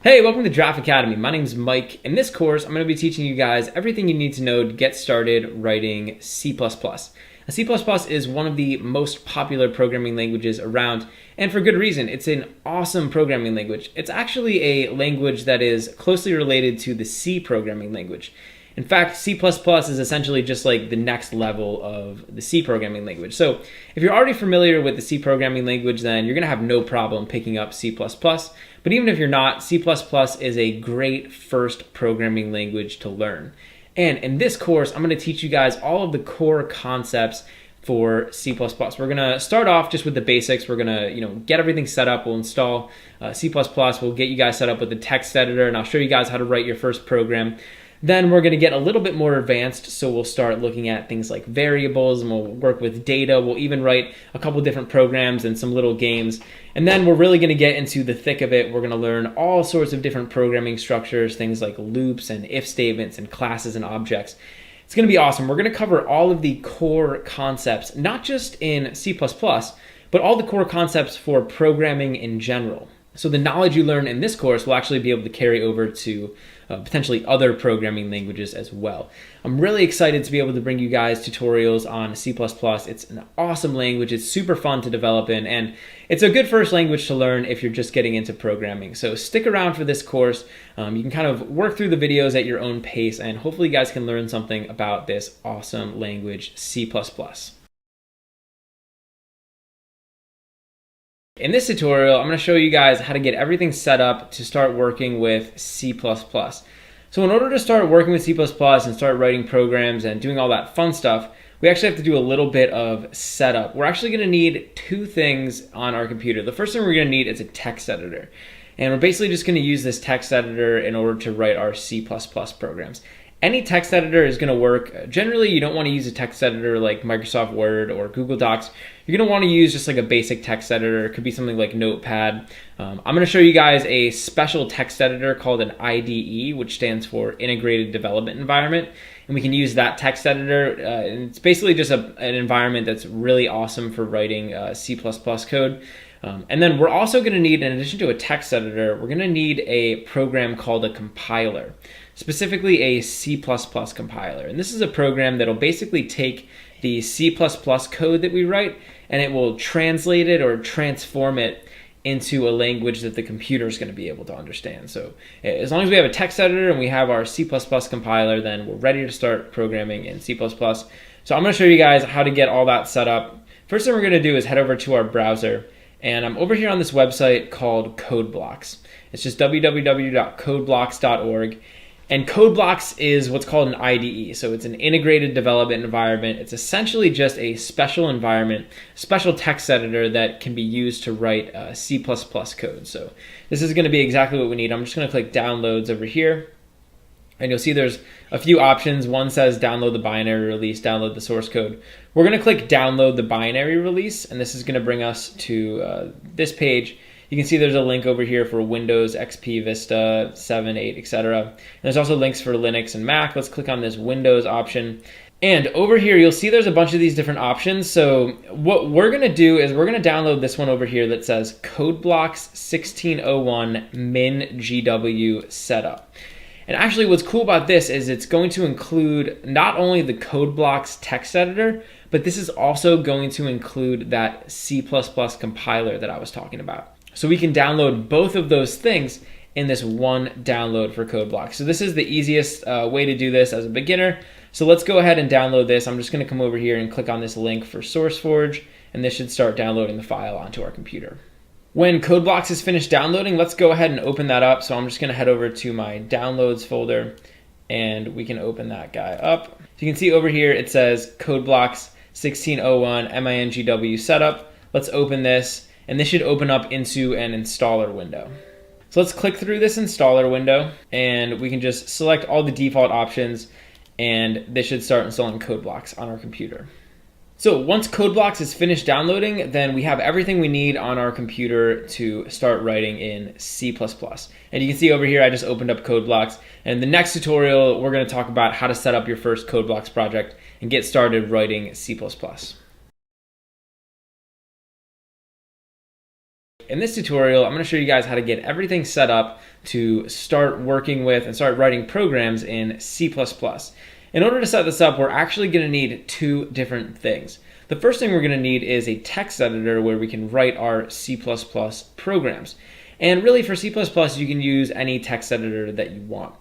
Hey, welcome to Giraffe Academy. My name is Mike. In this course, I'm going to be teaching you guys everything you need to know to get started writing C++. C++ is one of the most popular programming languages around, and for good reason. It's an awesome programming language. It's actually a language that is closely related to the C programming language. In fact, C++ is essentially just like the next level of the C programming language. So if you're already familiar with the C programming language, then you're going to have no problem picking up C++. But even if you're not, C++ is a great first programming language to learn. And in this course, I'm going to teach you guys all of the core concepts for C++. We're going to start off just with the basics. We're going to, get everything set up. We'll install C++. We'll get you guys set up with the text editor, and I'll show you guys how to write your first program. Then we're going to get a little bit more advanced, so we'll start looking at things like variables, and we'll work with data. We'll even write a couple different programs and some little games. And then we're really going to get into the thick of it. We're going to learn all sorts of different programming structures, things like loops and if statements and classes and objects. It's going to be awesome. We're going to cover all of the core concepts, not just in C++, but all the core concepts for programming in general. So the knowledge you learn in this course will actually be able to carry over to potentially other programming languages as well. I'm really excited to be able to bring you guys tutorials on C++. It's an awesome language. It's super fun to develop in, and it's a good first language to learn if you're just getting into programming. So stick around for this course. You can kind of work through the videos at your own pace, and hopefully you guys can learn something about this awesome language, C++. In this tutorial, I'm going to show you guys how to get everything set up to start working with C++. So in order to start working with C++ and start writing programs and doing all that fun stuff, we actually have to do a little bit of setup. We're actually going to need two things on our computer. The first thing we're going to need is a text editor. And we're basically just going to use this text editor in order to write our C++ programs. Any text editor is going to work. Generally, you don't want to use a text editor like Microsoft Word or Google Docs. You're going to want to use just like a basic text editor. It could be something like Notepad. I'm going to show you guys a special text editor called an IDE, which stands for Integrated Development Environment. And we can use that text editor. And it's basically just an environment that's really awesome for writing C++ code. And then we're also going to need, in addition to a text editor, we're going to need a program called a compiler, specifically a C++ compiler. And this is a program that'll basically take the C++ code that we write, and it will translate it or transform it into a language that the computer is going to be able to understand. So as long as we have a text editor and we have our C++ compiler, then we're ready to start programming in C++. So I'm going to show you guys how to get all that set up. First thing we're going to do is head over to our browser. And I'm over here on this website called CodeBlocks. It's just www.codeblocks.org. And CodeBlocks is what's called an IDE. So it's an integrated development environment. It's essentially just a special environment, special text editor that can be used to write C++ code. So this is going to be exactly what we need. I'm just going to click Downloads over here. And you'll see there's a few options. One says download the binary release, download the source code. We're going to click download the binary release, and this is going to bring us to this page. You can see there's a link over here for Windows, XP, Vista, 7, 8, etc. And there's also links for Linux and Mac. Let's click on this Windows option. And over here, you'll see there's a bunch of these different options. So what we're going to do is we're going to download this one over here that says CodeBlocks 1601 MinGW Setup. And actually what's cool about this is it's going to include not only the CodeBlocks text editor, but this is also going to include that C++ compiler that I was talking about. So we can download both of those things in this one download for CodeBlocks. So this is the easiest way to do this as a beginner. So let's go ahead and download this. I'm just going to come over here and click on this link for SourceForge, and this should start downloading the file onto our computer. When CodeBlocks is finished downloading, let's go ahead and open that up. So I'm just going to head over to my downloads folder, and we can open that guy up. So you can see over here it says CodeBlocks 1601 MINGW Setup. Let's open this, and this should open up into an installer window. So let's click through this installer window, and we can just select all the default options, and this should start installing CodeBlocks on our computer. So once CodeBlocks is finished downloading, then we have everything we need on our computer to start writing in C++. And you can see over here, I just opened up CodeBlocks. And in the next tutorial, we're going to talk about how to set up your first CodeBlocks project and get started writing C++. In this tutorial, I'm going to show you guys how to get everything set up to start working with and start writing programs in C++. In order to set this up, we're actually going to need two different things. The first thing we're going to need is a text editor where we can write our C++ programs. And really for C++, you can use any text editor that you want.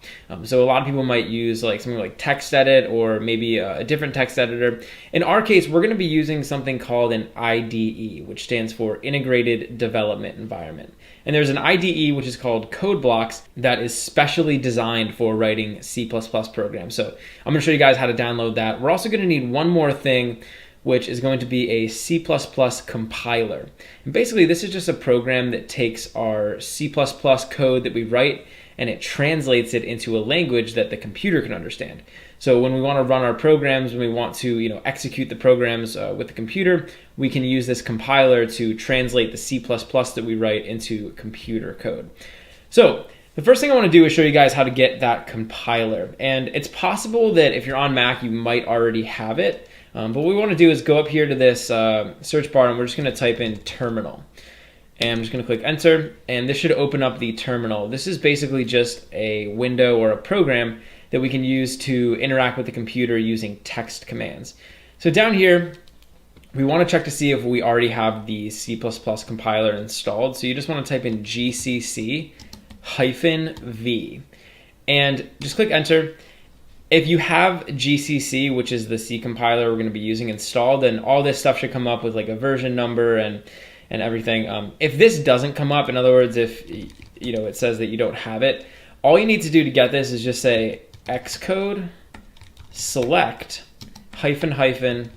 So a lot of people might use like something like TextEdit or maybe a different text editor. In our case, we're going to be using something called an IDE, which stands for Integrated Development Environment. And there's an IDE which is called CodeBlocks that is specially designed for writing C++ programs. So I'm going to show you guys how to download that. We're also going to need one more thing, which is going to be a C++ compiler. And basically this is just a program that takes our C++ code that we write and it translates it into a language that the computer can understand. So when we want to run our programs, when we want to execute the programs with the computer, we can use this compiler to translate the C++ that we write into computer code. So the first thing I want to do is show you guys how to get that compiler. And it's possible that if you're on Mac, you might already have it. But what we want to do is go up here to this search bar and we're just going to type in terminal. And I'm just going to click enter and this should open up the terminal. This is basically just a window or a program that we can use to interact with the computer using text commands. So down here, we want to check to see if we already have the C++ compiler installed. So you just want to type in gcc-v and just click enter. If you have GCC, which is the C compiler we're going to be using installed, then all this stuff should come up with like a version number and everything. If this doesn't come up, in other words, if it says that you don't have it, all you need to do to get this is just say xcode select --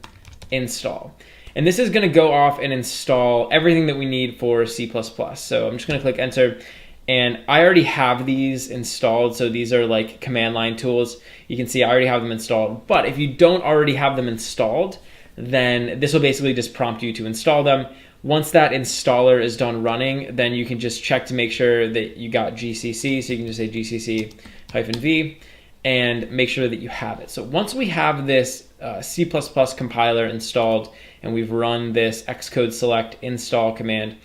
install. And this is going to go off and install everything that we need for C++. So I'm just going to click enter. And I already have these installed, so these are like command line tools. You can see I already have them installed. But if you don't already have them installed, then this will basically just prompt you to install them. Once that installer is done running, then you can just check to make sure that you got GCC. So you can just say gcc-v and make sure that you have it. So once we have this C++ compiler installed and we've run this xcode select install command,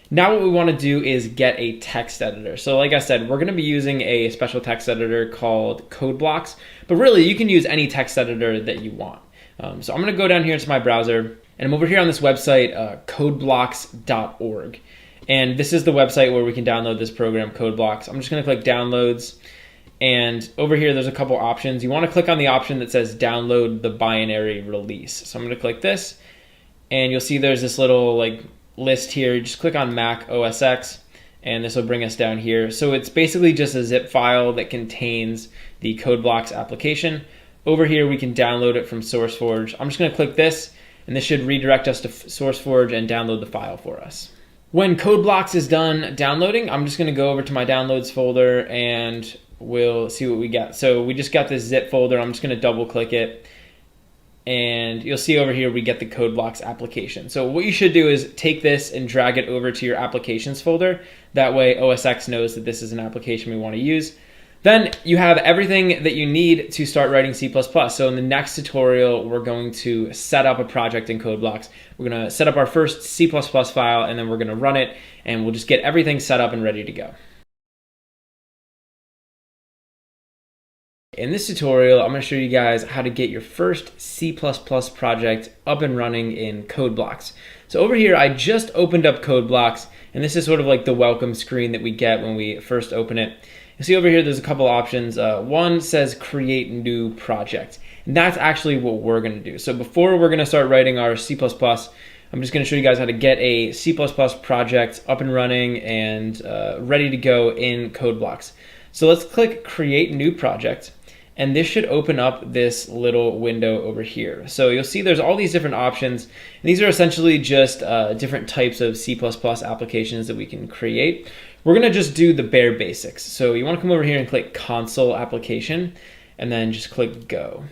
now what we want to do is get a text editor. So like I said, we're going to be using a special text editor called CodeBlocks, but really you can use any text editor that you want. So I'm going to go down here into my browser and I'm over here on this website, codeblocks.org. And this is the website where we can download this program, CodeBlocks. I'm just going to click downloads. And over here, there's a couple options. You want to click on the option that says download the binary release. So I'm going to click this and you'll see there's this little list here. You just click on Mac OS X and this will bring us down here. So it's basically just a zip file that contains the CodeBlocks application. Over here we can download it from SourceForge. I'm just going to click this and this should redirect us to SourceForge and download the file for us. When CodeBlocks is done downloading, I'm just going to go over to my downloads folder and we'll see what we get. So we just got this zip folder. I'm just going to double click it. And you'll see over here we get the CodeBlocks application. So what you should do is take this and drag it over to your applications folder. That way OS X knows that this is an application we want to use. Then you have everything that you need to start writing C++. So in the next tutorial, we're going to set up a project in CodeBlocks. We're going to set up our first C++ file and then we're going to run it and we'll just get everything set up and ready to go. In this tutorial, I'm going to show you guys how to get your first C++ project up and running in CodeBlocks. So over here, I just opened up CodeBlocks, and this is sort of like the welcome screen that we get when we first open it. You see over here, there's a couple options. One says create new project, and that's actually what we're going to do. So before we're going to start writing our C++, I'm just going to show you guys how to get a C++ project up and running and ready to go in CodeBlocks. So let's click create new project. And this should open up this little window over here. So you'll see there's all these different options. And these are essentially just different types of C++ applications that we can create. We're going to just do the bare basics. So you want to come over here and click console application and then just click go.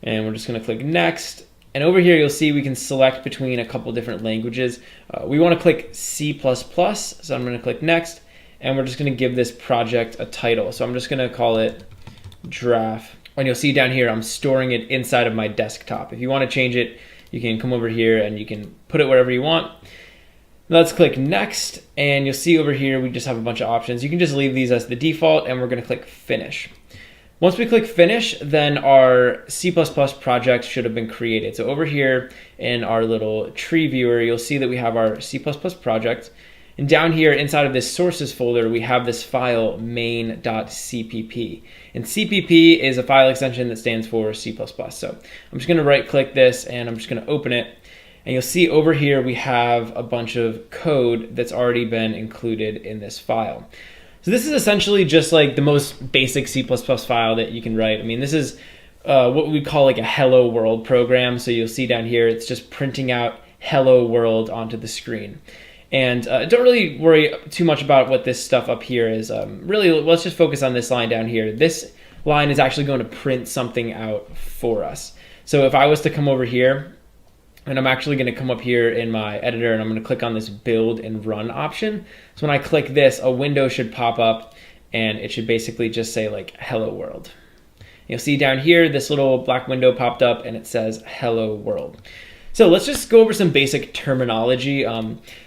And we're just going to click next. And over here you'll see we can select between a couple different languages. We want to click C++. So I'm going to click next. And we're just going to give this project a title. So I'm just going to call it Draft. And you'll see down here I'm storing it inside of my desktop. If you want to change it, you can come over here and you can put it wherever you want. Let's click next, and you'll see over here we just have a bunch of options. You can just leave these as the default, and we're going to click finish. Once we click finish, then our C++ project should have been created. So over here in our little tree viewer, you'll see that we have our C++ project. And down here inside of this sources folder, we have this file main.cpp. And CPP is a file extension that stands for C++. So I'm just going to right click this and I'm just going to open it. And you'll see over here we have a bunch of code that's already been included in this file. So this is essentially just like the most basic C++ file that you can write. I mean, this is what we call like a hello world program. So you'll see down here, it's just printing out hello world onto the screen. And don't really worry too much about what this stuff up here is. Really, let's just focus on this line down here. This line is actually going to print something out for us. So if I was to come over here, and I'm actually going to come up here in my editor and I'm going to click on this build and run option. So when I click this, a window should pop up and it should basically just say like hello world. You'll see down here this little black window popped up and it says hello world. So let's just go over some basic terminology.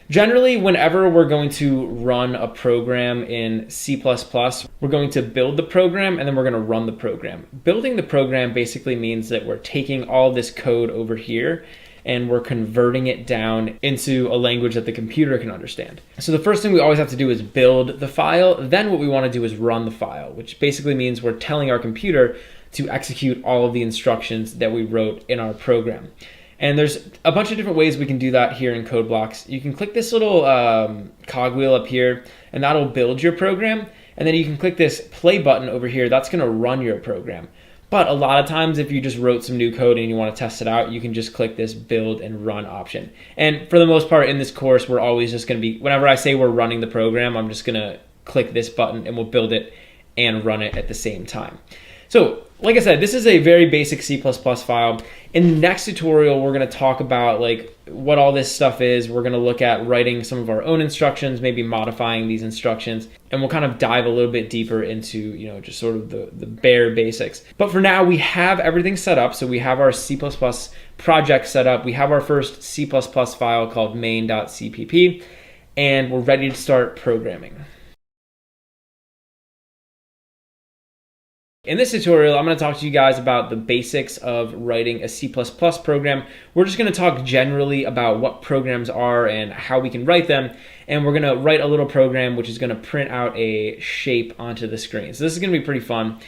Generally, whenever we're going to run a program in C++, we're going to build the program and then we're going to run the program. Building the program basically means that we're taking all this code over here and we're converting it down into a language that the computer can understand. So the first thing we always have to do is build the file. Then what we want to do is run the file, which basically means we're telling our computer to execute all of the instructions that we wrote in our program. And there's a bunch of different ways we can do that here in CodeBlocks. You can click this little cogwheel up here, and that'll build your program. And then you can click this play button over here. That's going to run your program. But a lot of times, if you just wrote some new code and you want to test it out, you can just click this build and run option. And for the most part in this course, we're always just going to be, whenever I say we're running the program, I'm just going to click this button and we'll build it and run it at the same time. So like I said, this is a very basic C++ file. In the next tutorial, we're going to talk about like what all this stuff is. We're going to look at writing some of our own instructions, maybe modifying these instructions, and we'll kind of dive a little bit deeper into, you know, just sort of the bare basics. But for now, we have everything set up. So we have our C++ project set up. We have our first C++ file called main.cpp, and we're ready to start programming. In this tutorial, I'm going to talk to you guys about the basics of writing a C++ program. We're just going to talk generally about what programs are and how we can write them. And we're going to write a little program which is going to print out a shape onto the screen. So this is going to be pretty fun.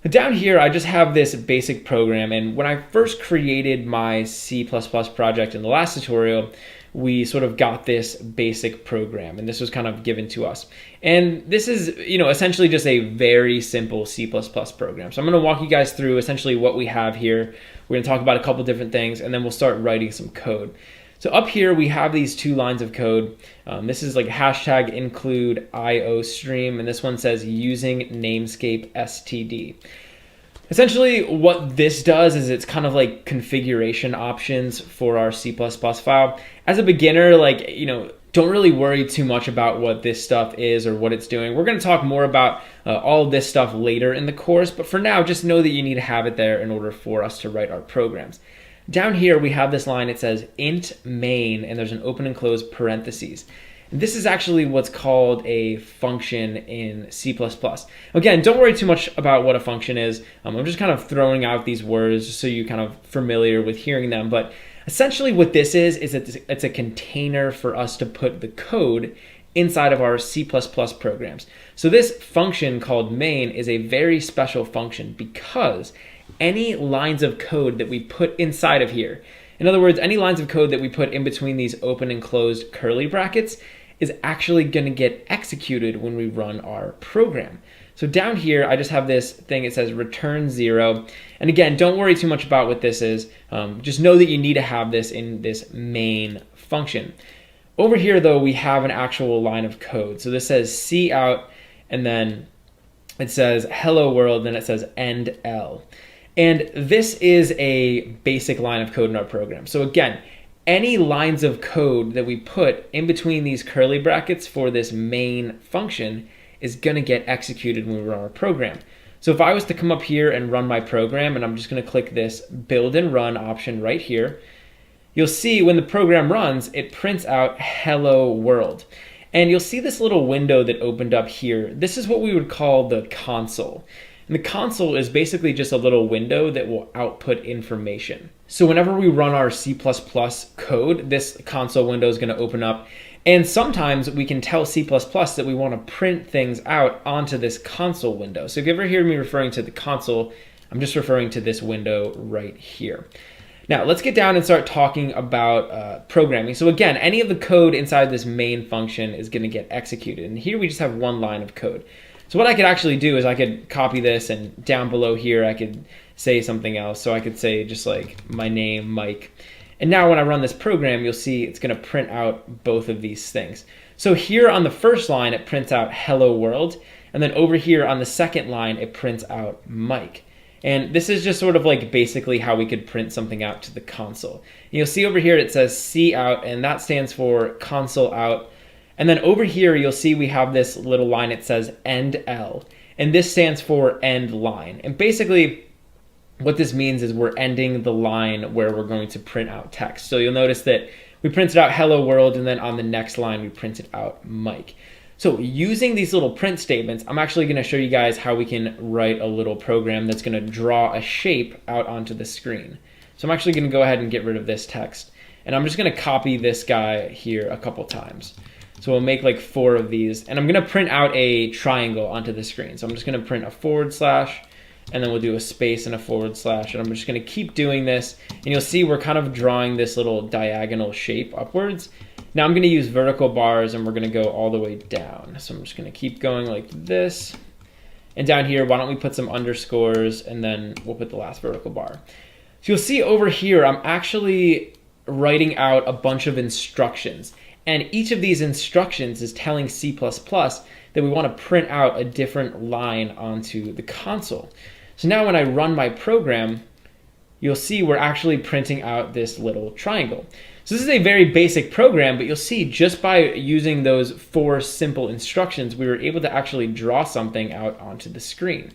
But down here, I just have this basic program. And when I first created my C++ project in the last tutorial, we sort of got this basic program, and this was kind of given to us. And this is, you know, essentially just a very simple C++ program. So I'm going to walk you guys through essentially what we have here. We're going to talk about a couple different things, and then we'll start writing some code. So up here, we have these two lines of code. This is like hashtag include IOStream, and this one says using namescape std. Essentially, what this does is it's kind of like configuration options for our C++ file. As a beginner, like, you know, don't really worry too much about what this stuff is or what it's doing. We're going to talk more about all of this stuff later in the course, but for now, just know that you need to have it there in order for us to write our programs. Down here, we have this line. It says int main, and there's an open and close parentheses. This is actually what's called a function in C++. Again, don't worry too much about what a function is. I'm just kind of throwing out these words just so you're kind of familiar with hearing them. But essentially what this is it's a container for us to put the code inside of our C++ programs. So this function called main is a very special function because any lines of code that we put inside of here, in other words, any lines of code that we put in between these open and closed curly brackets is actually going to get executed when we run our program. So down here, I just have this thing. It says return 0. And again, don't worry too much about what this is. Just know that you need to have this in this main function. Over here, though, we have an actual line of code. So this says cout, and then it says hello world, then it says end L. And this is a basic line of code in our program. So again, any lines of code that we put in between these curly brackets for this main function is going to get executed when we run our program. So if I was to come up here and run my program, and I'm just going to click this build and run option right here, you'll see when the program runs, it prints out hello world. And you'll see this little window that opened up here. This is what we would call the console. And the console is basically just a little window that will output information. So whenever we run our C++ code, this console window is going to open up. And sometimes we can tell C++ that we want to print things out onto this console window. So if you ever hear me referring to the console, I'm just referring to this window right here. Now let's get down and start talking about programming. So again, any of the code inside this main function is going to get executed. And here we just have one line of code. So what I could actually do is I could copy this, and down below here I could say something else. So I could say just like my name, Mike. And now when I run this program, you'll see it's going to print out both of these things. So here on the first line, it prints out hello world. And then over here on the second line, it prints out Mike. And this is just sort of like basically how we could print something out to the console. And you'll see over here it says C out, and that stands for console out. And then over here you'll see we have this little line, it says end L. And this stands for end line. And basically what this means is we're ending the line where we're going to print out text. So you'll notice that we printed out hello world, and then on the next line we printed out Mike. So using these little print statements, I'm actually going to show you guys how we can write a little program that's going to draw a shape out onto the screen. So I'm actually going to go ahead and get rid of this text. And I'm just going to copy this guy here a couple times. So we'll make like 4 of these. And I'm going to print out a triangle onto the screen. So I'm just going to print a /, and then we'll do a space and a /, and I'm just going to keep doing this. And you'll see we're kind of drawing this little diagonal shape upwards. Now I'm going to use vertical bars, and we're going to go all the way down. So I'm just going to keep going like this. And down here, why don't we put some underscores, and then we'll put the last vertical bar. So you'll see over here, I'm actually writing out a bunch of instructions. And each of these instructions is telling C++ that we want to print out a different line onto the console. So now when I run my program, you'll see we're actually printing out this little triangle. So this is a very basic program, but you'll see just by using those 4 simple instructions, we were able to actually draw something out onto the screen.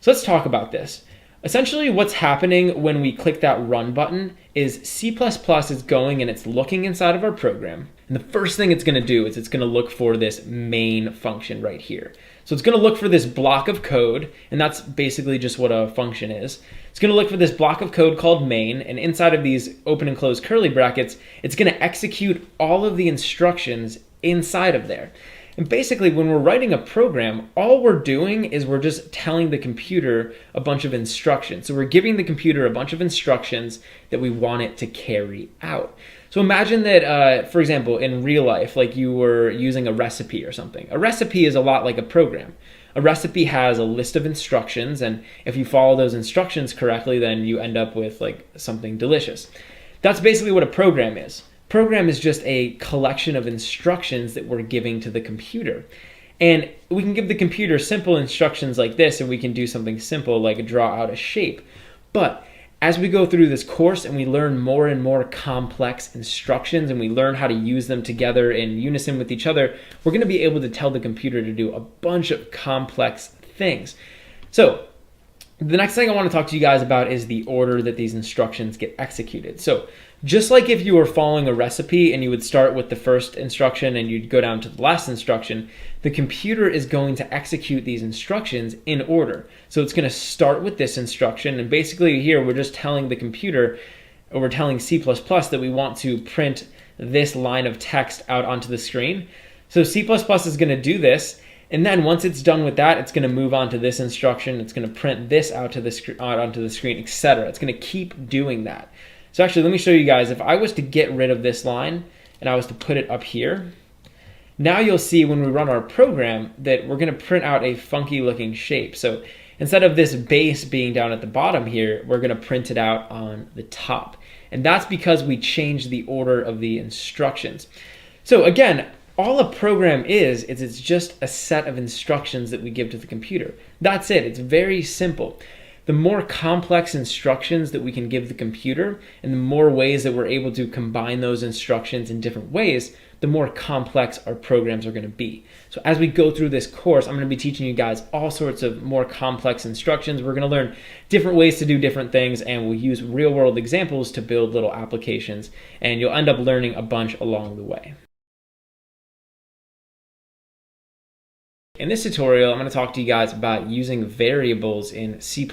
So let's talk about this. Essentially what's happening when we click that run button is C++ is going and it's looking inside of our program. And the first thing it's going to do is it's going to look for this main function right here. So it's going to look for this block of code, and that's basically just what a function is. It's going to look for this block of code called main, and inside of these open and close curly brackets, it's going to execute all of the instructions inside of there. And basically, when we're writing a program, all we're doing is we're just telling the computer a bunch of instructions. So we're giving the computer a bunch of instructions that we want it to carry out. So imagine that, for example, in real life, like you were using a recipe or something. A recipe is a lot like a program. A recipe has a list of instructions, and if you follow those instructions correctly, then you end up with like something delicious. That's basically what a program is. Program is just a collection of instructions that we're giving to the computer. And we can give the computer simple instructions like this, and we can do something simple like draw out a shape. But as we go through this course and we learn more and more complex instructions, and we learn how to use them together in unison with each other, we're going to be able to tell the computer to do a bunch of complex things. So the next thing I want to talk to you guys about is the order that these instructions get executed. So just like if you were following a recipe and you would start with the first instruction and you'd go down to the last instruction, the computer is going to execute these instructions in order. So it's going to start with this instruction, and basically here we're just telling the computer, or we're telling C++ that we want to print this line of text out onto the screen. So C++ is going to do this, and then once it's done with that, it's going to move on to this instruction, it's going to print this out onto the screen, etc. It's going to keep doing that. So actually, let me show you guys. If I was to get rid of this line and I was to put it up here, now you'll see when we run our program that we're going to print out a funky looking shape. So instead of this base being down at the bottom here, we're going to print it out on the top. And that's because we changed the order of the instructions. So again, all a program is it's just a set of instructions that we give to the computer. That's it. It's very simple. The more complex instructions that we can give the computer, and the more ways that we're able to combine those instructions in different ways, the more complex our programs are going to be. So as we go through this course, I'm going to be teaching you guys all sorts of more complex instructions. We're going to learn different ways to do different things, and we'll use real world examples to build little applications, and you'll end up learning a bunch along the way. In this tutorial, I'm going to talk to you guys about using variables in C++.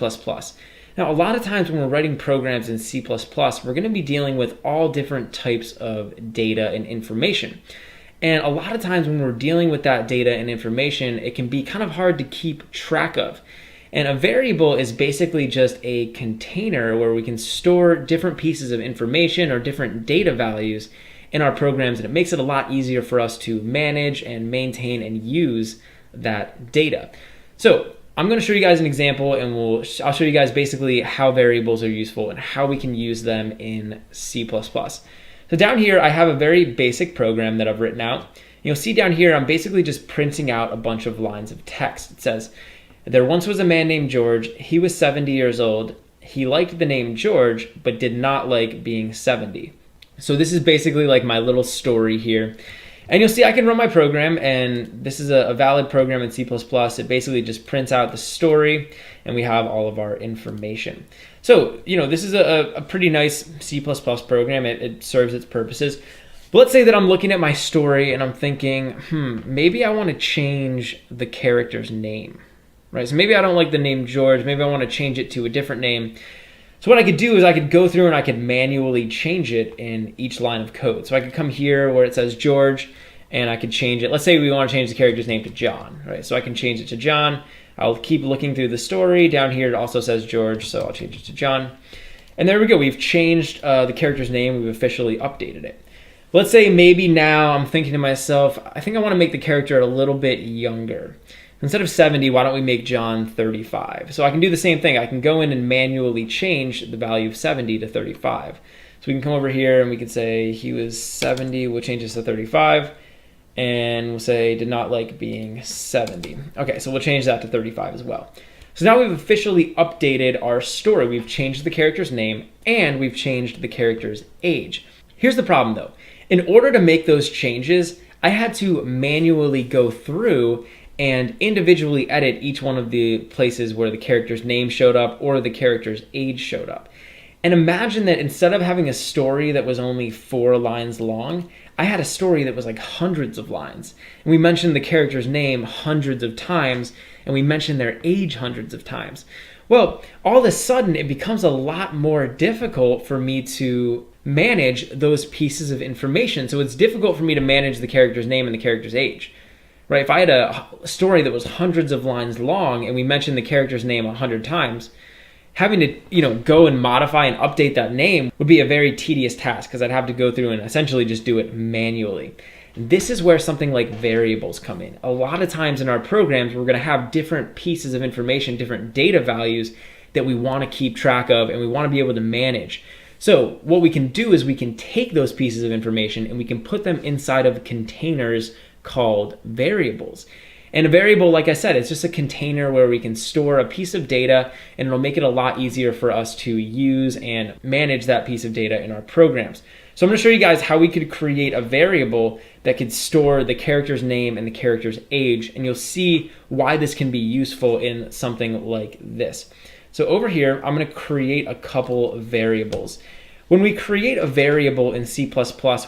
Now, a lot of times when we're writing programs in C++, we're going to be dealing with all different types of data and information. And a lot of times when we're dealing with that data and information, it can be kind of hard to keep track of. And a variable is basically just a container where we can store different pieces of information or different data values in our programs, and it makes it a lot easier for us to manage and maintain and use that data. So I'm going to show you guys an example, and I'll show you guys basically how variables are useful and how we can use them in C++. So down here, I have a very basic program that I've written out. You'll see down here, I'm basically just printing out a bunch of lines of text. It says, there once was a man named George. He was 70 years old. He liked the name George, but did not like being 70. So this is basically like my little story here. And you'll see I can run my program, and this is a valid program in C++. It basically just prints out the story, and we have all of our information. So, this is a pretty nice C++ program. It serves its purposes. But let's say that I'm looking at my story, and I'm thinking, maybe I want to change the character's name, right? So maybe I don't like the name George. Maybe I want to change it to a different name. So what I could do is I could go through and I could manually change it in each line of code. So I could come here where it says George, and I could change it. Let's say we want to change the character's name to John, right? So I can change it to John. I'll keep looking through the story. Down here it also says George, so I'll change it to John. And there we go. We've changed the character's name. We've officially updated it. Let's say maybe now I'm thinking to myself, I think I want to make the character a little bit younger. Instead of 70, why don't we make John 35? So I can do the same thing. I can go in and manually change the value of 70 to 35. So we can come over here and we can say he was 70. We'll change this to 35. And we'll say did not like being 70. Okay, so we'll change that to 35 as well. So now we've officially updated our story. We've changed the character's name, and we've changed the character's age. Here's the problem though. In order to make those changes, I had to manually go through and individually edit each one of the places where the character's name showed up or the character's age showed up. And imagine that instead of having a story that was only 4 lines long, I had a story that was like hundreds of lines. And we mentioned the character's name hundreds of times, and we mentioned their age hundreds of times. Well, all of a sudden, it becomes a lot more difficult for me to manage those pieces of information. So it's difficult for me to manage the character's name and the character's age. Right? If I had a story that was hundreds of lines long and we mentioned the character's name 100 times, having to go and modify and update that name would be a very tedious task because I'd have to go through and essentially just do it manually. And this is where something like variables come in. A lot of times in our programs, we're going to have different pieces of information, different data values that we want to keep track of and we want to be able to manage. So what we can do is we can take those pieces of information and we can put them inside of containers called variables. And a variable, like I said, it's just a container where we can store a piece of data, and it'll make it a lot easier for us to use and manage that piece of data in our programs. So I'm going to show you guys how we could create a variable that could store the character's name and the character's age, and you'll see why this can be useful in something like this. So over here, I'm going to create a couple of variables. When we create a variable in C++,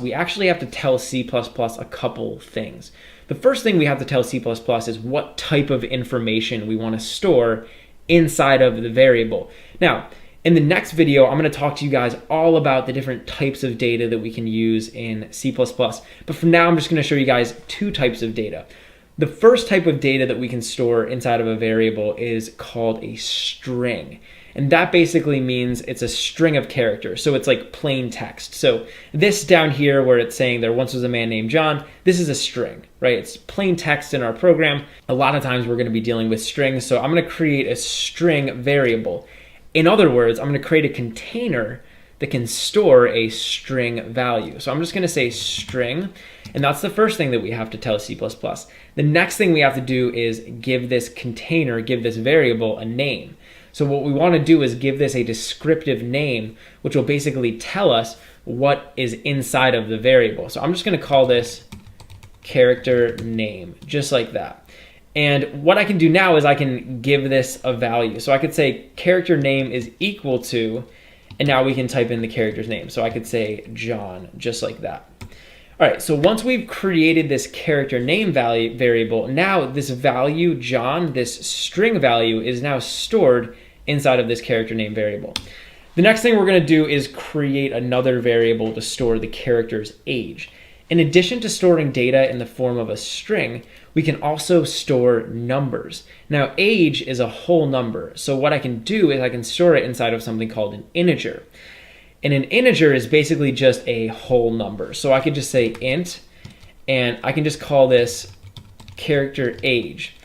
we actually have to tell C++ a couple things. The first thing we have to tell C++ is what type of information we want to store inside of the variable. Now, in the next video, I'm going to talk to you guys all about the different types of data that we can use in C++. But for now, I'm just going to show you guys 2 types of data. The first type of data that we can store inside of a variable is called a string. And that basically means it's a string of characters. So it's like plain text. So this down here where it's saying there once was a man named John, this is a string, right? It's plain text in our program. A lot of times we're going to be dealing with strings. So I'm going to create a string variable. In other words, I'm going to create a container that can store a string value. So I'm just going to say string, and that's the first thing that we have to tell C++. The next thing we have to do is give this container, give this variable a name. So what we want to do is give this a descriptive name, which will basically tell us what is inside of the variable. So I'm just going to call this character name, just like that. And what I can do now is I can give this a value. So I could say character name is equal to, and now we can type in the character's name. So I could say John, just like that. All right, so once we've created this character name value variable, now this value, John, this string value, is now stored inside of this character name variable. The next thing we're going to do is create another variable to store the character's age. In addition to storing data in the form of a string, we can also store numbers. Now, age is a whole number, so what I can do is I can store it inside of something called an integer. And an integer is basically just a whole number. So I could just say int, and I can just call this character age.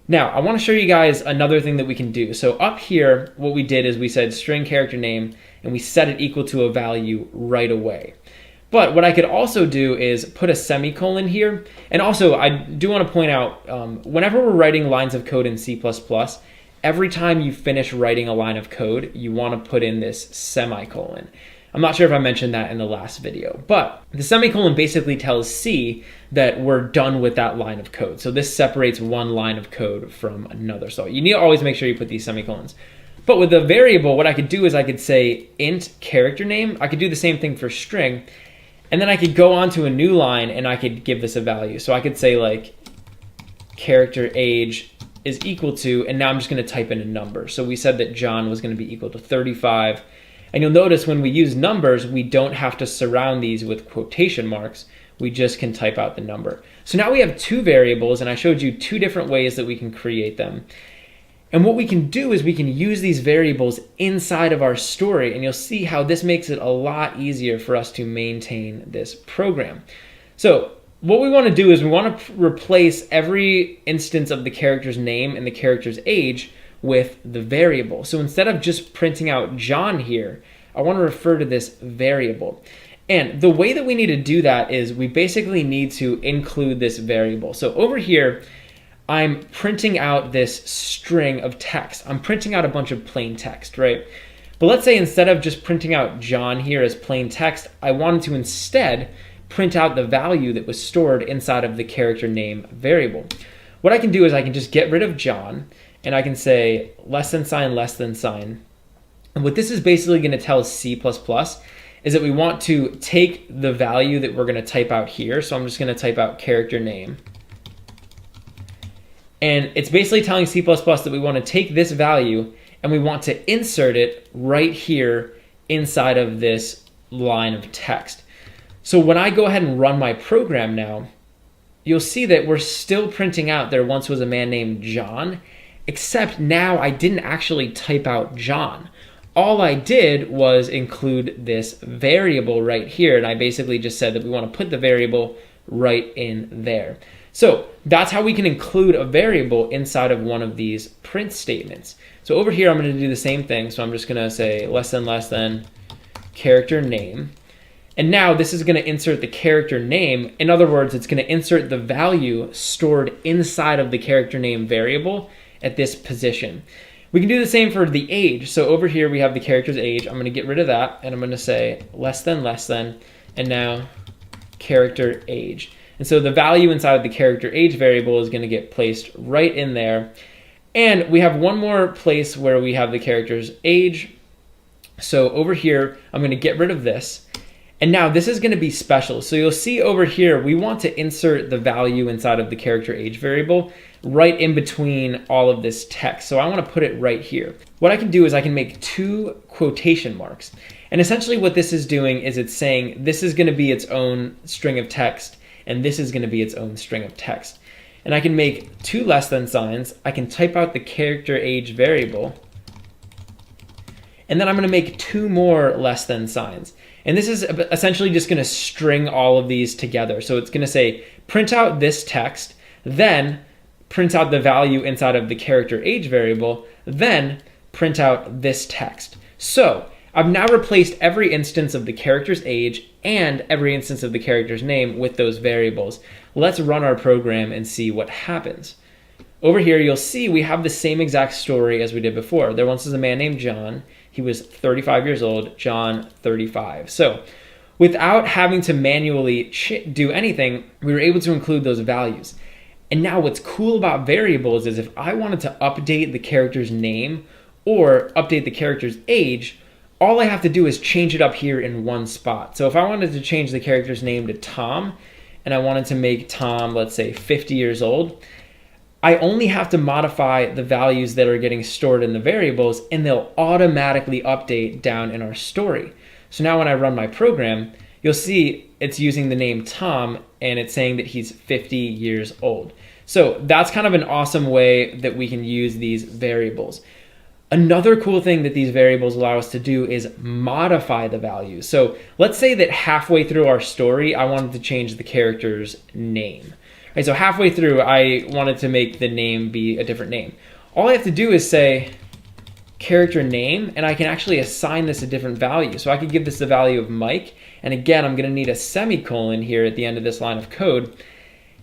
Now, I want to show you guys another thing that we can do. So up here, what we did is we said string character name, and we set it equal to a value right away. But what I could also do is put a semicolon here. And also, I do want to point out, whenever we're writing lines of code in C++, every time you finish writing a line of code, you want to put in this semicolon. I'm not sure if I mentioned that in the last video, but the semicolon basically tells C that we're done with that line of code. So this separates one line of code from another. So you need to always make sure you put these semicolons. But with a variable, what I could do is I could say int character name. I could do the same thing for string. And then I could go on to a new line and I could give this a value. So I could say like character age is equal to, and now I'm just going to type in a number. So we said that John was going to be equal to 35. And you'll notice when we use numbers, we don't have to surround these with quotation marks. We just can type out the number. So now we have two variables, and I showed you two different ways that we can create them. And what we can do is we can use these variables inside of our story, and you'll see how this makes it a lot easier for us to maintain this program. So what we want to do is we want to replace every instance of the character's name and the character's age with the variable. So instead of just printing out John here, I want to refer to this variable. And the way that we need to do that is we basically need to include this variable. So over here, I'm printing out this string of text. I'm printing out a bunch of plain text, right? But let's say instead of just printing out John here as plain text, I wanted to instead print out the value that was stored inside of the character name variable. What I can do is I can just get rid of John, and I can say less than sign, less than sign. And what this is basically going to tell C++ is that we want to take the value that we're going to type out here. So I'm just going to type out character name. And it's basically telling C++ that we want to take this value and we want to insert it right here inside of this line of text. So when I go ahead and run my program now, you'll see that we're still printing out there once was a man named John, except now I didn't actually type out John. All I did was include this variable right here, and I basically just said that we want to put the variable right in there. So that's how we can include a variable inside of one of these print statements. So over here, I'm going to do the same thing. So I'm just going to say less than character name. And now this is going to insert the character name. In other words, it's going to insert the value stored inside of the character name variable at this position. We can do the same for the age. So over here, we have the character's age. I'm going to get rid of that, and I'm going to say less than, and now character age. And so the value inside of the character age variable is going to get placed right in there. And we have one more place where we have the character's age. So over here, I'm going to get rid of this. And now this is going to be special. So you'll see over here, we want to insert the value inside of the character age variable right in between all of this text. So I want to put it right here. What I can do is I can make two quotation marks. And essentially what this is doing is it's saying this is going to be its own string of text, and this is going to be its own string of text. And I can make two less than signs. I can type out the character age variable. And then I'm going to make two more less than signs. And this is essentially just going to string all of these together. So it's going to say, print out this text, then print out the value inside of the character age variable, then print out this text. So I've now replaced every instance of the character's age and every instance of the character's name with those variables. Let's run our program and see what happens. Over here, you'll see we have the same exact story as we did before. There once was a man named John. He was 35 years old, John 35. So without having to manually do anything, we were able to include those values. And now what's cool about variables is if I wanted to update the character's name or update the character's age, all I have to do is change it up here in one spot. So if I wanted to change the character's name to Tom, and I wanted to make Tom, let's say 50 years old, I only have to modify the values that are getting stored in the variables, and they'll automatically update down in our story. So now when I run my program, you'll see it's using the name Tom, and it's saying that he's 50 years old. So that's kind of an awesome way that we can use these variables. Another cool thing that these variables allow us to do is modify the values. So let's say that halfway through our story, I wanted to change the character's name. Right, so halfway through, I wanted to make the name be a different name. All I have to do is say character name, and I can actually assign this a different value. So I could give this the value of Mike, and again, I'm gonna need a semicolon here at the end of this line of code.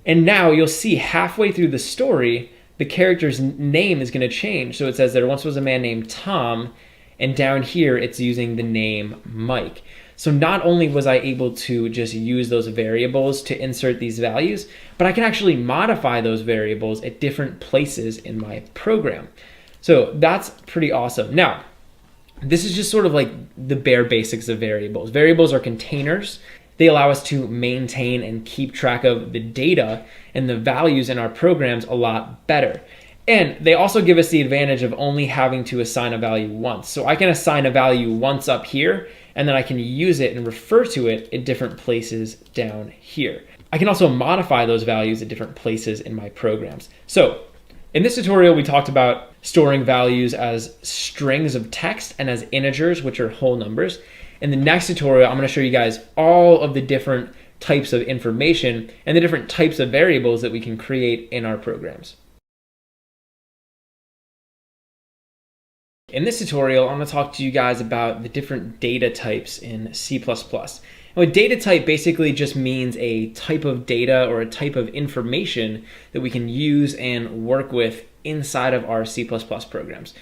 And now you'll see halfway through the story, the character's name is gonna change. So it says there once was a man named Tom, and down here, it's using the name Mike. So not only was I able to just use those variables to insert these values, but I can actually modify those variables at different places in my program. So that's pretty awesome. Now, this is just sort of like the bare basics of variables. Variables are containers. They allow us to maintain and keep track of the data and the values in our programs a lot better. And they also give us the advantage of only having to assign a value once. So I can assign a value once up here, and then I can use it and refer to it at different places down here. I can also modify those values at different places in my programs. So in this tutorial, we talked about storing values as strings of text and as integers, which are whole numbers. In the next tutorial, I'm going to show you guys all of the different types of information and the different types of variables that we can create in our programs. In this tutorial, I'm going to talk to you guys about the different data types in C++. And what data type basically just means a type of data or a type of information that we can use and work with inside of our C++ programs.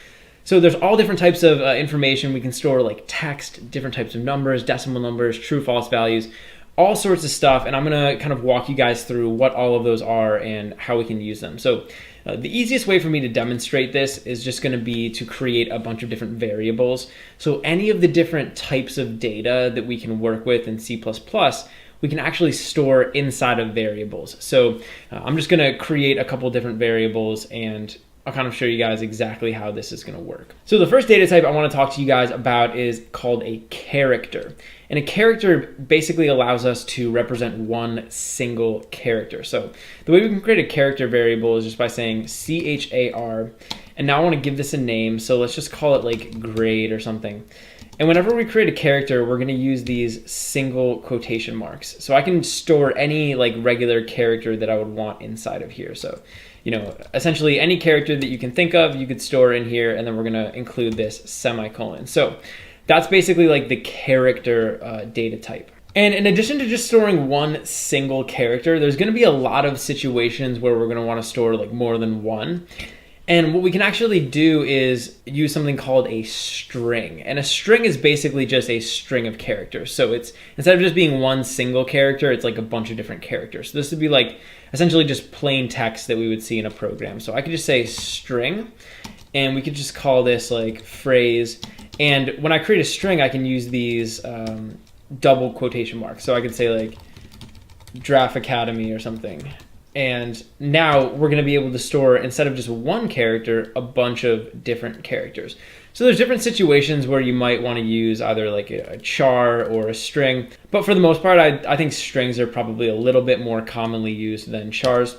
So there's all different types of information. We can store like text, different types of numbers, decimal numbers, true, false values, all sorts of stuff. And I'm going to kind of walk you guys through what all of those are and how we can use them. So the easiest way for me to demonstrate this is just going to be to create a bunch of different variables. So any of the different types of data that we can work with in C++, we can actually store inside of variables. So I'm just going to create a couple different variables, and I'll kind of show you guys exactly how this is going to work. So the first data type I want to talk to you guys about is called a character. And a character basically allows us to represent one single character. So the way we can create a character variable is just by saying char. And now I want to give this a name. So let's just call it like grade or something. And whenever we create a character, we're going to use these single quotation marks. So I can store any like regular character that I would want inside of here. So, you know, essentially any character that you can think of, you could store in here, and then we're going to include this semicolon. So that's basically like the character data type. And in addition to just storing one single character, there's going to be a lot of situations where we're going to want to store like more than one. And what we can actually do is use something called a string. And a string is basically just a string of characters. So it's, instead of just being one single character, it's like a bunch of different characters. So this would be like essentially just plain text that we would see in a program. So I could just say string, and we could just call this like phrase. And when I create a string, I can use these double quotation marks. So I could say like Draft Academy or something. And now we're going to be able to store, instead of just one character, a bunch of different characters. So there's different situations where you might want to use either like a char or a string. But for the most part, I think strings are probably a little bit more commonly used than chars.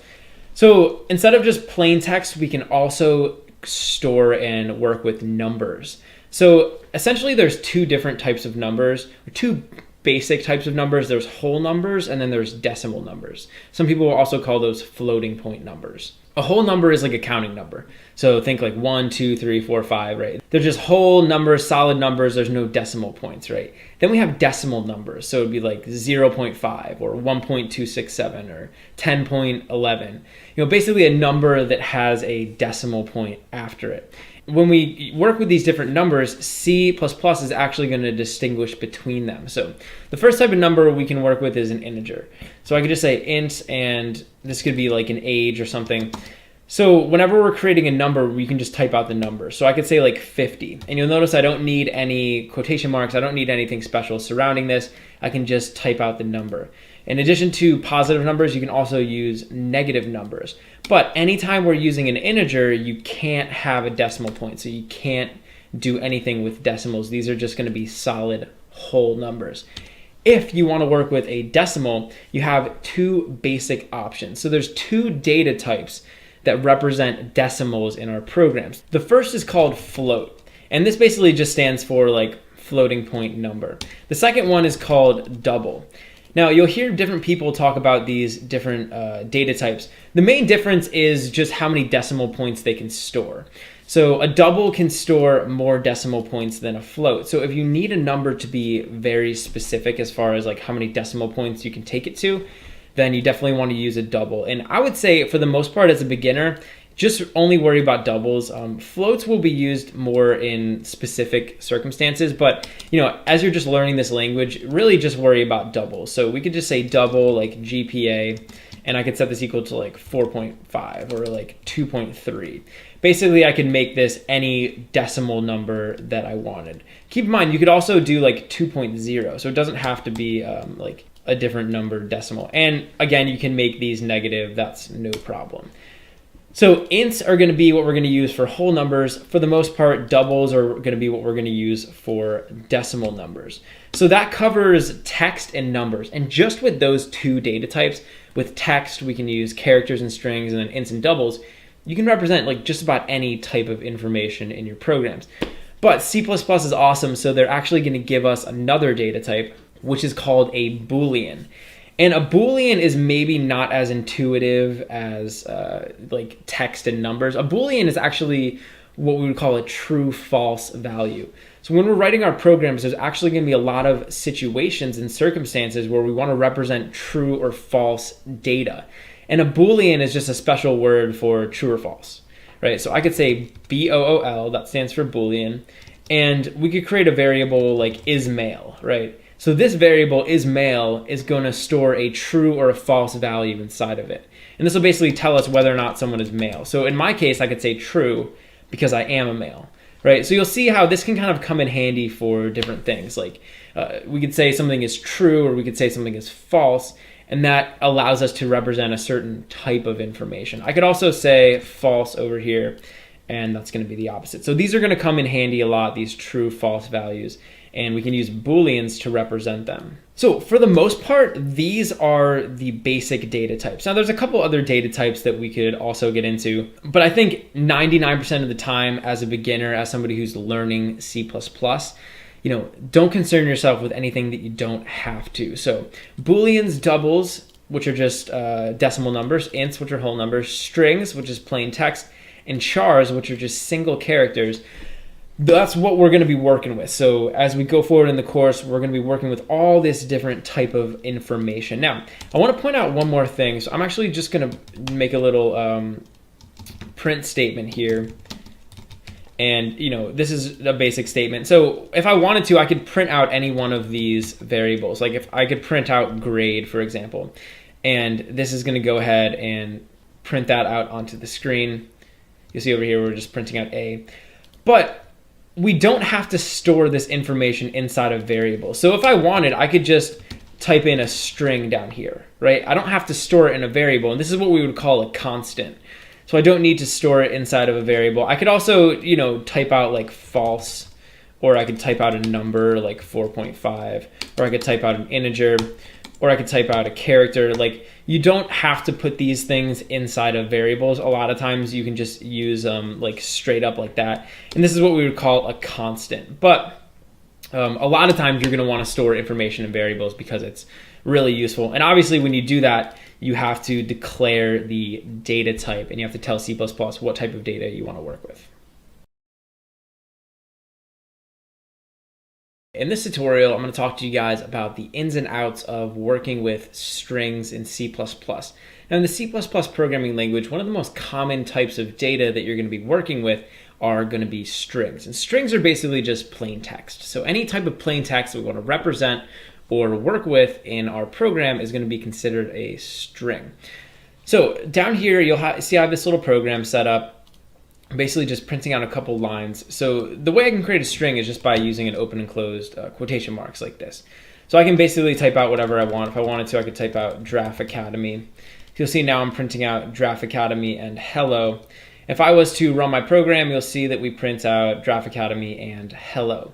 So instead of just plain text, we can also store and work with numbers. So essentially there's two different types of numbers, or two basic types of numbers. There's whole numbers, and then there's decimal numbers. Some people will also call those floating point numbers. A whole number is like a counting number. So think like 1, 2, 3, 4, 5, right? They're just whole numbers, solid numbers. There's no decimal points, right? Then we have decimal numbers. So it'd be like 0.5 or 1.267 or 10.11. Basically a number that has a decimal point after it. When we work with these different numbers, C++ is actually going to distinguish between them. So the first type of number we can work with is an integer. So I could just say int, and this could be like an age or something. So whenever we're creating a number, we can just type out the number. So I could say like 50. And you'll notice I don't need any quotation marks. I don't need anything special surrounding this. I can just type out the number. In addition to positive numbers, you can also use negative numbers. But anytime we're using an integer, you can't have a decimal point. So you can't do anything with decimals. These are just going to be solid whole numbers. If you want to work with a decimal, you have two basic options. So there's two data types that represent decimals in our programs. The first is called float. And this basically just stands for like floating point number. The second one is called double. Now, you'll hear different people talk about these different data types. The main difference is just how many decimal points they can store. So a double can store more decimal points than a float. So if you need a number to be very specific as far as like how many decimal points you can take it to, then you definitely want to use a double. And I would say for the most part as a beginner, just only worry about doubles. Floats will be used more in specific circumstances, but as you're just learning this language, really just worry about doubles. So we could just say double like GPA, and I could set this equal to like 4.5 or like 2.3. Basically, I could make this any decimal number that I wanted. Keep in mind, you could also do like 2.0, so it doesn't have to be like a different number decimal. And again, you can make these negative, that's no problem. So ints are going to be what we're going to use for whole numbers. For the most part, doubles are going to be what we're going to use for decimal numbers. So that covers text and numbers. And just with those two data types, with text, we can use characters and strings, and then ints and doubles, you can represent like just about any type of information in your programs. But C++ is awesome, so they're actually going to give us another data type, which is called a Boolean. And a Boolean is maybe not as intuitive as like text and numbers. A Boolean is actually what we would call a true-false value. So when we're writing our programs, there's actually going to be a lot of situations and circumstances where we want to represent true or false data. And a Boolean is just a special word for true or false, right? So I could say BOOL, that stands for Boolean, and we could create a variable like isMale, right? So this variable isMale is going to store a true or a false value inside of it. And this will basically tell us whether or not someone is male. So in my case, I could say true because I am a male, right? So you'll see how this can kind of come in handy for different things. Like we could say something is true, or we could say something is false, and that allows us to represent a certain type of information. I could also say false over here, and that's going to be the opposite. So these are going to come in handy a lot, these true, false values, and we can use Booleans to represent them. So for the most part, these are the basic data types. Now there's a couple other data types that we could also get into, but I think 99% of the time as a beginner, as somebody who's learning C++, don't concern yourself with anything that you don't have to. So Booleans, doubles, which are just decimal numbers, ints, which are whole numbers, strings, which is plain text, and chars, which are just single characters. That's what we're going to be working with. So as we go forward in the course, we're going to be working with all this different type of information. Now, I want to point out one more thing. So I'm actually just going to make a little print statement here. And, this is a basic statement. So if I wanted to, I could print out any one of these variables. Like if I could print out grade, for example, and this is going to go ahead and print that out onto the screen. You'll see over here, we're just printing out A. But we don't have to store this information inside of variables. So if I wanted, I could just type in a string down here, right? I don't have to store it in a variable, and this is what we would call a constant. So I don't need to store it inside of a variable. I could also, type out like false, or I could type out a number like 4.5, or I could type out an integer, or I could type out a character. Like, you don't have to put these things inside of variables. A lot of times you can just use like straight up like that. And this is what we would call a constant. But a lot of times you're going to want to store information in variables because it's really useful. And obviously when you do that, you have to declare the data type, and you have to tell C++ what type of data you want to work with. In this tutorial, I'm going to talk to you guys about the ins and outs of working with strings in C++. Now, in the C++ programming language, one of the most common types of data that you're going to be working with are going to be strings. And strings are basically just plain text. So any type of plain text that we want to represent or work with in our program is going to be considered a string. So down here, you'll see I have this little program set up, basically just printing out a couple lines. So the way I can create a string is just by using an open and closed quotation marks like this. So I can basically type out whatever I want. If I wanted to, I could type out Draft Academy. You'll see now I'm printing out Draft Academy and hello. If I was to run my program, you'll see that we print out Draft Academy and hello.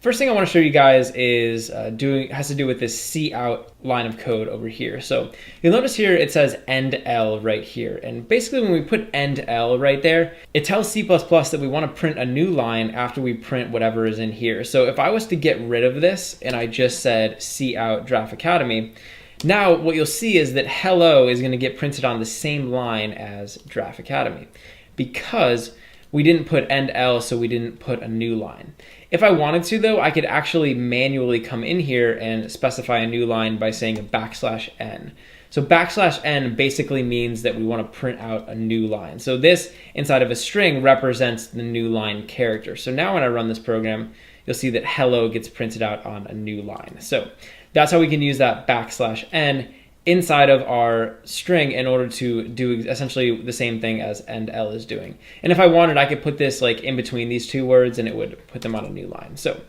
First thing I want to show you guys is has to do with this cout line of code over here. So you'll notice here it says end L right here. And basically when we put end L right there, it tells C++ that we want to print a new line after we print whatever is in here. So if I was to get rid of this and I just said cout Draft Academy, now what you'll see is that hello is going to get printed on the same line as Draft Academy because we didn't put end L, so we didn't put a new line. If I wanted to, though, I could actually manually come in here and specify a new line by saying a \n. So \n basically means that we want to print out a new line. So this inside of a string represents the new line character. So now when I run this program, you'll see that hello gets printed out on a new line. So that's how we can use that \n inside of our string in order to do essentially the same thing as end L is doing. And if I wanted, I could put this like in between these two words and it would put them on a new line. So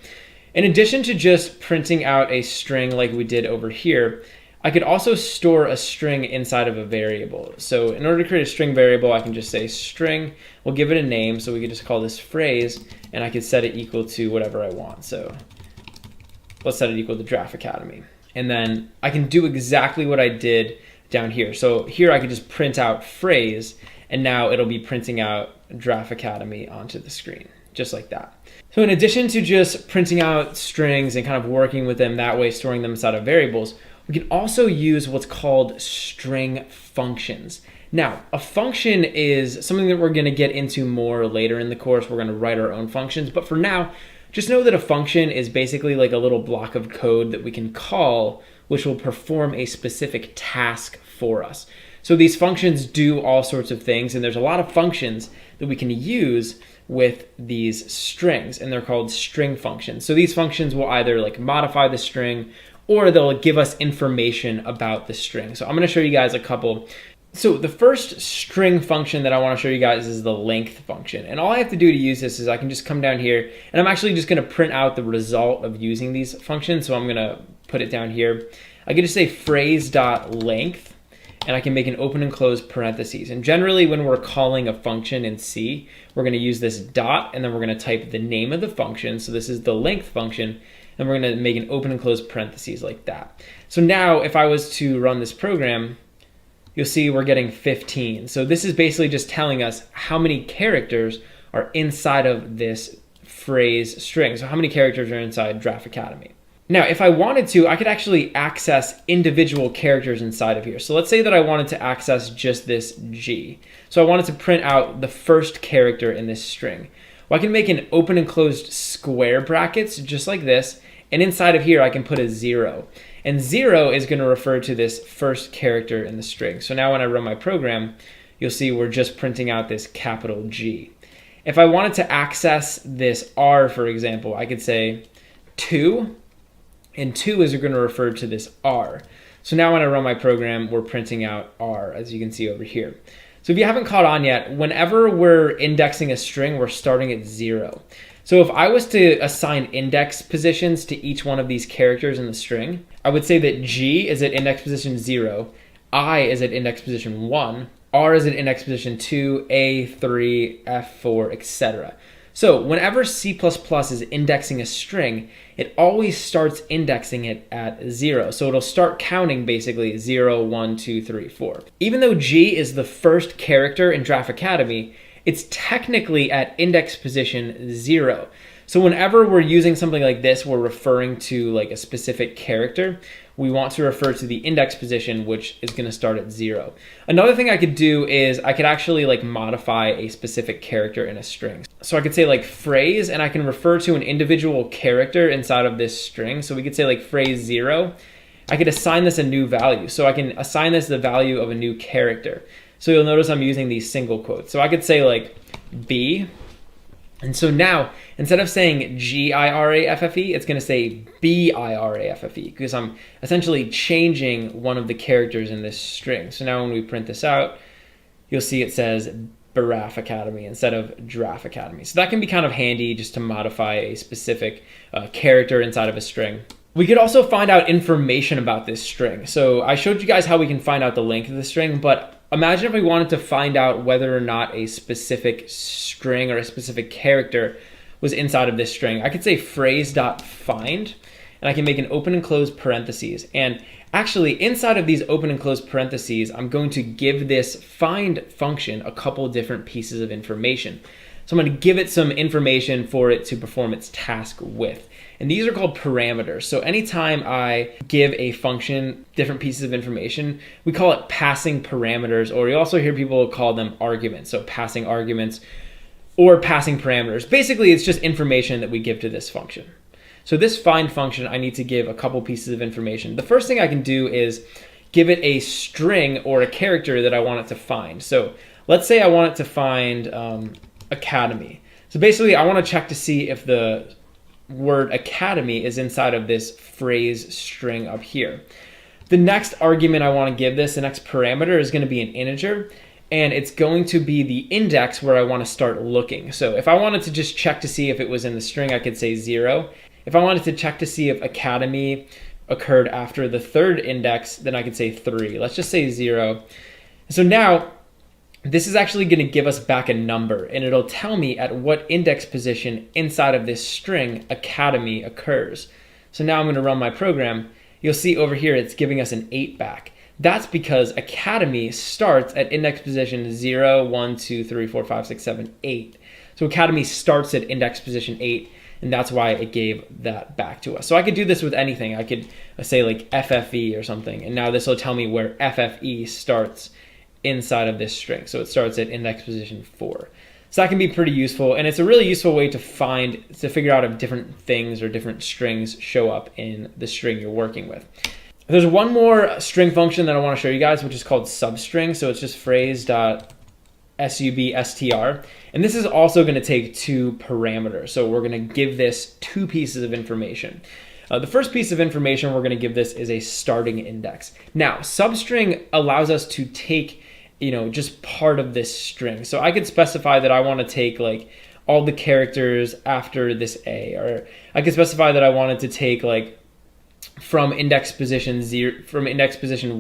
in addition to just printing out a string like we did over here, I could also store a string inside of a variable. So in order to create a string variable, I can just say string, we'll give it a name, so we could just call this phrase, and I could set it equal to whatever I want. So let's set it equal to Draft Academy. And then I can do exactly what I did down here. So here I could just print out phrase, and now it'll be printing out Draft Academy onto the screen, just like that. So in addition to just printing out strings and kind of working with them that way, storing them inside of variables, we can also use what's called string functions. Now, a function is something that we're going to get into more later in the course. We're going to write our own functions, but for now, just know that a function is basically like a little block of code that we can call, which will perform a specific task for us. So these functions do all sorts of things, and there's a lot of functions that we can use with these strings, and they're called string functions. So these functions will either like modify the string or they'll give us information about the string. So I'm going to show you guys a couple. So the first string function that I want to show you guys is the length function. And all I have to do to use this is I can just come down here, and I'm actually just going to print out the result of using these functions. So I'm going to put it down here. I can just say phrase.length, and I can make an open and close parentheses. And generally when we're calling a function in C, we're going to use this dot, and then we're going to type the name of the function. So this is the length function, and we're going to make an open and close parentheses like that. So now if I was to run this program, you'll see we're getting 15. So this is basically just telling us how many characters are inside of this phrase string. So how many characters are inside Draft Academy. Now, if I wanted to, I could actually access individual characters inside of here. So let's say that I wanted to access just this G. So I wanted to print out the first character in this string. Well, I can make an open and closed square brackets just like this. And inside of here, I can put a 0. And 0 is going to refer to this first character in the string. So now when I run my program, you'll see we're just printing out this capital G. If I wanted to access this R, for example, I could say 2, and 2 is going to refer to this R. So now when I run my program, we're printing out R, as you can see over here. So if you haven't caught on yet, whenever we're indexing a string, we're starting at 0. So if I was to assign index positions to each one of these characters in the string, I would say that G is at index position 0, I is at index position 1, R is at index position 2, A, 3, F4, etc. So whenever C++ is indexing a string, it always starts indexing it at 0. So it'll start counting basically 0, 1, 2, 3, 4. Even though G is the first character in Draft Academy, it's technically at index position 0. So whenever we're using something like this, we're referring to like a specific character, we want to refer to the index position, which is going to start at 0. Another thing I could do is I could actually like modify a specific character in a string. So I could say like phrase, and I can refer to an individual character inside of this string. So we could say like phrase 0. I could assign this a new value. So I can assign this the value of a new character. So you'll notice I'm using these single quotes. So I could say like B. And so now, instead of saying GIRAFFE, it's going to say BIRAFFE, because I'm essentially changing one of the characters in this string. So now when we print this out, you'll see it says Baraf Academy instead of Giraffe Academy. So that can be kind of handy just to modify a specific character inside of a string. We could also find out information about this string. So I showed you guys how we can find out the length of the string, but imagine if we wanted to find out whether or not a specific string or a specific character was inside of this string. I could say phrase.find, and I can make an open and close parentheses. And actually, inside of these open and close parentheses, I'm going to give this find function a couple different pieces of information. So I'm going to give it some information for it to perform its task with. And these are called parameters. So anytime I give a function different pieces of information, we call it passing parameters, or you also hear people call them arguments. So passing arguments or passing parameters. Basically, it's just information that we give to this function. So this find function, I need to give a couple pieces of information. The first thing I can do is give it a string or a character that I want it to find. So let's say I want it to find academy. So basically, I want to check to see if the word academy is inside of this phrase string up here. The next argument I want to give this, the next parameter, is going to be an integer, and it's going to be the index where I want to start looking. So if I wanted to just check to see if it was in the string, I could say 0. If I wanted to check to see if academy occurred after the third index, then I could say 3. Let's just say 0. So now this is actually going to give us back a number, and it'll tell me at what index position inside of this string academy occurs. So now I'm going to run my program. You'll see over here it's giving us an 8 back. That's because academy starts at index position 0, 1, 2, 3, 4, 5, 6, 7, 8. So academy starts at index position 8, and that's why it gave that back to us. So I could do this with anything. I could say like FFE or something, and now this will tell me where FFE starts inside of this string. So it starts at index position 4. So that can be pretty useful, and it's a really useful way to figure out if different things or different strings show up in the string you're working with. There's one more string function that I want to show you guys, which is called substring. So it's just phrase.substr, and this is also going to take 2 parameters. So we're going to give this 2 pieces of information. The first piece of information we're going to give this is a starting index. Now, substring allows us to take just part of this string. So I could specify that I want to take like all the characters after this A, or I could specify that I wanted to take like from index position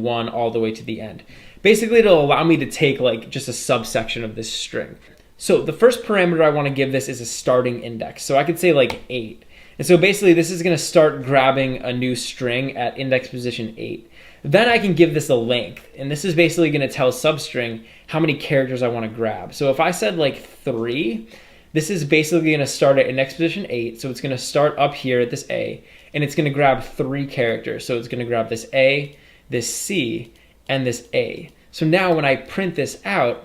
1 all the way to the end. Basically, it'll allow me to take like just a subsection of this string. So the first parameter I want to give this is a starting index. So I could say like 8. And so basically this is going to start grabbing a new string at index position 8. Then I can give this a length, and this is basically going to tell substring how many characters I want to grab. So if I said like 3, this is basically going to start at index position 8, so it's going to start up here at this A, and it's going to grab 3 characters. So it's going to grab this A, this C, and this A. So now when I print this out,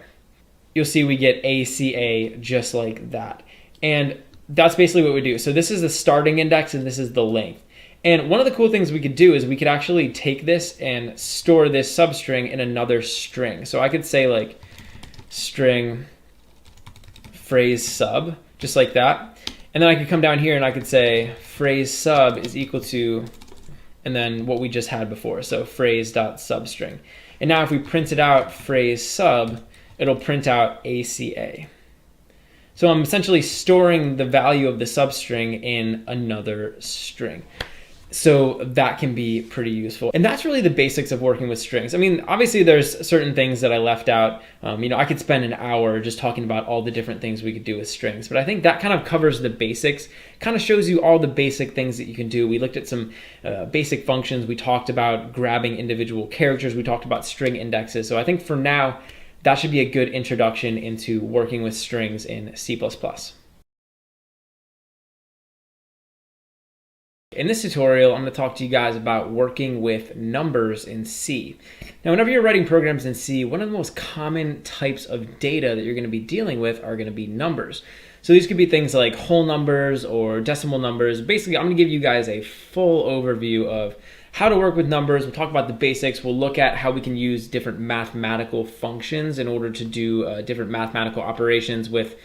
you'll see we get ACA just like that. And that's basically what we do. So this is the starting index, and this is the length. And one of the cool things we could do is we could actually take this and store this substring in another string. So I could say like string phrase sub, just like that. And then I could come down here and I could say phrase sub is equal to, and then what we just had before. So phrase.substring. And now if we print it out phrase sub, it'll print out ACA. So I'm essentially storing the value of the substring in another string. So that can be pretty useful. And that's really the basics of working with strings. I mean, obviously there's certain things that I left out. I could spend an hour just talking about all the different things we could do with strings, but I think that kind of covers the basics, kind of shows you all the basic things that you can do. We looked at some basic functions. We talked about grabbing individual characters. We talked about string indexes. So I think for now, that should be a good introduction into working with strings in C++. In this tutorial, I'm going to talk to you guys about working with numbers in C. Now, whenever you're writing programs in C, one of the most common types of data that you're going to be dealing with are going to be numbers. So these could be things like whole numbers or decimal numbers. Basically, I'm going to give you guys a full overview of how to work with numbers. We'll talk about the basics. We'll look at how we can use different mathematical functions in order to do different mathematical operations with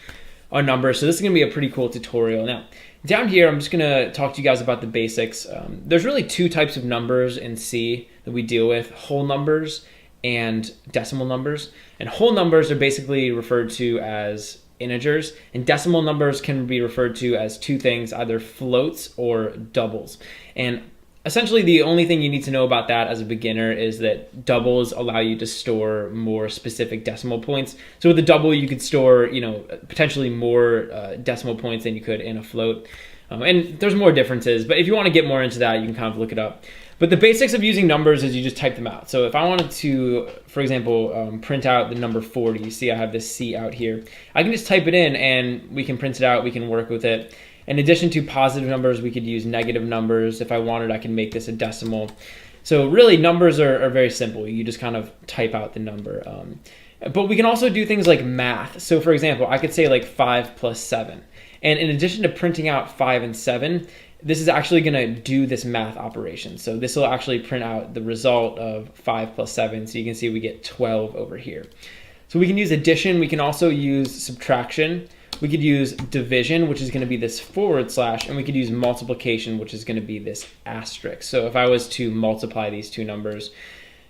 our numbers. So this is going to be a pretty cool tutorial. Now, down here, I'm just going to talk to you guys about the basics. There's really two types of numbers in C that we deal with: whole numbers and decimal numbers. And whole numbers are basically referred to as integers, and decimal numbers can be referred to as two things, either floats or doubles. And essentially, the only thing you need to know about that as a beginner is that doubles allow you to store more specific decimal points. So with a double, you could store, potentially more decimal points than you could in a float. And there's more differences, but if you want to get more into that, you can kind of look it up. But the basics of using numbers is you just type them out. So if I wanted to, for example, print out the number 40, you see I have this C out here. I can just type it in and we can print it out, we can work with it. In addition to positive numbers, we could use negative numbers. If I wanted, I can make this a decimal. So really, numbers are very simple. You just kind of type out the number. But we can also do things like math. So for example, I could say like 5 plus 7. And in addition to printing out 5 and 7, this is actually going to do this math operation. So this will actually print out the result of 5 plus 7. So you can see we get 12 over here. So we can use addition. We can also use subtraction. We could use division, which is going to be this /, and we could use multiplication, which is going to be this asterisk. So if I was to multiply these two numbers,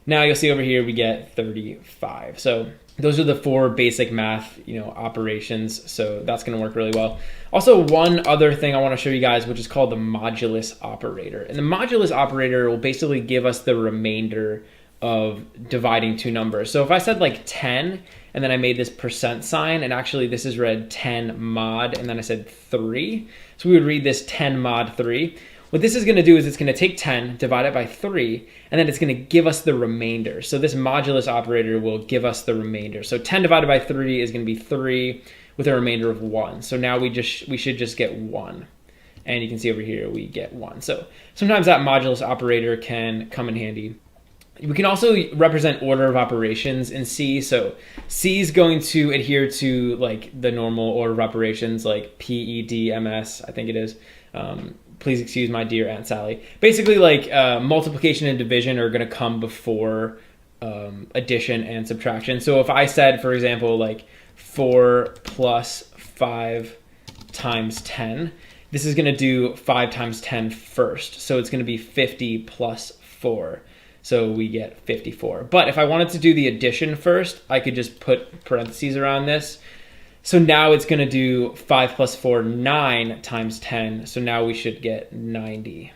now you'll see over here we get 35. So those are the four basic math, operations. So that's going to work really well. Also, one other thing I want to show you guys, which is called the modulus operator. And the modulus operator will basically give us the remainder of dividing two numbers. So if I said like 10, and then I made this % sign, and actually this is read 10 mod, and then I said 3. So we would read this 10 mod 3. What this is going to do is it's going to take 10, divide it by 3, and then it's going to give us the remainder. So this modulus operator will give us the remainder. So 10 divided by 3 is going to be 3 with a remainder of 1. So now we should just get 1. And you can see over here we get 1. So sometimes that modulus operator can come in handy. We can also represent order of operations in C. So C is going to adhere to like the normal order of operations, like PEDMS, I think it is. Please excuse my dear Aunt Sally. Basically, like multiplication and division are going to come before addition and subtraction. So if I said, for example, like 4 plus 5 times 10, this is going to do 5 times 10 first. So it's going to be 50 plus 4. So we get 54. But if I wanted to do the addition first, I could just put parentheses around this. So now it's going to do 5 plus 4, 9 times 10. So now we should get 90.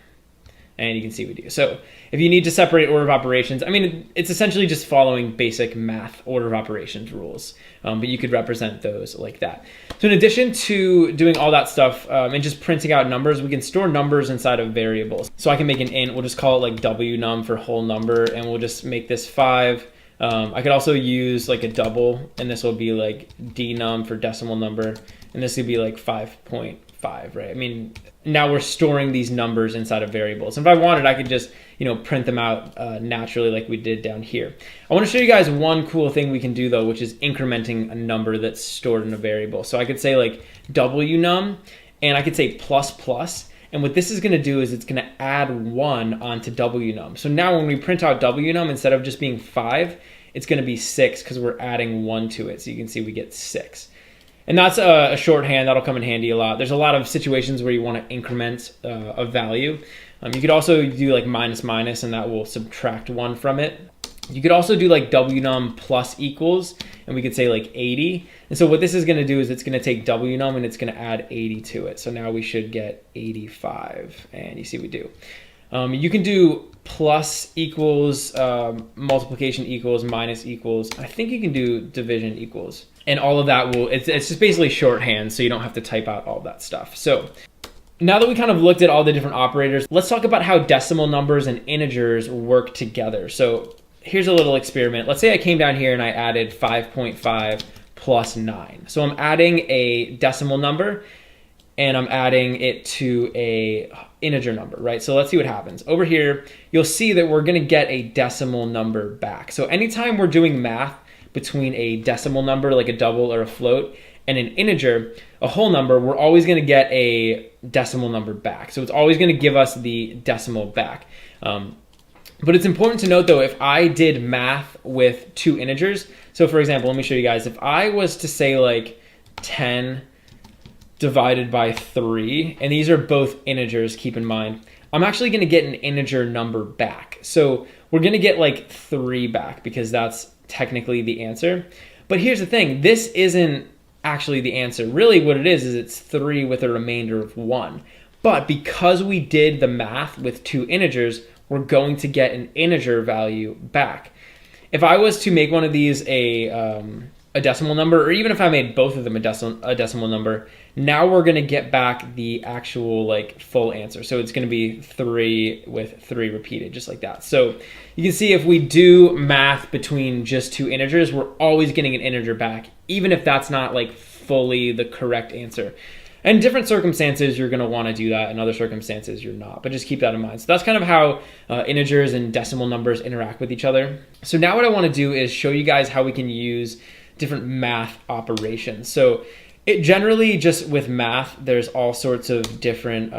And you can see we do. So if you need to separate order of operations, I mean, it's essentially just following basic math order of operations rules. But you could represent those like that. So in addition to doing all that stuff and just printing out numbers, we can store numbers inside of variables. So I can make an int. We'll just call it like WNUM for whole number. And we'll just make this 5. I could also use like a double. And this will be like DNUM for decimal number. And this would be like 5.5, right? I mean, now we're storing these numbers inside of variables. And if I wanted, I could just, print them out naturally like we did down here. I want to show you guys one cool thing we can do though, which is incrementing a number that's stored in a variable. So I could say like WNUM, and I could say ++. And what this is going to do is it's going to add 1 onto WNUM. So now when we print out WNUM, instead of just being 5, it's going to be 6 because we're adding 1 to it. So you can see we get 6. And that's a shorthand that'll come in handy a lot. There's a lot of situations where you want to increment a value. You could also do like minus, and that will subtract 1 from it. You could also do like WNUM plus equals, and we could say like 80. And so what this is going to do is it's going to take WNUM and it's going to add 80 to it. So now we should get 85, and you see we do. You can do plus equals, multiplication equals, minus equals. I think you can do division equals. And all of that it's just basically shorthand, so you don't have to type out all that stuff. So now that we kind of looked at all the different operators, let's talk about how decimal numbers and integers work together. So here's a little experiment. Let's say I came down here and I added 5.5 plus 9. So I'm adding a decimal number and I'm adding it to a integer number, right? So let's see what happens. Over here, you'll see that we're gonna get a decimal number back. So anytime we're doing math between a decimal number, like a double or a float, and an integer, a whole number, we're always gonna get a decimal number back. So it's always gonna give us the decimal back. But it's important to note though, if I did math with two integers, so for example, let me show you guys, if I was to say like 10 divided by 3, and these are both integers, keep in mind, I'm actually gonna get an integer number back. So we're gonna get like 3 back because that's technically the answer. But here's the thing, this isn't actually the answer. Really what it is it's 3 with a remainder of 1. But because we did the math with two integers, we're going to get an integer value back. If I was to make one of these a decimal number, or even if I made both of them a decimal number, now we're gonna get back the actual like full answer. So it's gonna be 3 with 3 repeated, just like that. So you can see if we do math between just two integers, we're always getting an integer back, even if that's not like fully the correct answer. In different circumstances, you're gonna wanna do that. In other circumstances, you're not, but just keep that in mind. So that's kind of how integers and decimal numbers interact with each other. So now what I wanna do is show you guys how we can use different math operations. So it generally, just with math, there's all sorts of different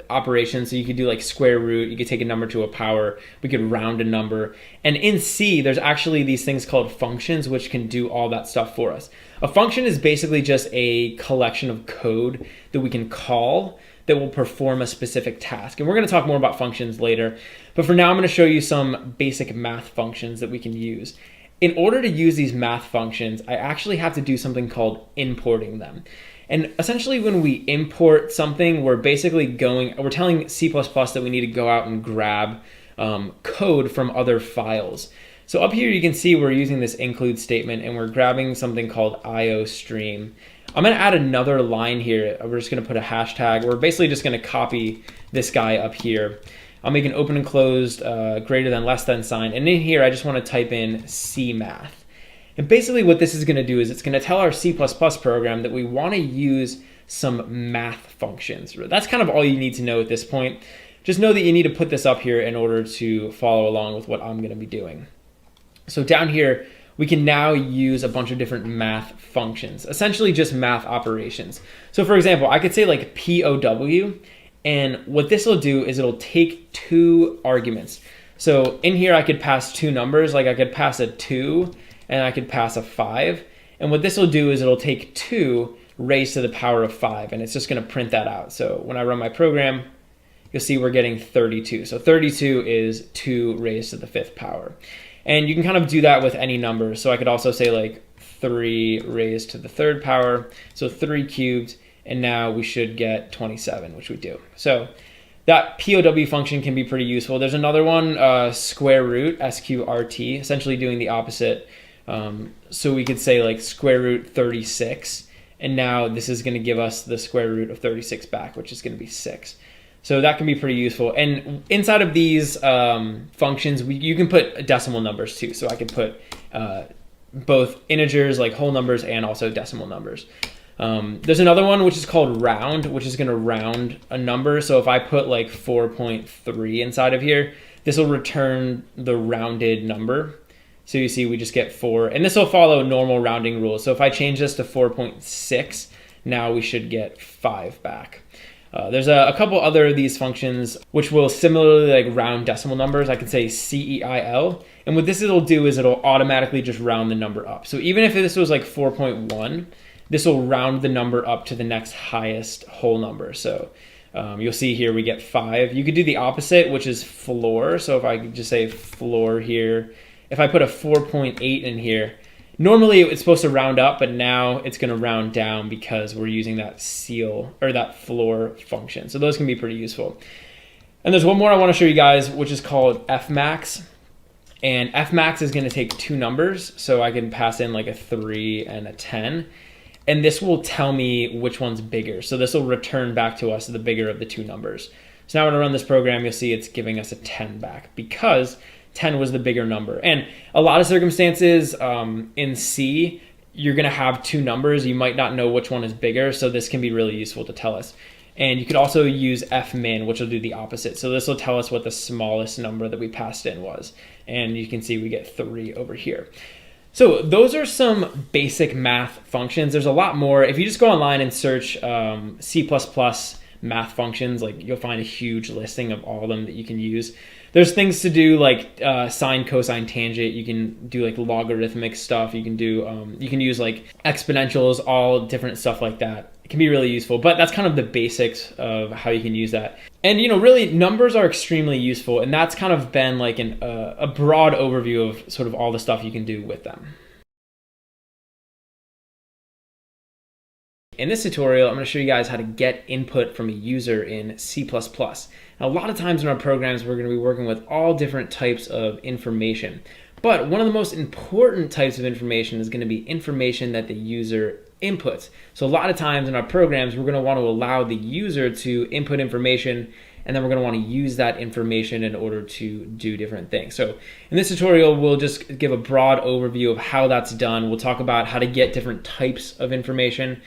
operations. So you could do like square root, you could take a number to a power, we could round a number. And in C, there's actually these things called functions, which can do all that stuff for us. A function is basically just a collection of code that we can call that will perform a specific task. And we're gonna talk more about functions later. But for now, I'm gonna show you some basic math functions that we can use. In order to use these math functions, I actually have to do something called importing them. And essentially when we import something, we're telling C++ that we need to go out and grab code from other files. So up here you can see we're using this include statement and we're grabbing something called IOStream. I'm gonna add another line here. We're just gonna put a hashtag. We're basically just gonna copy this guy up here. I'll make an open and closed greater than less than sign. And in here, I just want to type in CMath. And basically what this is going to do is it's going to tell our C++ program that we want to use some math functions. That's kind of all you need to know at this point. Just know that you need to put this up here in order to follow along with what I'm going to be doing. So down here, we can now use a bunch of different math functions, essentially just math operations. So for example, I could say like POW, and what this will do is it'll take two arguments. So in here I could pass two numbers, like I could pass a 2 and I could pass a 5. And what this will do is it'll take 2 raised to the power of 5, and it's just gonna print that out. So when I run my program, you'll see we're getting 32. So 32 is 2 raised to the 5th power. And you can kind of do that with any number. So I could also say like 3 raised to the 3rd power, so 3 cubed, and now we should get 27, which we do. So that POW function can be pretty useful. There's another one, square root, SQRT, essentially doing the opposite. So we could say like square root 36, and now this is gonna give us the square root of 36 back, which is gonna be 6. So that can be pretty useful. And inside of these functions, you can put decimal numbers too. So I could put both integers, like whole numbers, and also decimal numbers. There's another one which is called round, which is gonna round a number. So if I put like 4.3 inside of here, this will return the rounded number. So you see we just get 4, and this will follow normal rounding rules. So if I change this to 4.6, now we should get 5 back. There's a couple other of these functions which will similarly like round decimal numbers. I could say CEIL, and what this will do is it'll automatically just round the number up. So even if this was like 4.1, this will round the number up to the next highest whole number. So you'll see here we get 5. You could do the opposite, which is floor. So if I could just say floor here, if I put a 4.8 in here, normally it's supposed to round up, but now it's gonna round down because we're using that ceil or that floor function. So those can be pretty useful. And there's one more I wanna show you guys, which is called fmax. And fmax is gonna take two numbers. So I can pass in like a 3 and a 10. And this will tell me which one's bigger. So this will return back to us the bigger of the two numbers. So now when I run this program, you'll see it's giving us a 10 back because 10 was the bigger number. And a lot of circumstances in C, you're going to have two numbers. You might not know which one is bigger, so this can be really useful to tell us. And you could also use fmin, which will do the opposite. So this will tell us what the smallest number that we passed in was. And you can see we get 3 over here. So those are some basic math functions. There's a lot more. If you just go online and search C++ math functions, like you'll find a huge listing of all of them that you can use. There's things to do like sine, cosine, tangent. You can do like logarithmic stuff. You can do you can use like exponentials, all different stuff like that. It can be really useful, but that's kind of the basics of how you can use that. And really numbers are extremely useful, and that's kind of been like a broad overview of sort of all the stuff you can do with them. In this tutorial, I'm going to show you guys how to get input from a user in C++. Now, a lot of times in our programs, we're going to be working with all different types of information. But one of the most important types of information is going to be information that the user inputs. So a lot of times in our programs, we're going to want to allow the user to input information, and then we're going to want to use that information in order to do different things. So in this tutorial, we'll just give a broad overview of how that's done. We'll talk about how to get different types of information.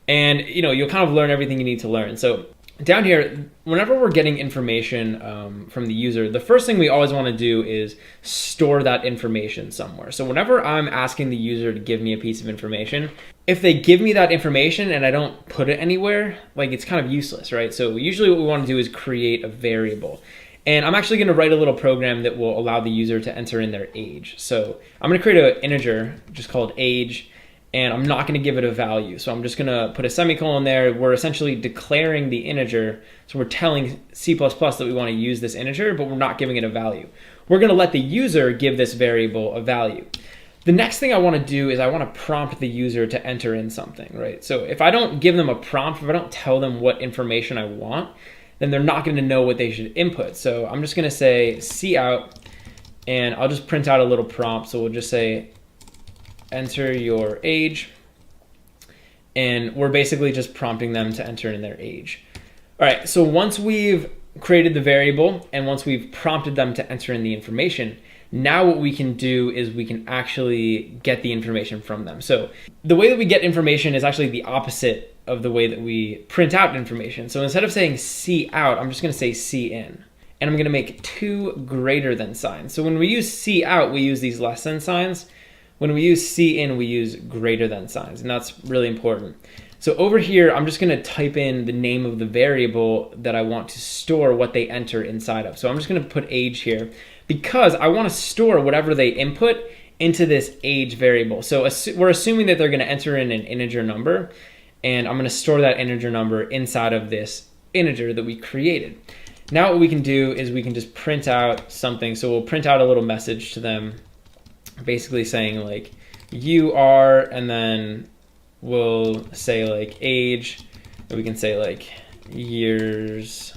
And you'll kind of learn everything you need to learn. So down here, whenever we're getting information from the user, the first thing we always want to do is store that information somewhere. So whenever I'm asking the user to give me a piece of information, if they give me that information and I don't put it anywhere, like it's kind of useless, right? So usually what we want to do is create a variable. And I'm actually going to write a little program that will allow the user to enter in their age. So I'm going to create an integer just called age. And I'm not going to give it a value. So I'm just going to put a semicolon there. We're essentially declaring the integer. So we're telling C++ that we want to use this integer, but we're not giving it a value. We're going to let the user give this variable a value. The next thing I want to do is I want to prompt the user to enter in something, right? So if I don't give them a prompt, if I don't tell them what information I want, then they're not going to know what they should input. So I'm just going to say cout, and I'll just print out a little prompt. So we'll just say, enter your age, and we're basically just prompting them to enter in their age. All right, so once we've created the variable and once we've prompted them to enter in the information, now what we can do is we can actually get the information from them. So the way that we get information is actually the opposite of the way that we print out information. So instead of saying cout, I'm just going to say cin. And I'm going to make 2 greater than signs. So when we use cout, we use these less than signs. When we use cin, we use greater than signs, and that's really important. So over here, I'm just going to type in the name of the variable that I want to store what they enter inside of. So I'm just going to put age here because I want to store whatever they input into this age variable. So we're assuming that they're going to enter in an integer number, and I'm going to store that integer number inside of this integer that we created. Now what we can do is we can just print out something. So we'll print out a little message to them, basically saying like you are, and then we'll say like age, and we can say like years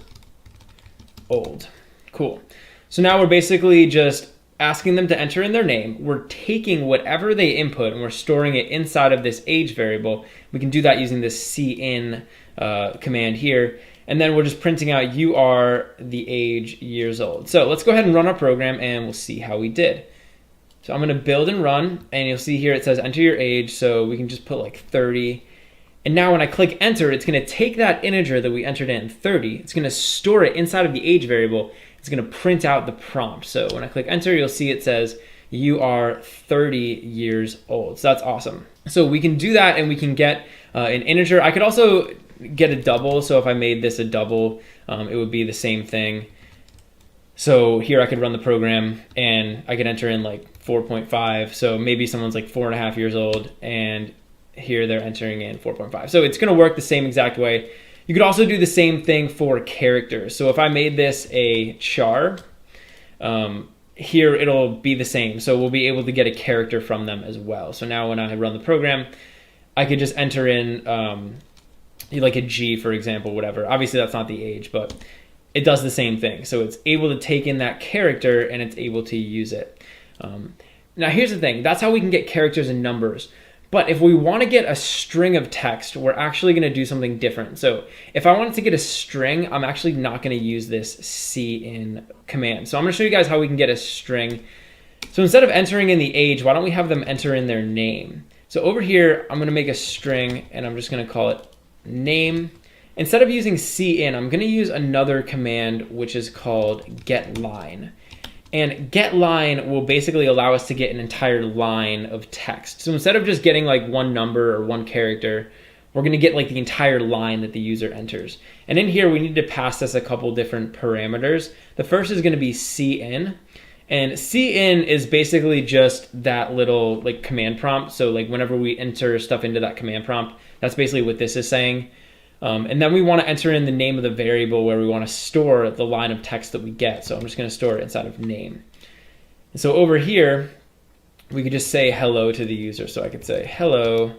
old. Cool. So now we're basically just asking them to enter in their name. We're taking whatever they input and we're storing it inside of this age variable. We can do that using this cin command here. And then we're just printing out you are the age years old. So let's go ahead and run our program and we'll see how we did. So I'm going to build and run, and you'll see here it says enter your age, so we can just put like 30. And now when I click enter, it's going to take that integer that we entered in, 30, it's going to store it inside of the age variable. It's going to print out the prompt. So when I click enter, you'll see it says you are 30 years old. So that's awesome. So we can do that, and we can get an integer. I could also get a double, so if I made this a double, it would be the same thing. So here I could run the program and I could enter in like 4.5. So maybe someone's like 4.5 years old and here they're entering in 4.5. So it's going to work the same exact way. You could also do the same thing for characters. So if I made this a char, here it'll be the same. So we'll be able to get a character from them as well. So now when I run the program, I could just enter in like a G, for example, whatever. Obviously that's not the age, but it does the same thing. So it's able to take in that character and it's able to use it. Now here's the thing, that's how we can get characters and numbers. But if we want to get a string of text, we're actually going to do something different. So if I wanted to get a string, I'm actually not going to use this cin command. So I'm going to show you guys how we can get a string. So instead of entering in the age, why don't we have them enter in their name? So over here, I'm going to make a string, and I'm just going to call it name. Instead of using cin, I'm going to use another command, which is called getLine. And getLine will basically allow us to get an entire line of text. So instead of just getting like one number or one character, we're going to get like the entire line that the user enters. And in here, we need to pass this a couple different parameters. The first is going to be cin. And cin is basically just that little like command prompt. So like whenever we enter stuff into that command prompt, that's basically what this is saying. And then we want to enter in the name of the variable where we want to store the line of text that we get. So I'm just going to store it inside of name. And so over here, we could just say hello to the user. So I could say hello,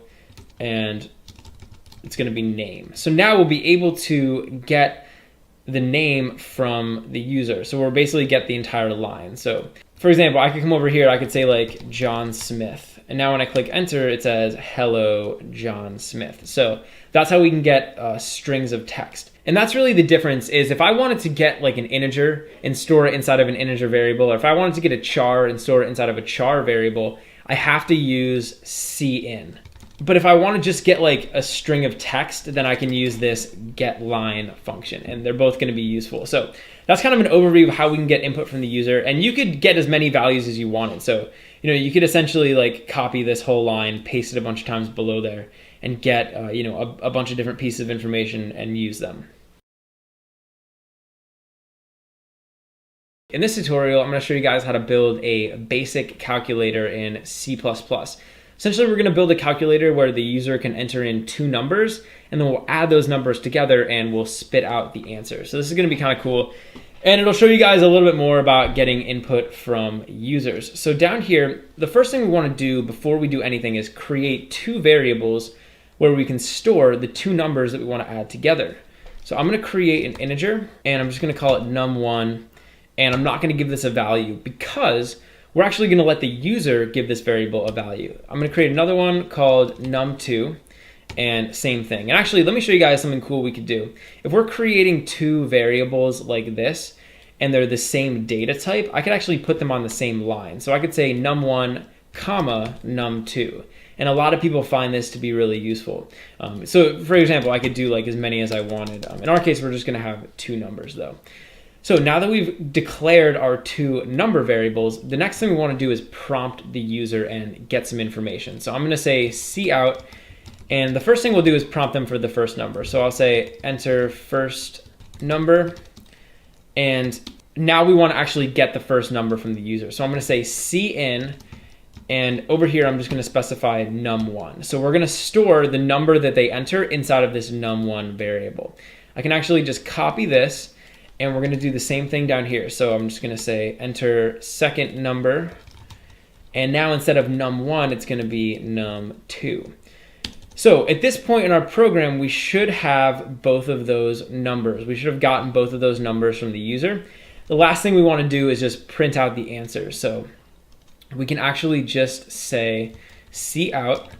and it's going to be name. So now we'll be able to get the name from the user. So we'll basically get the entire line. So for example, I could come over here, I could say like John Smith. And now when I click enter, it says hello, John Smith. So that's how we can get strings of text. And that's really the difference, is if I wanted to get like an integer and store it inside of an integer variable, or if I wanted to get a char and store it inside of a char variable, I have to use cin. But if I want to just get like a string of text, then I can use this getLine function, and they're both going to be useful. So that's kind of an overview of how we can get input from the user, and you could get as many values as you wanted. So, you know, you could essentially like copy this whole line, paste it a bunch of times below there, and get, you know, a bunch of different pieces of information and use them. In this tutorial, I'm going to show you guys how to build a basic calculator in C++. Essentially, we're going to build a calculator where the user can enter in two numbers, and then we'll add those numbers together and we'll spit out the answer. So this is going to be kind of cool, and it'll show you guys a little bit more about getting input from users. So down here, the first thing we want to do before we do anything is create two variables where we can store the two numbers that we want to add together. So I'm going to create an integer, and I'm just going to call it num1, and I'm not going to give this a value because we're actually going to let the user give this variable a value. I'm going to create another one called num2, and same thing. And actually, let me show you guys something cool we could do. If we're creating two variables like this, and they're the same data type, I could actually put them on the same line. So I could say num1, comma, num2. And a lot of people find this to be really useful. So for example, I could do like as many as I wanted. In our case, we're just going to have two numbers though. So now that we've declared our two number variables, the next thing we want to do is prompt the user and get some information. So I'm going to say cout, and the first thing we'll do is prompt them for the first number. So I'll say enter first number, and now we want to actually get the first number from the user. So I'm going to say cin, and over here I'm just going to specify num1. So we're going to store the number that they enter inside of this num1 variable. I can actually just copy this, and we're going to do the same thing down here. So I'm just going to say enter second number, and now instead of num1, it's going to be num2. So at this point in our program, we should have both of those numbers. We should have gotten both of those numbers from the user. The last thing we want to do is just print out the answer. So we can actually just say cout,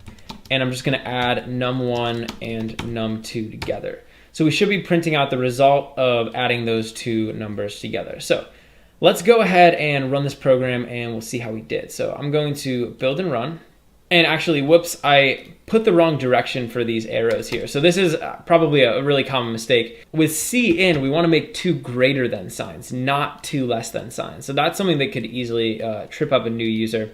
and I'm just going to add num1 and num2 together. So we should be printing out the result of adding those two numbers together. So let's go ahead and run this program, and we'll see how we did. So I'm going to build and run. And actually, whoops, I put the wrong direction for these arrows here. So this is probably a really common mistake. With cin, we want to make two greater than signs, not two less than signs. So that's something that could easily trip up a new user.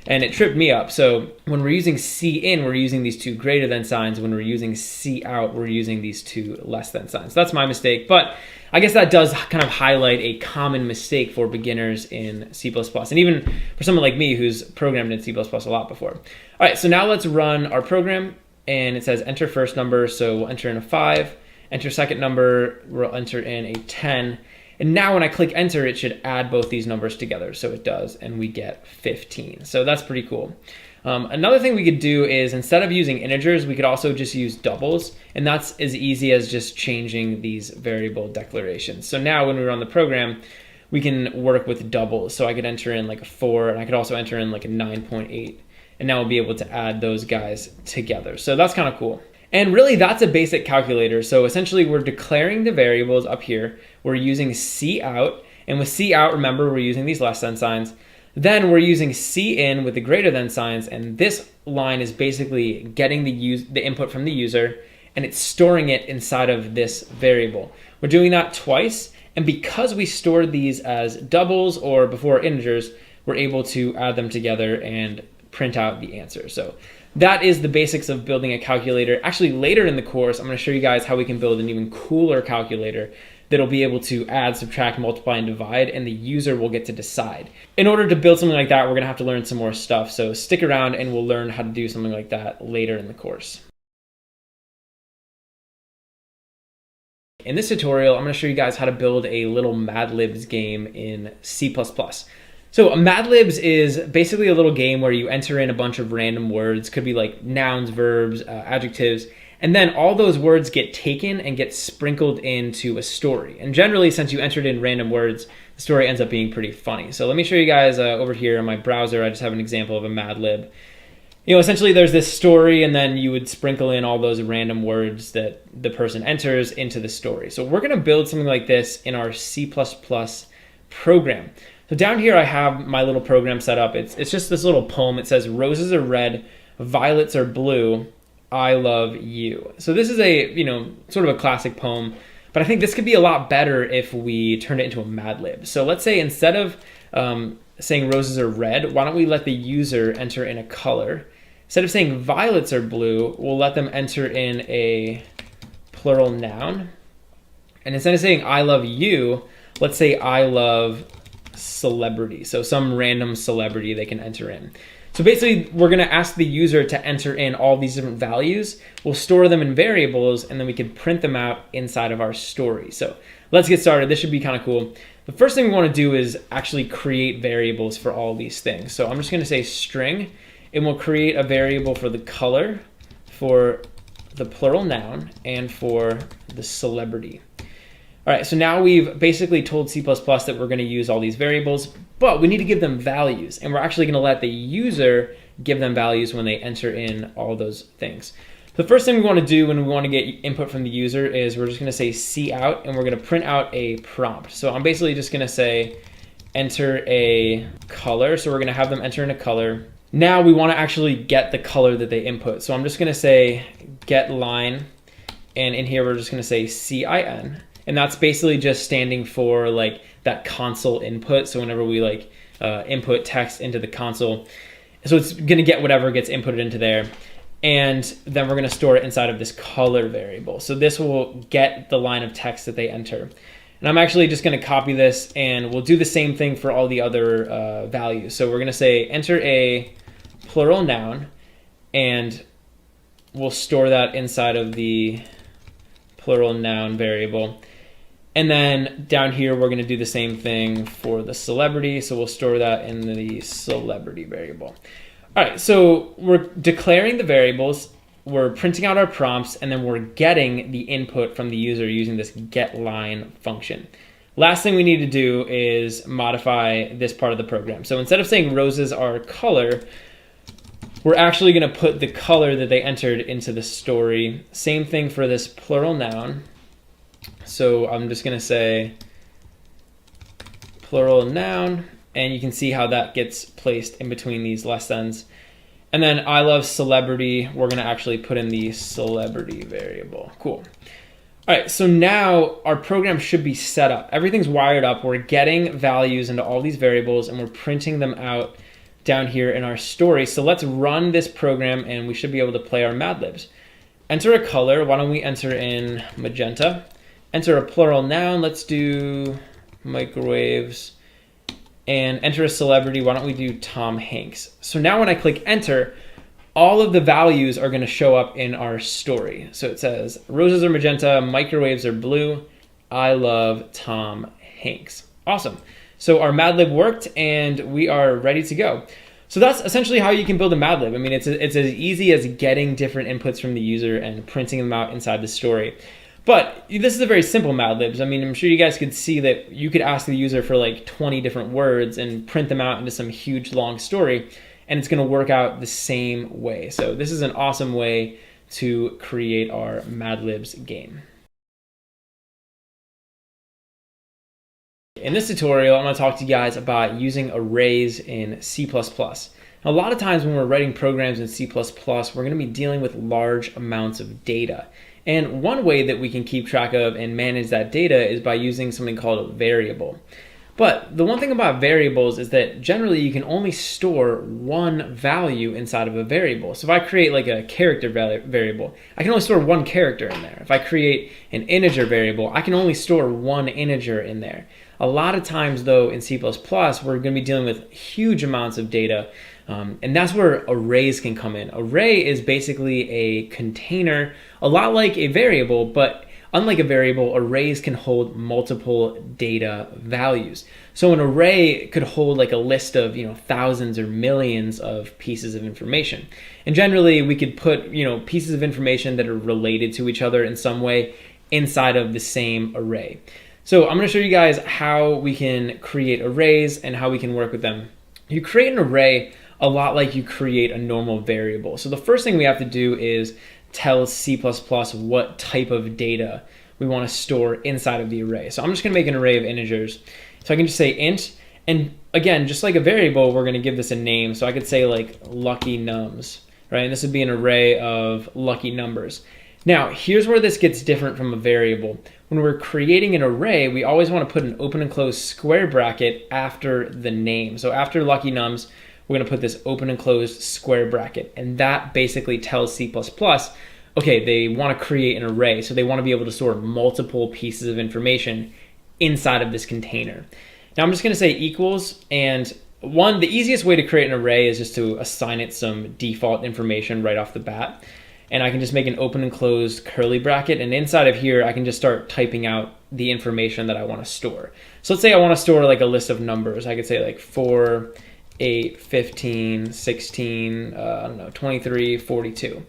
And it tripped me up. So when we're using cin, we're using these two greater than signs. When we're using cout, we're using these two less than signs. That's my mistake, but I guess that does kind of highlight a common mistake for beginners in C++, and even for someone like me who's programmed in C++ a lot before. All right, so now let's run our program, and it says enter first number, so we'll enter in a 5, enter second number, we'll enter in a 10, and now when I click enter, it should add both these numbers together, so it does, and we get 15. So that's pretty cool. Another thing we could do is, instead of using integers, we could also just use doubles, and that's as easy as just changing these variable declarations. So now when we run the program, we can work with doubles. So I could enter in like a 4, and I could also enter in like a 9.8, and now we'll be able to add those guys together. So that's kind of cool. And really, that's a basic calculator. So essentially, we're declaring the variables up here. We're using cout, and with cout, remember, we're using these less than signs. Then we're using cin with the greater than signs, and this line is basically getting the input from the user, and it's storing it inside of this variable. We're doing that twice, and because we stored these as doubles or before integers, we're able to add them together and print out the answer. So that is the basics of building a calculator. Actually, later in the course, I'm going to show you guys how we can build an even cooler calculator that'll be able to add, subtract, multiply, and divide, and the user will get to decide. In order to build something like that, we're going to have to learn some more stuff. So stick around and we'll learn how to do something like that later in the course. In this tutorial, I'm going to show you guys how to build a little Mad Libs game in C++. So a Mad Libs is basically a little game where you enter in a bunch of random words, could be like nouns, verbs, adjectives, and then all those words get taken and get sprinkled into a story. And generally, since you entered in random words, the story ends up being pretty funny. So let me show you guys over here on my browser. I just have an example of a Mad Lib. Essentially there's this story, and then you would sprinkle in all those random words that the person enters into the story. So we're gonna build something like this in our C++ program. So down here I have my little program set up. It's just this little poem. It says, roses are red, violets are blue, I love you. So this is a, sort of a classic poem, but I think this could be a lot better if we turned it into a Mad Lib. So let's say instead of saying roses are red, why don't we let the user enter in a color? Instead of saying violets are blue, we'll let them enter in a plural noun. And instead of saying I love you, let's say I love celebrity. So some random celebrity they can enter in. So basically, we're going to ask the user to enter in all these different values. We'll store them in variables, and then we can print them out inside of our story. So let's get started. This should be kind of cool. The first thing we want to do is actually create variables for all these things. So I'm just going to say string, and we'll create a variable for the color, for the plural noun, and for the celebrity. All right, so now we've basically told C++ that we're going to use all these variables, but we need to give them values, and we're actually going to let the user give them values when they enter in all those things. The first thing we want to do when we want to get input from the user is we're just going to say cout, and we're going to print out a prompt. So I'm basically just going to say enter a color, so we're going to have them enter in a color. Now we want to actually get the color that they input, so I'm just going to say get line, and in here we're just going to say cin. And that's basically just standing for like that console input. So whenever we input text into the console, so it's going to get whatever gets inputted into there. And then we're going to store it inside of this color variable. So this will get the line of text that they enter. And I'm actually just going to copy this, and we'll do the same thing for all the other values. So we're going to say enter a plural noun, and we'll store that inside of the plural noun variable. And then down here, we're going to do the same thing for the celebrity. So we'll store that in the celebrity variable. All right, so we're declaring the variables, we're printing out our prompts, and then we're getting the input from the user using this getLine function. Last thing we need to do is modify this part of the program. So instead of saying roses are color, we're actually going to put the color that they entered into the story. Same thing for this plural noun. So I'm just going to say plural noun, and you can see how that gets placed in between these less thans. And then I love celebrity, we're going to actually put in the celebrity variable. Cool. All right, so now our program should be set up. Everything's wired up. We're getting values into all these variables, and we're printing them out down here in our story. So let's run this program, and we should be able to play our Mad Libs. Enter a color. Why don't we enter in magenta? Enter a plural noun. Let's do microwaves. And enter a celebrity. Why don't we do Tom Hanks? So now when I click enter, all of the values are going to show up in our story. So it says roses are magenta, microwaves are blue, I love Tom Hanks. Awesome. So our Mad Lib worked, and we are ready to go. So that's essentially how you can build a Mad Lib. I mean, it's as easy as getting different inputs from the user and printing them out inside the story. But this is a very simple Mad Libs. I mean, I'm sure you guys could see that you could ask the user for like 20 different words and print them out into some huge long story, and it's going to work out the same way. So this is an awesome way to create our Mad Libs game. In this tutorial, I'm going to talk to you guys about using arrays in C++. A lot of times when we're writing programs in C++, we're going to be dealing with large amounts of data. And one way that we can keep track of and manage that data is by using something called a variable. But the one thing about variables is that generally you can only store one value inside of a variable. So if I create like a character variable, I can only store one character in there. If I create an integer variable, I can only store one integer in there. A lot of times though in C++, we're going to be dealing with huge amounts of data, and that's where arrays can come in. Array is basically a container, a lot like a variable, but unlike a variable, arrays can hold multiple data values. So an array could hold like a list of thousands or millions of pieces of information. And generally we could put pieces of information that are related to each other in some way inside of the same array. So I'm going to show you guys how we can create arrays and how we can work with them. You create an array a lot like you create a normal variable. So the first thing we have to do is tell C++ what type of data we want to store inside of the array. So I'm just going to make an array of integers. So I can just say int, and again, just like a variable, we're going to give this a name. So I could say like lucky nums, right? And this would be an array of lucky numbers. Now, here's where this gets different from a variable. When we're creating an array, we always want to put an open and closed square bracket after the name. So after lucky nums, we're going to put this open and closed square bracket. And that basically tells C++, okay, they want to create an array. So they want to be able to store multiple pieces of information inside of this container. Now I'm just going to say equals, and the easiest way to create an array is just to assign it some default information right off the bat. And I can just make an open and closed curly bracket, and inside of here I can just start typing out the information that I want to store. So let's say I want to store like a list of numbers. I could say like 4, 8, 15, 16, I don't know, 23, 42.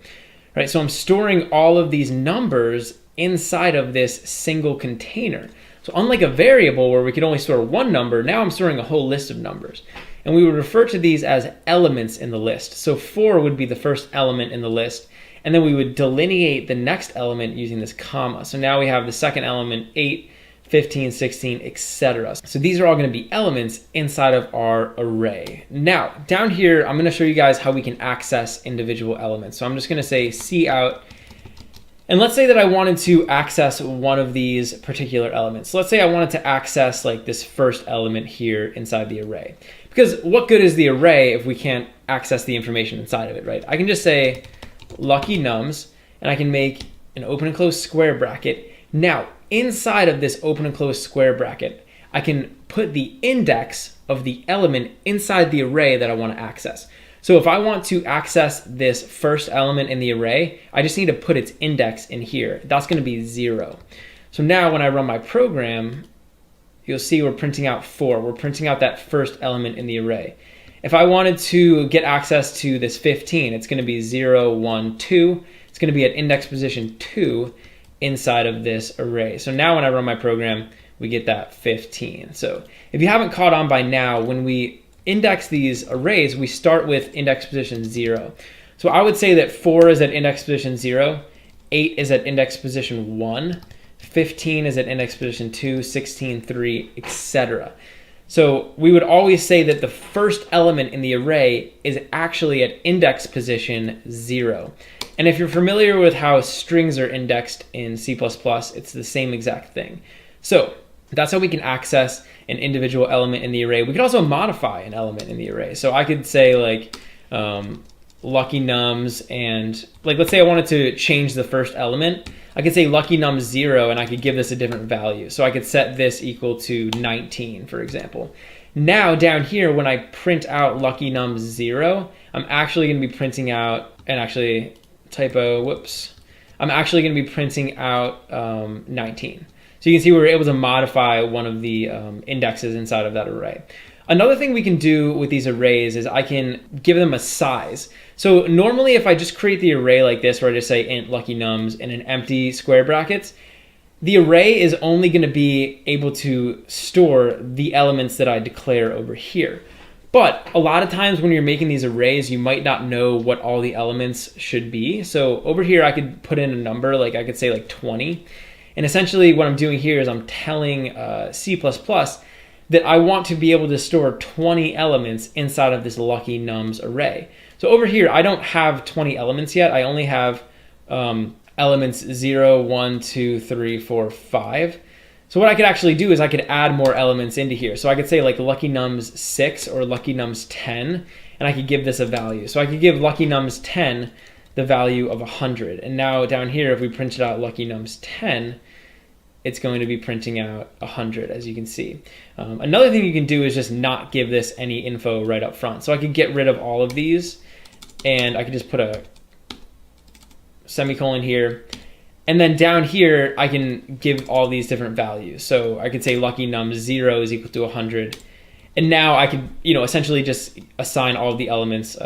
Right? So I'm storing all of these numbers inside of this single container. So unlike a variable where we could only store one number, now I'm storing a whole list of numbers. And we would refer to these as elements in the list. So 4 would be the first element in the list, and then we would delineate the next element using this comma. So now we have the second element, 8, 15, 16, etc. So these are all going to be elements inside of our array. Now, down here, I'm going to show you guys how we can access individual elements. So I'm just going to say cout, and let's say that I wanted to access one of these particular elements. So let's say I wanted to access like this first element here inside the array. Because what good is the array if we can't access the information inside of it, right? I can just say lucky nums, and I can make an open and closed square bracket. Now, inside of this open and closed square bracket, I can put the index of the element inside the array that I want to access. So if I want to access this first element in the array, I just need to put its index in here. That's going to be 0. So now when I run my program, you'll see we're printing out 4. We're printing out that first element in the array. If I wanted to get access to this 15, it's going to be 0, 1, 2. It's going to be at index position 2 inside of this array. So now when I run my program, we get that 15. So if you haven't caught on by now, when we index these arrays, we start with index position 0. So I would say that 4 is at index position 0, 8 is at index position 1, 15 is at index position 2, 16, 3, etc. So we would always say that the first element in the array is actually at index position 0. And if you're familiar with how strings are indexed in C++, it's the same exact thing. So that's how we can access an individual element in the array. We could also modify an element in the array. So I could say like lucky nums, and like let's say I wanted to change the first element. I could say lucky nums 0, and I could give this a different value. So I could set this equal to 19, for example. Now down here, when I print out lucky nums 0, I'm actually going to be printing out, and actually typo, whoops. I'm actually going to be printing out 19. So you can see we were able to modify one of the indexes inside of that array. Another thing we can do with these arrays is I can give them a size. So normally if I just create the array like this, where I just say int lucky nums and an empty square brackets, the array is only going to be able to store the elements that I declare over here. But a lot of times when you're making these arrays, you might not know what all the elements should be. So over here I could put in a number, like I could say like 20. And essentially what I'm doing here is I'm telling C++ that I want to be able to store 20 elements inside of this lucky nums array. So over here, I don't have 20 elements yet. I only have elements 0, 1, 2, 3, 4, 5. So what I could actually do is I could add more elements into here. So I could say like lucky nums 6 or lucky nums 10, and I could give this a value. So I could give lucky nums 10 the value of 100. And now down here, if we printed out lucky nums 10, it's going to be printing out 100, as you can see. Another thing you can do is just not give this any info right up front. So I could get rid of all of these, and I could just put a semicolon here. And then down here, I can give all these different values. So I could say lucky nums 0 is equal to 100. And now I could, essentially just assign all of the elements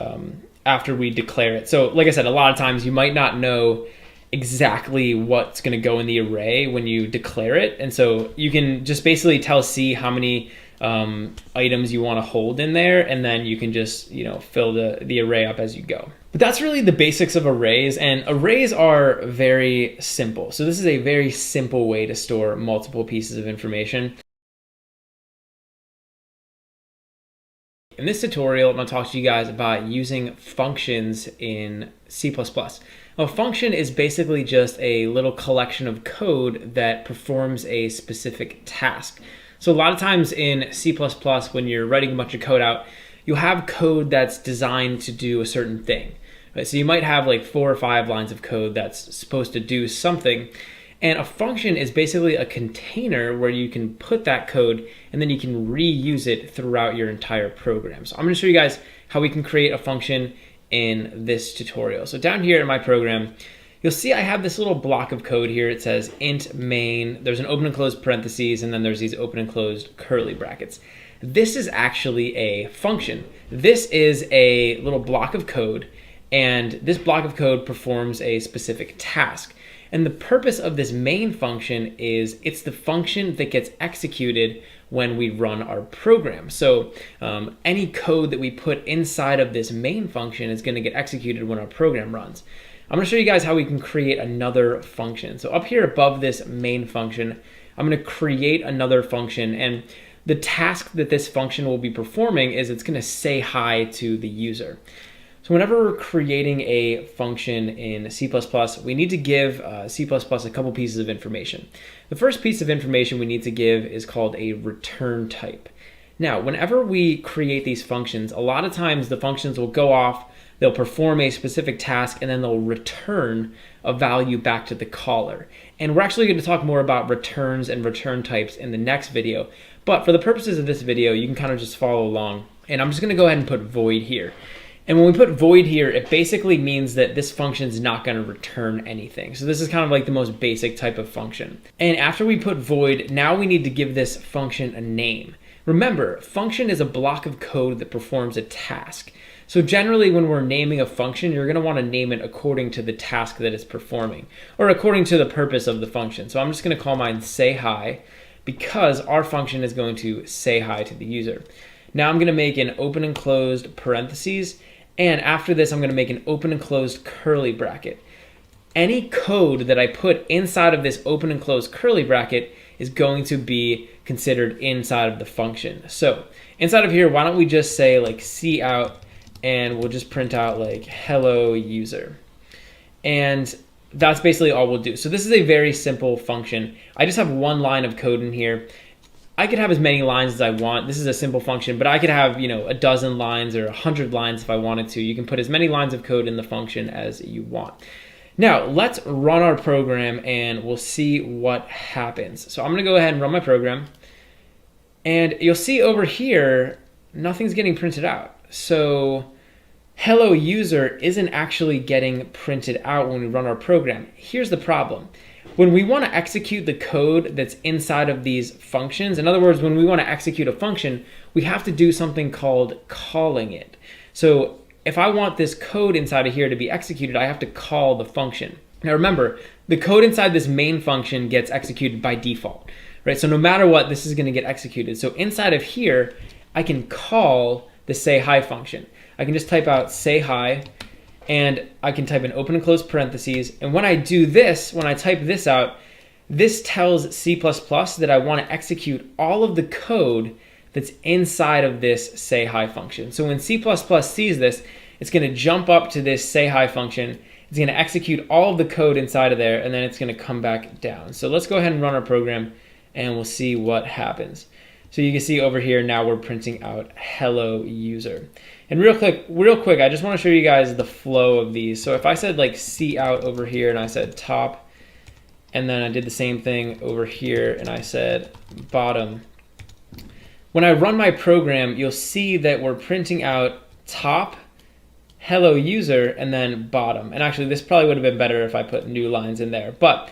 after we declare it. So like I said, a lot of times you might not know exactly what's going to go in the array when you declare it. And so you can just basically tell C how many items you want to hold in there, and then you can just fill the array up as you go. But that's really the basics of arrays, and arrays are very simple. So this is a very simple way to store multiple pieces of information. In this tutorial, I'm going to talk to you guys about using functions in C++. A function is basically just a little collection of code that performs a specific task. So a lot of times in C++, when you're writing a bunch of code out, you'll have code that's designed to do a certain thing. Right? So you might have like 4 or 5 lines of code that's supposed to do something. And a function is basically a container where you can put that code and then you can reuse it throughout your entire program. So I'm going to show you guys how we can create a function in this tutorial. So down here in my program, you'll see I have this little block of code here. It says int main, there's an open and closed parentheses, and then there's these open and closed curly brackets. This is actually a function. This is a little block of code, and this block of code performs a specific task. And the purpose of this main function is it's the function that gets executed when we run our program. So any code that we put inside of this main function is going to get executed when our program runs. I'm going to show you guys how we can create another function. So up here above this main function, I'm going to create another function, and the task that this function will be performing is it's going to say hi to the user. So whenever we're creating a function in C++, we need to give C++ a couple pieces of information. The first piece of information we need to give is called a return type. Now, whenever we create these functions, a lot of times the functions will go off, they'll perform a specific task, and then they'll return a value back to the caller. And we're actually going to talk more about returns and return types in the next video. But for the purposes of this video, you can kind of just follow along. And I'm just going to go ahead and put void here. And when we put void here, it basically means that this function is not going to return anything. So this is kind of like the most basic type of function. And after we put void, now we need to give this function a name. Remember, function is a block of code that performs a task. So generally when we're naming a function, you're going to want to name it according to the task that it's performing, or according to the purpose of the function. So I'm just going to call mine say hi, because our function is going to say hi to the user. Now I'm going to make an open and closed parentheses, and after this I'm going to make an open and closed curly bracket. Any code that I put inside of this open and closed curly bracket is going to be considered inside of the function. So inside of here, why don't we just say like cout, and we'll just print out like hello user. And that's basically all we'll do. So this is a very simple function. I just have one line of code in here. I could have as many lines as I want. This is a simple function, but I could have, a dozen lines or 100 lines if I wanted to. You can put as many lines of code in the function as you want. Now, let's run our program and we'll see what happens. So I'm going to go ahead and run my program. And you'll see over here, nothing's getting printed out. So hello user isn't actually getting printed out when we run our program. Here's the problem. When we want to execute the code that's inside of these functions, in other words, when we want to execute a function, we have to do something called calling it. So if I want this code inside of here to be executed, I have to call the function. Now remember, the code inside this main function gets executed by default, right? So no matter what, this is going to get executed. So inside of here, I can call the say hi function. I can just type out say hi, and I can type in open and close parentheses. And when I do this, when I type this out, this tells C++ that I want to execute all of the code that's inside of this say hi function. So when C++ sees this, it's going to jump up to this say hi function. It's going to execute all of the code inside of there, and then it's going to come back down. So let's go ahead and run our program, and we'll see what happens. So you can see over here now we're printing out hello user. And real quick, I just want to show you guys the flow of these. So if I said like C out over here and I said top, and then I did the same thing over here and I said bottom. When I run my program, you'll see that we're printing out top, hello user, and then bottom. And actually this probably would have been better if I put new lines in there. But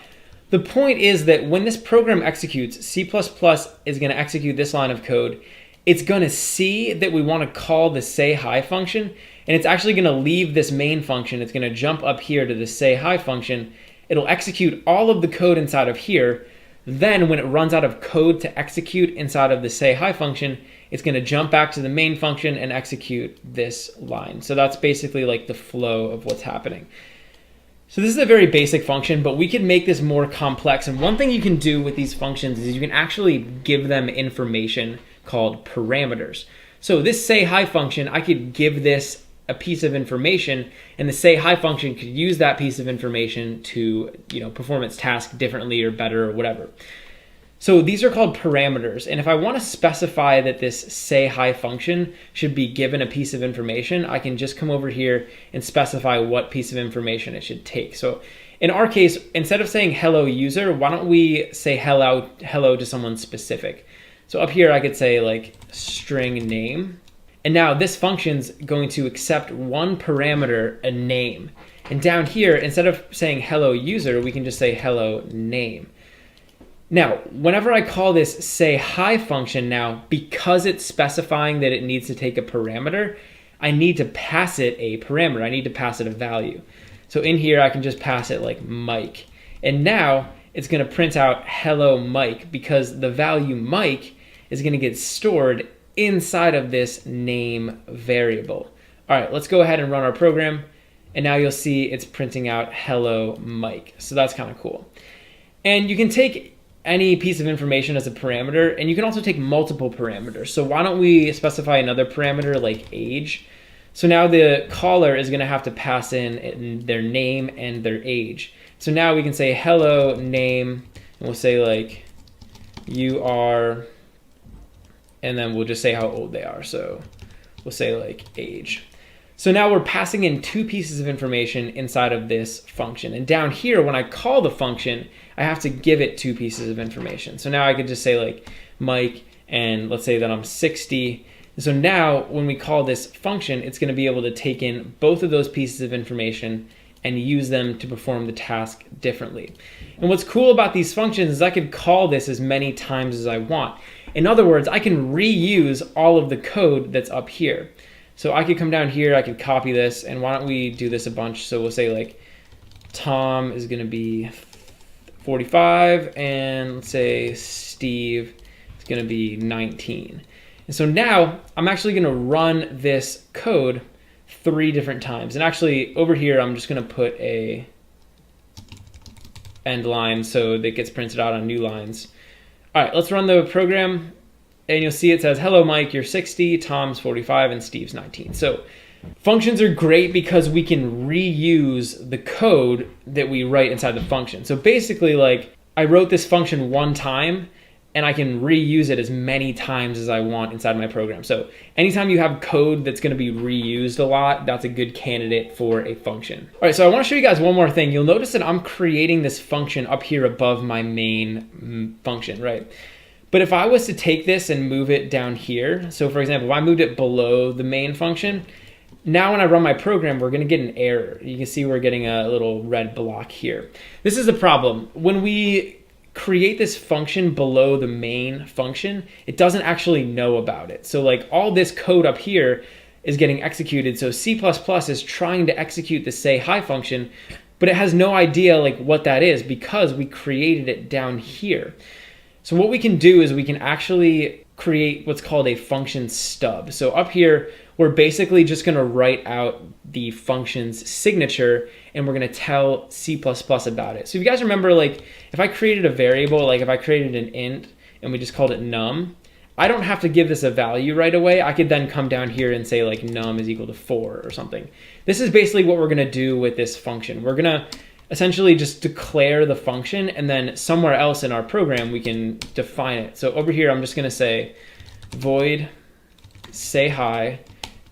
the point is that when this program executes, C++ is going to execute this line of code. It's going to see that we want to call the say hi function, and it's actually going to leave this main function. It's going to jump up here to the say hi function. It'll execute all of the code inside of here. Then when it runs out of code to execute inside of the say hi function, it's going to jump back to the main function and execute this line. So that's basically like the flow of what's happening. So this is a very basic function, but we can make this more complex. And one thing you can do with these functions is you can actually give them information called parameters. So this say hi function, I could give this a piece of information, and the say hi function could use that piece of information to, perform its task differently or better or whatever. So these are called parameters, and if I want to specify that this say hi function should be given a piece of information, I can just come over here and specify what piece of information it should take. So in our case, instead of saying hello user, why don't we say hello to someone specific? So up here I could say like string name, and now this function's going to accept one parameter, a name. And down here, instead of saying hello user, we can just say hello name. Now, whenever I call this say hi function now, because it's specifying that it needs to take a parameter, I need to pass it a parameter. I need to pass it a value. So in here, I can just pass it like Mike. And now it's going to print out hello Mike, because the value Mike is going to get stored inside of this name variable. All right, let's go ahead and run our program. And now you'll see it's printing out hello Mike. So that's kind of cool. And you can take any piece of information as a parameter, and you can also take multiple parameters. So why don't we specify another parameter like age? So now the caller is going to have to pass in their name and their age. So now we can say hello name, and we'll say like you are, and then we'll just say how old they are. So we'll say like age. So now we're passing in two pieces of information inside of this function. And down here, when I call the function, I have to give it two pieces of information. So now I could just say like Mike, and let's say that I'm 60. And so now when we call this function, it's going to be able to take in both of those pieces of information and use them to perform the task differently. And what's cool about these functions is I could call this as many times as I want. In other words, I can reuse all of the code that's up here. So I could come down here, I could copy this, and why don't we do this a bunch? So we'll say like Tom is going to be 45, and let's say Steve is going to be 19. And so now I'm actually going to run this code 3 different times. And actually over here, I'm just going to put a end line so that gets printed out on new lines. All right, let's run the program. And you'll see it says, hello, Mike, you're 60, Tom's 45, and Steve's 19. So functions are great because we can reuse the code that we write inside the function. So basically, like, I wrote this function one time, and I can reuse it as many times as I want inside my program. So anytime you have code that's going to be reused a lot, that's a good candidate for a function. All right, so I want to show you guys one more thing. You'll notice that I'm creating this function up here above my main function, right? But if I was to take this and move it down here, so for example, if I moved it below the main function, now when I run my program, we're going to get an error. You can see we're getting a little red block here. This is the problem. When we create this function below the main function, it doesn't actually know about it. So like all this code up here is getting executed. So C++ is trying to execute the say hi function, but it has no idea like what that is because we created it down here. So what we can do is we can actually create what's called a function stub. So up here, we're basically just going to write out the function's signature, and we're going to tell C++ about it. So if you guys remember, like if I created a variable, like if I created an int and we just called it num, I don't have to give this a value right away. I could then come down here and say like num is equal to 4 or something. This is basically what we're going to do with this function. We're going to essentially just declare the function, and then somewhere else in our program we can define it. So over here I'm just going to say void say hi,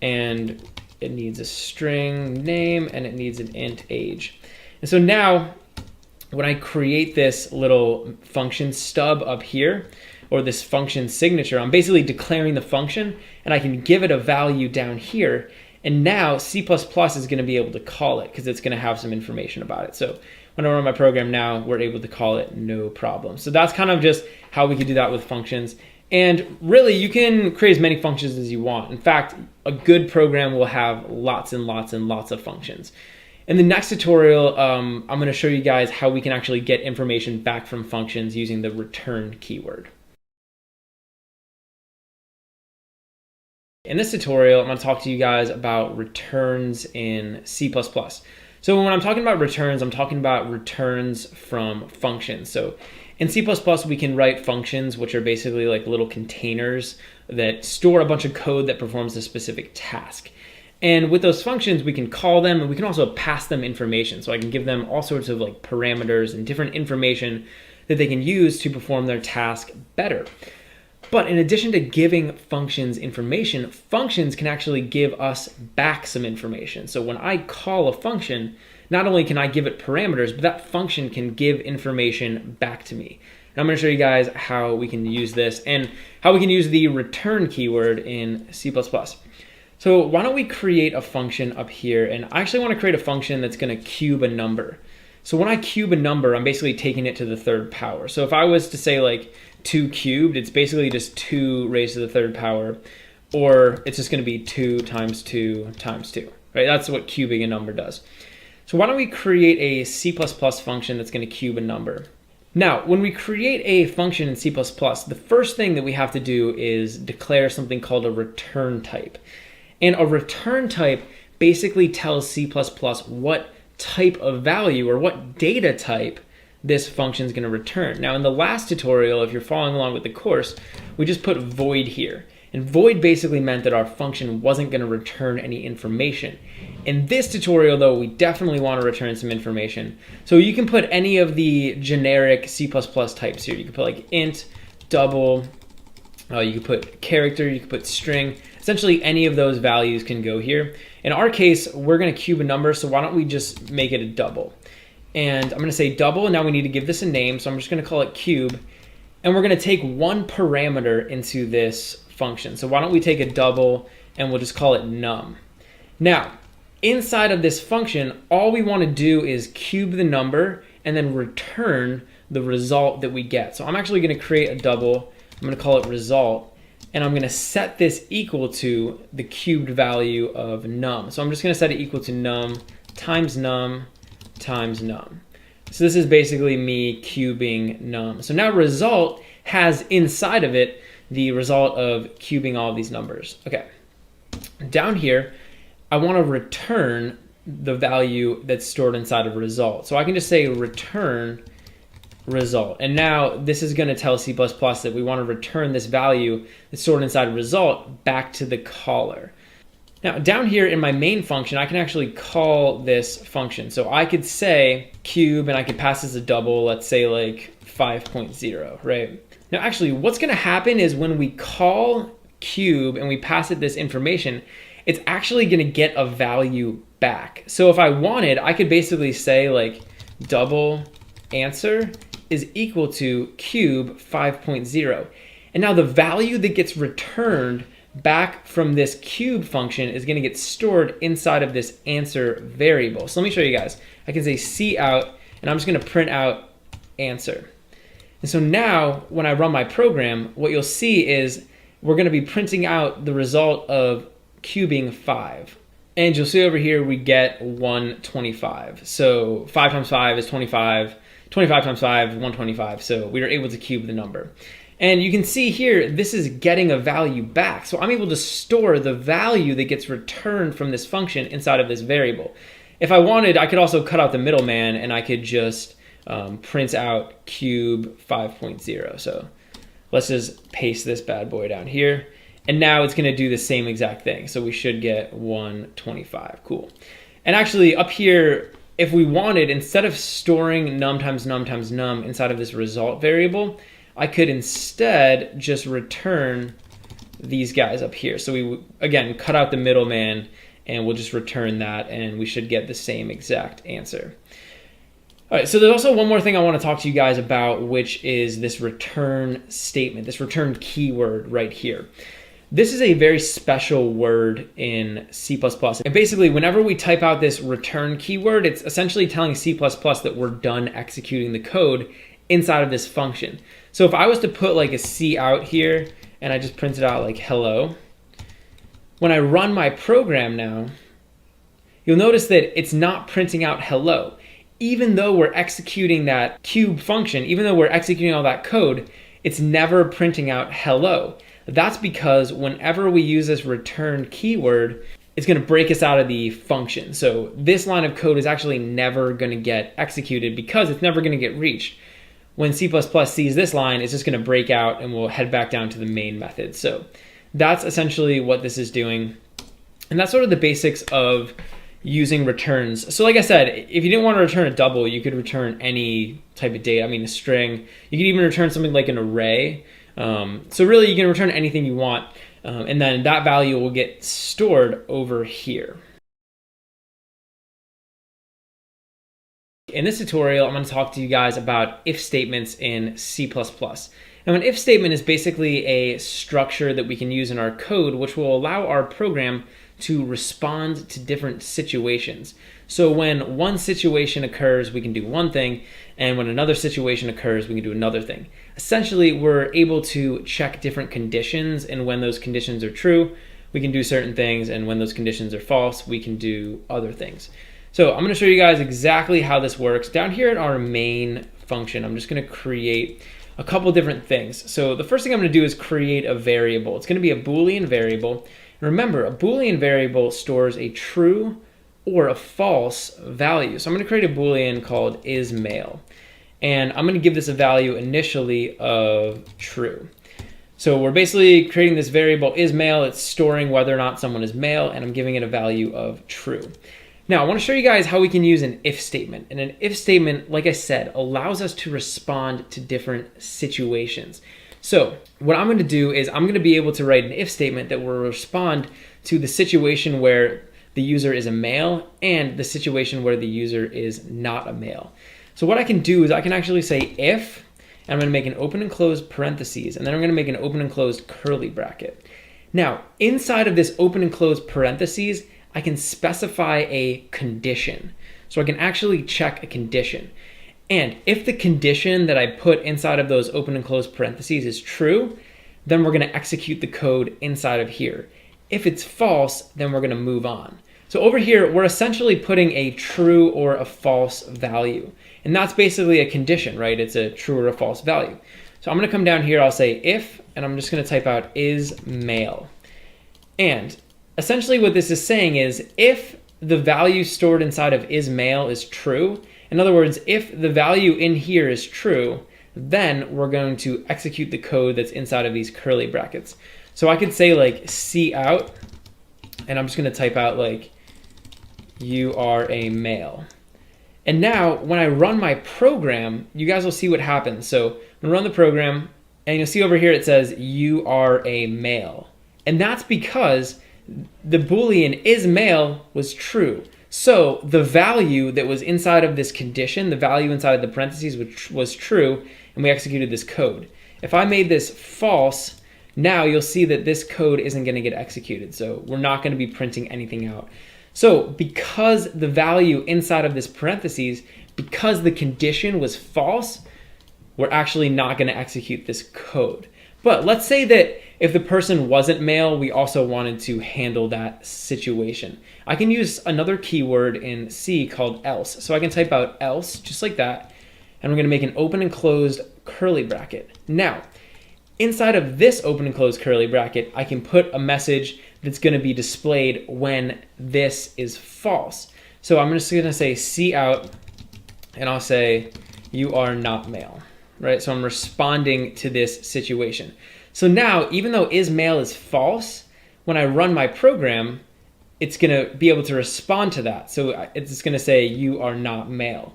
and it needs a string name and it needs an int age. And so now when I create this little function stub up here, or this function signature, I'm basically declaring the function, and I can give it a value down here. And now C++ is going to be able to call it because it's going to have some information about it. So when I run my program now, we're able to call it no problem. So that's kind of just how we could do that with functions. And really, you can create as many functions as you want. In fact, a good program will have lots and lots and lots of functions. In the next tutorial, I'm going to show you guys how we can actually get information back from functions using the return keyword. In this tutorial, I'm going to talk to you guys about returns in C++. So when I'm talking about returns, I'm talking about returns from functions. So in C++, we can write functions, which are basically like little containers that store a bunch of code that performs a specific task. And with those functions, we can call them, and we can also pass them information. So I can give them all sorts of like parameters and different information that they can use to perform their task better. But in addition to giving functions information, functions can actually give us back some information. So when I call a function, not only can I give it parameters, but that function can give information back to me. And I'm going to show you guys how we can use this and how we can use the return keyword in C++. So why don't we create a function up here? And I actually want to create a function that's going to cube a number. So when I cube a number, I'm basically taking it to the third power. So if I was to say like 2 cubed, it's basically just 2 raised to the third power, or it's just going to be 2 times 2 times 2, right? That's what cubing a number does. So why don't we create a C++ function that's going to cube a number? Now, when we create a function in C++, the first thing that we have to do is declare something called a return type. And a return type basically tells C++ what type of value or what data type this function is going to return. Now in the last tutorial, if you're following along with the course, we just put void here. And void basically meant that our function wasn't going to return any information. In this tutorial though, we definitely want to return some information. So you can put any of the generic C++ types here. You can put like int, double, you can put character, you can put string. Essentially any of those values can go here. In our case, we're going to cube a number, so why don't we just make it a double? And I'm going to say double, and now we need to give this a name, so I'm just going to call it cube. And we're going to take one parameter into this function. So why don't we take a double, and we'll just call it num. Now, inside of this function, all we want to do is cube the number and then return the result that we get. So I'm actually going to create a double. I'm going to call it result, and I'm going to set this equal to the cubed value of num. So I'm just going to set it equal to num times num times num. So this is basically me cubing num. So now result has inside of it the result of cubing all of these numbers. Okay, down here, I want to return the value that's stored inside of result. So I can just say return result. And now this is going to tell C++ that we want to return this value that's stored inside of result back to the caller. Now down here in my main function, I can actually call this function. So I could say cube, and I could pass this a double, let's say like 5.0, right? Now actually what's going to happen is when we call cube and we pass it this information, it's actually going to get a value back. So if I wanted, I could basically say like double answer is equal to cube 5.0. And now the value that gets returned back from this cube function is going to get stored inside of this answer variable. So let me show you guys. I can say cout, and I'm just going to print out answer. And so now when I run my program, what you'll see is we're going to be printing out the result of cubing 5. And you'll see over here we get 125. So 5 times 5 is 25. 25 times 5 is 125. So we were able to cube the number. And you can see here, this is getting a value back. So I'm able to store the value that gets returned from this function inside of this variable. If I wanted, I could also cut out the middleman, and I could just print out cube 5.0. So Let's just paste this bad boy down here. And now it's gonna do the same exact thing. So we should get 125, cool. And actually up here, if we wanted, instead of storing num times num times num inside of this result variable, I could instead just return these guys up here. So we, again, cut out the middleman and we'll just return that and we should get the same exact answer. All right, so there's also one more thing I want to talk to you guys about, which is this return statement, this return keyword right here. This is a very special word in C++. And basically, whenever we type out this return keyword, it's essentially telling C++ that we're done executing the code inside of this function. So if I was to put like a C out here and I just printed out like hello, when I run my program now, you'll notice that it's not printing out hello. Even though we're executing that cube function, even though we're executing all that code, it's never printing out hello. That's because whenever we use this return keyword, it's going to break us out of the function. So this line of code is actually never going to get executed because it's never going to get reached. When C++ sees this line, it's just going to break out and we'll head back down to the main method. So that's essentially what this is doing. And that's sort of the basics of using returns. So like I said, if you didn't want to return a double, you could return any type of data. I mean, a string. You could even return something like an array. So really, you can return anything you want, and then that value will get stored over here. In this tutorial, I'm going to talk to you guys about if statements in C++. Now, an if statement is basically a structure that we can use in our code, which will allow our program to respond to different situations. So when one situation occurs, we can do one thing, and when another situation occurs, we can do another thing. Essentially, we're able to check different conditions, and when those conditions are true, we can do certain things, and when those conditions are false, we can do other things. So I'm going to show you guys exactly how this works. Down here in our main function, I'm just going to create a couple different things. So the first thing I'm going to do is create a variable. It's going to be a Boolean variable. Remember, a Boolean variable stores a true or a false value. So I'm going to create a Boolean called isMale. And I'm going to give this a value initially of true. So we're basically creating this variable isMale. It's storing whether or not someone is male, and I'm giving it a value of true. Now, I want to show you guys how we can use an if statement. And an if statement, like I said, allows us to respond to different situations. So what I'm going to do is I'm going to be able to write an if statement that will respond to the situation where the user is a male and the situation where the user is not a male. So what I can do is I can actually say if, and I'm going to make an open and closed parentheses, and then I'm going to make an open and closed curly bracket. Now, inside of this open and closed parentheses, I can specify a condition. So I can actually check a condition. And if the condition that I put inside of those open and closed parentheses is true, then we're going to execute the code inside of here. If it's false, then we're going to move on. So over here, we're essentially putting a true or a false value. And that's basically a condition, right? It's a true or a false value. So I'm going to come down here, I'll say if, and I'm just going to type out isMale. And essentially what this is saying is if the value stored inside of isMale is true, in other words, if the value in here is true, then we're going to execute the code that's inside of these curly brackets. So I could say like cout, and I'm just going to type out like you are a male. And now when I run my program, you guys will see what happens. So I'm going to run the program, and you'll see over here it says you are a male. And that's because the Boolean isMale was true. So the value that was inside of this condition, the value inside of the parentheses was true, and we executed this code. If I made this false, now you'll see that this code isn't going to get executed. So we're not going to be printing anything out. So because the value inside of this parentheses, because the condition was false, we're actually not going to execute this code. But let's say that if the person wasn't male, we also wanted to handle that situation. I can use another keyword in C called else. So I can type out else, just like that, and we're going to make an open and closed curly bracket. Now, inside of this open and closed curly bracket, I can put a message that's going to be displayed when this is false. So I'm just going to say cout, and I'll say you are not male. right? So I'm responding to this situation. So now, even though is male is false, when I run my program, it's going to be able to respond to that. So it's going to say you are not male.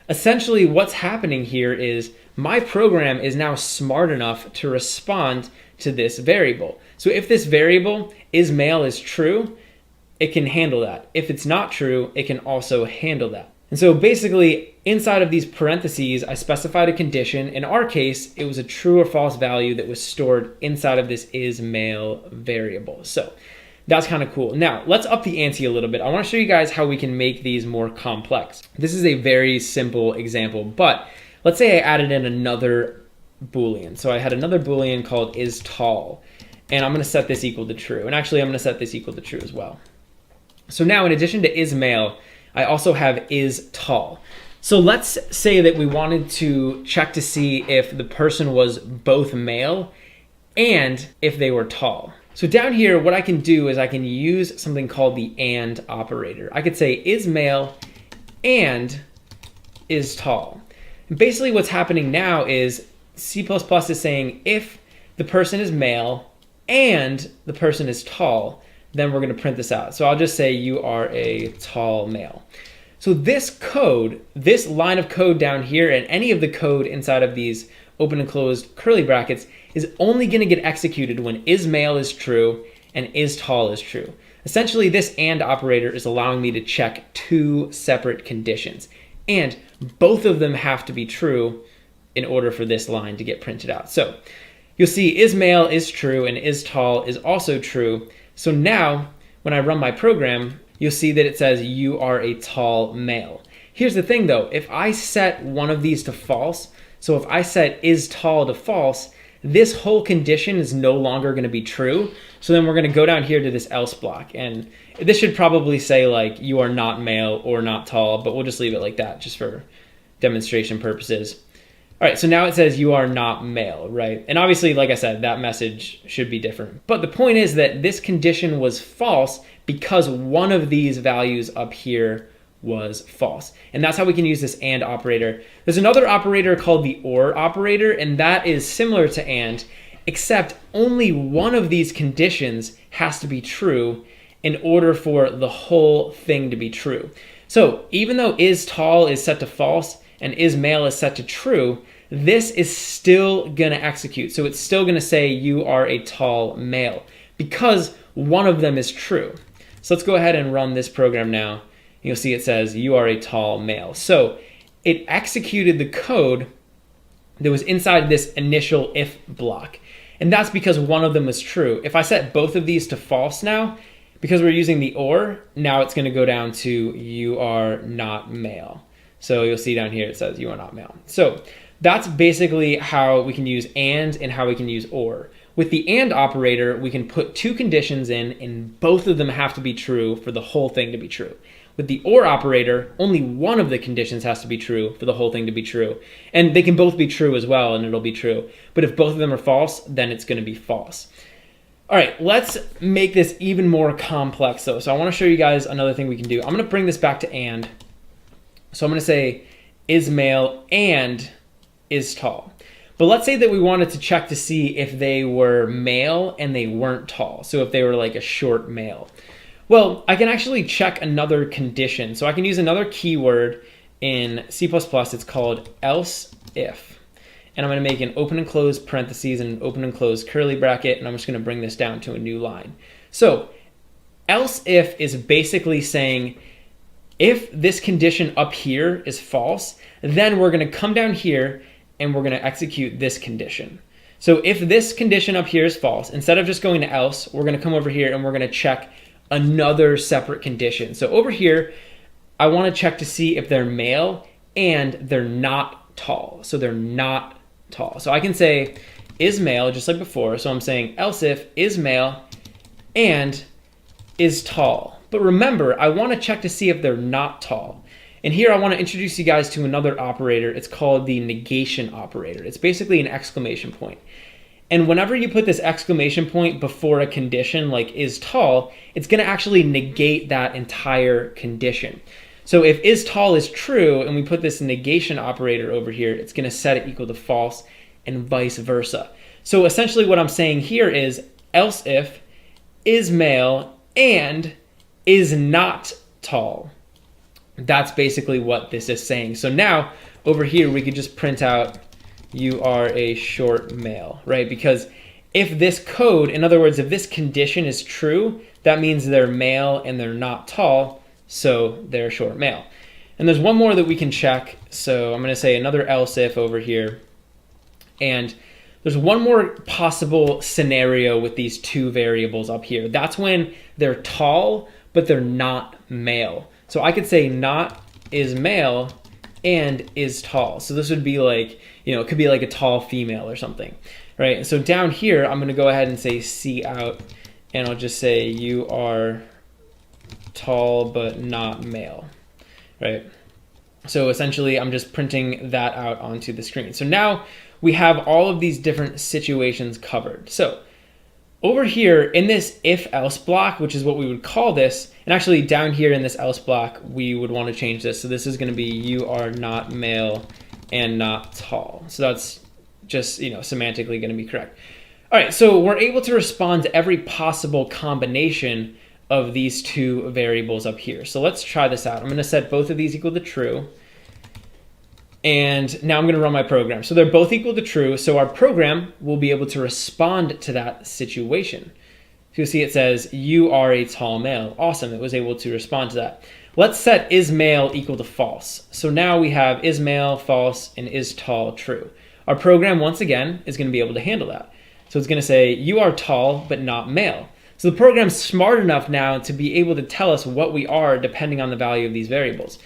Essentially, what's happening here is my program is now smart enough to respond to this variable. So if this variable is male is true, it can handle that. If it's not true, it can also handle that. And so basically, inside of these parentheses, I specified a condition. In our case, it was a true or false value that was stored inside of this is male variable. So that's kind of cool. Now, let's up the ante a little bit. I want to show you guys how we can make these more complex. This is a very simple example, but let's say I added in another Boolean. So I had another Boolean called is tall, and I'm going to set this equal to true. And actually, I'm going to set this equal to true as well. So now, in addition to is male, I also have is tall. So let's say that we wanted to check to see if the person was both male and if they were tall. So down here, what I can do is I can use something called the and operator. I could say is male and is tall. And basically what's happening now is C++ is saying if the person is male and the person is tall, then we're going to print this out. So I'll just say you are a tall male. So this code, this line of code down here, and any of the code inside of these open and closed curly brackets is only going to get executed when is male is true and is tall is true. Essentially, this and operator is allowing me to check two separate conditions, and both of them have to be true in order for this line to get printed out. So you'll see is male is true and is tall is also true. So now when I run my program, you'll see that it says you are a tall male. Here's the thing though, if I set one of these to false, so if I set is tall to false, this whole condition is no longer going to be true. So then we're going to go down here to this else block, and this should probably say like you are not male or not tall, but we'll just leave it like that just for demonstration purposes. All right, so now it says you are not male, right? And obviously, like I said, that message should be different. But the point is that this condition was false because one of these values up here was false. And that's how we can use this and operator. There's another operator called the or operator, and that is similar to and, except only one of these conditions has to be true in order for the whole thing to be true. So even though is tall is set to false and is male is set to true, this is still going to execute. So it's still going to say you are a tall male because one of them is true. So let's go ahead and run this program now. You'll see it says you are a tall male. So it executed the code that was inside this initial if block. And that's because one of them was true. If I set both of these to false now, because we're using the or, now it's going to go down to you are not male. So you'll see down here it says you are not male. So that's basically how we can use and how we can use or. With the and operator, we can put two conditions in, and both of them have to be true for the whole thing to be true. With the or operator, only one of the conditions has to be true for the whole thing to be true. And they can both be true as well, and it'll be true. But if both of them are false, then it's going to be false. All right, let's make this even more complex though. So I want to show you guys another thing we can do. I'm going to bring this back to and. So I'm going to say is male and is tall. But let's say that we wanted to check to see if they were male and they weren't tall. So if they were like a short male. Well, I can actually check another condition. So I can use another keyword in C++. It's called else if. And I'm going to make an open and close parentheses and an open and close curly bracket. And I'm just going to bring this down to a new line. So else if is basically saying if this condition up here is false, then we're going to come down here and we're going to execute this condition. So if this condition up here is false, instead of just going to else, we're going to come over here and we're going to check another separate condition. So over here, I want to check to see if they're male and they're not tall. So they're not tall. So I can say is male just like before. So I'm saying else if is male and is tall. But remember, I want to check to see if they're not tall. And here I want to introduce you guys to another operator. It's called the negation operator. It's basically an exclamation point. And whenever you put this exclamation point before a condition like is tall, it's going to actually negate that entire condition. So if is tall is true and we put this negation operator over here, it's going to set it equal to false and vice versa. So essentially what I'm saying here is else if is male and is not tall. That's basically what this is saying. So now over here we could just print out you are a short male, right? Because if this code, in other words, if this condition is true, that means they're male and they're not tall, so they're a short male. And there's one more that we can check. So I'm going to say another else if over here. And there's one more possible scenario with these two variables up here. That's when they're tall, but they're not male. So I could say not is male and is tall. So this would be like, it could be like a tall female or something, right? So down here, I'm going to go ahead and say C out, and I'll just say you are tall but not male, right? So essentially, I'm just printing that out onto the screen. So now we have all of these different situations covered. So over here in this if-else block, which is what we would call this, and actually down here in this else block, we would want to change this. So this is going to be you are not male and not tall. So that's just, semantically going to be correct. All right, so we're able to respond to every possible combination of these two variables up here. So let's try this out. I'm going to set both of these equal to true. And now I'm going to run my program. So they're both equal to true. So our program will be able to respond to that situation. So you'll see it says, you are a tall male. Awesome. It was able to respond to that. Let's set is male equal to false. So now we have is male, false, and is tall, true. Our program, once again, is going to be able to handle that. So it's going to say, you are tall, but not male. So the program's smart enough now to be able to tell us what we are depending on the value of these variables.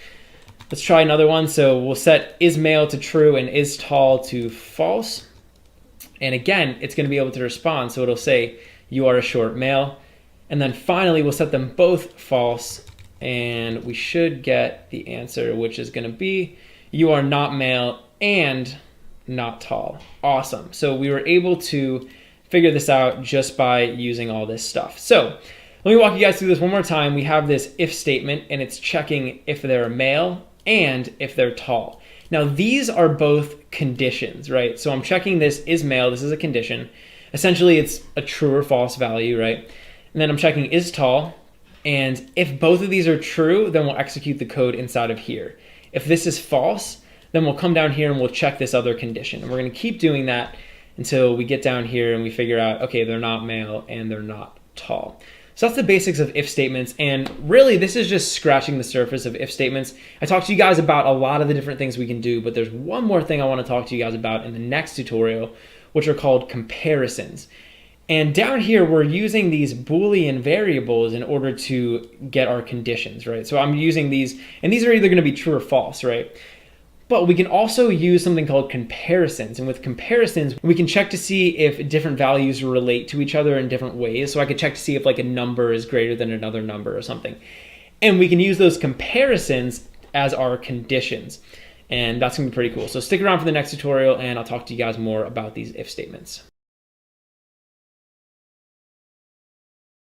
Let's try another one. So we'll set is male to true and is tall to false. And again, it's going to be able to respond. So it'll say, you are a short male. And then finally, we'll set them both false. And we should get the answer, which is going to be, you are not male and not tall. Awesome. So we were able to figure this out just by using all this stuff. So let me walk you guys through this one more time. We have this if statement, and it's checking if they're a male and if they're tall. Now these are both conditions, right? So I'm checking this is male, this is a condition. Essentially it's a true or false value, right? And then I'm checking is tall, and if both of these are true, then we'll execute the code inside of here. If this is false, then we'll come down here and we'll check this other condition. And we're going to keep doing that until we get down here and we figure out, okay, they're not male and they're not tall. So that's the basics of if statements. And really, this is just scratching the surface of if statements. I talked to you guys about a lot of the different things we can do, but there's one more thing I want to talk to you guys about in the next tutorial, which are called comparisons. And down here, we're using these Boolean variables in order to get our conditions, right? So I'm using these, and these are either going to be true or false, right? But we can also use something called comparisons. And with comparisons, we can check to see if different values relate to each other in different ways. So I could check to see if like a number is greater than another number or something. And we can use those comparisons as our conditions. And that's going to be pretty cool. So stick around for the next tutorial, and I'll talk to you guys more about these if statements.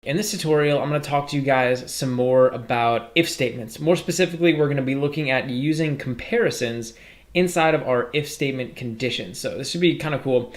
In this tutorial, I'm going to talk to you guys some more about if statements. More specifically, we're going to be looking at using comparisons inside of our if statement conditions. So this should be kind of cool.